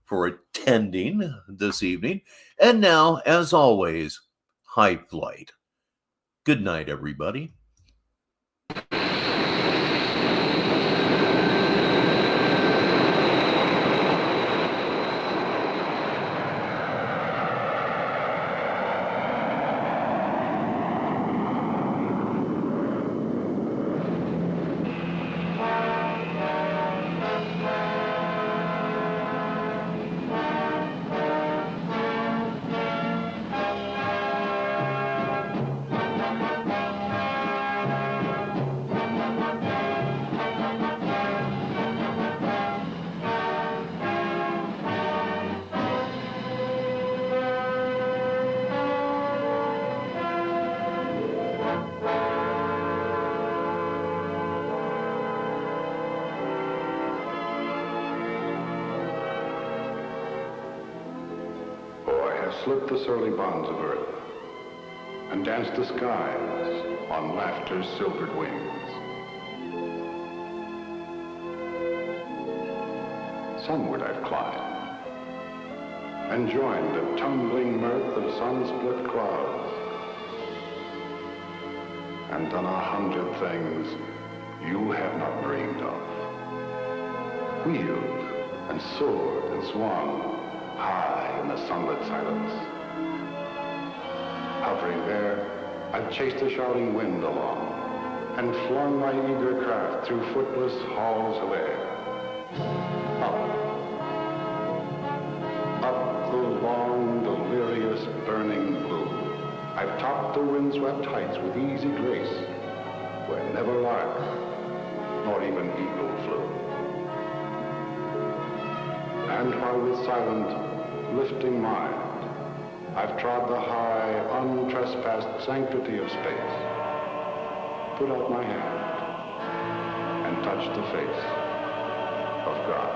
for attending this evening. And now, as always, high flight. Good night, everybody. Slipped the surly bonds of earth and danced the skies on laughter's silvered wings. Sunward I've climbed and joined the tumbling mirth of sun-split clouds and done 100 things you have not dreamed of. Wheeled and soared and swung high in the sunlit silence. Hovering there, I've chased the shouting wind along and flung my eager craft through footless halls of air. Up the long, delirious, burning blue, I've topped the windswept heights with easy grace, where never lark nor even eagle flew. And while with silent, lifting mind, I've trod the high, untrespassed sanctity of space, put out my hand and touched the face of God.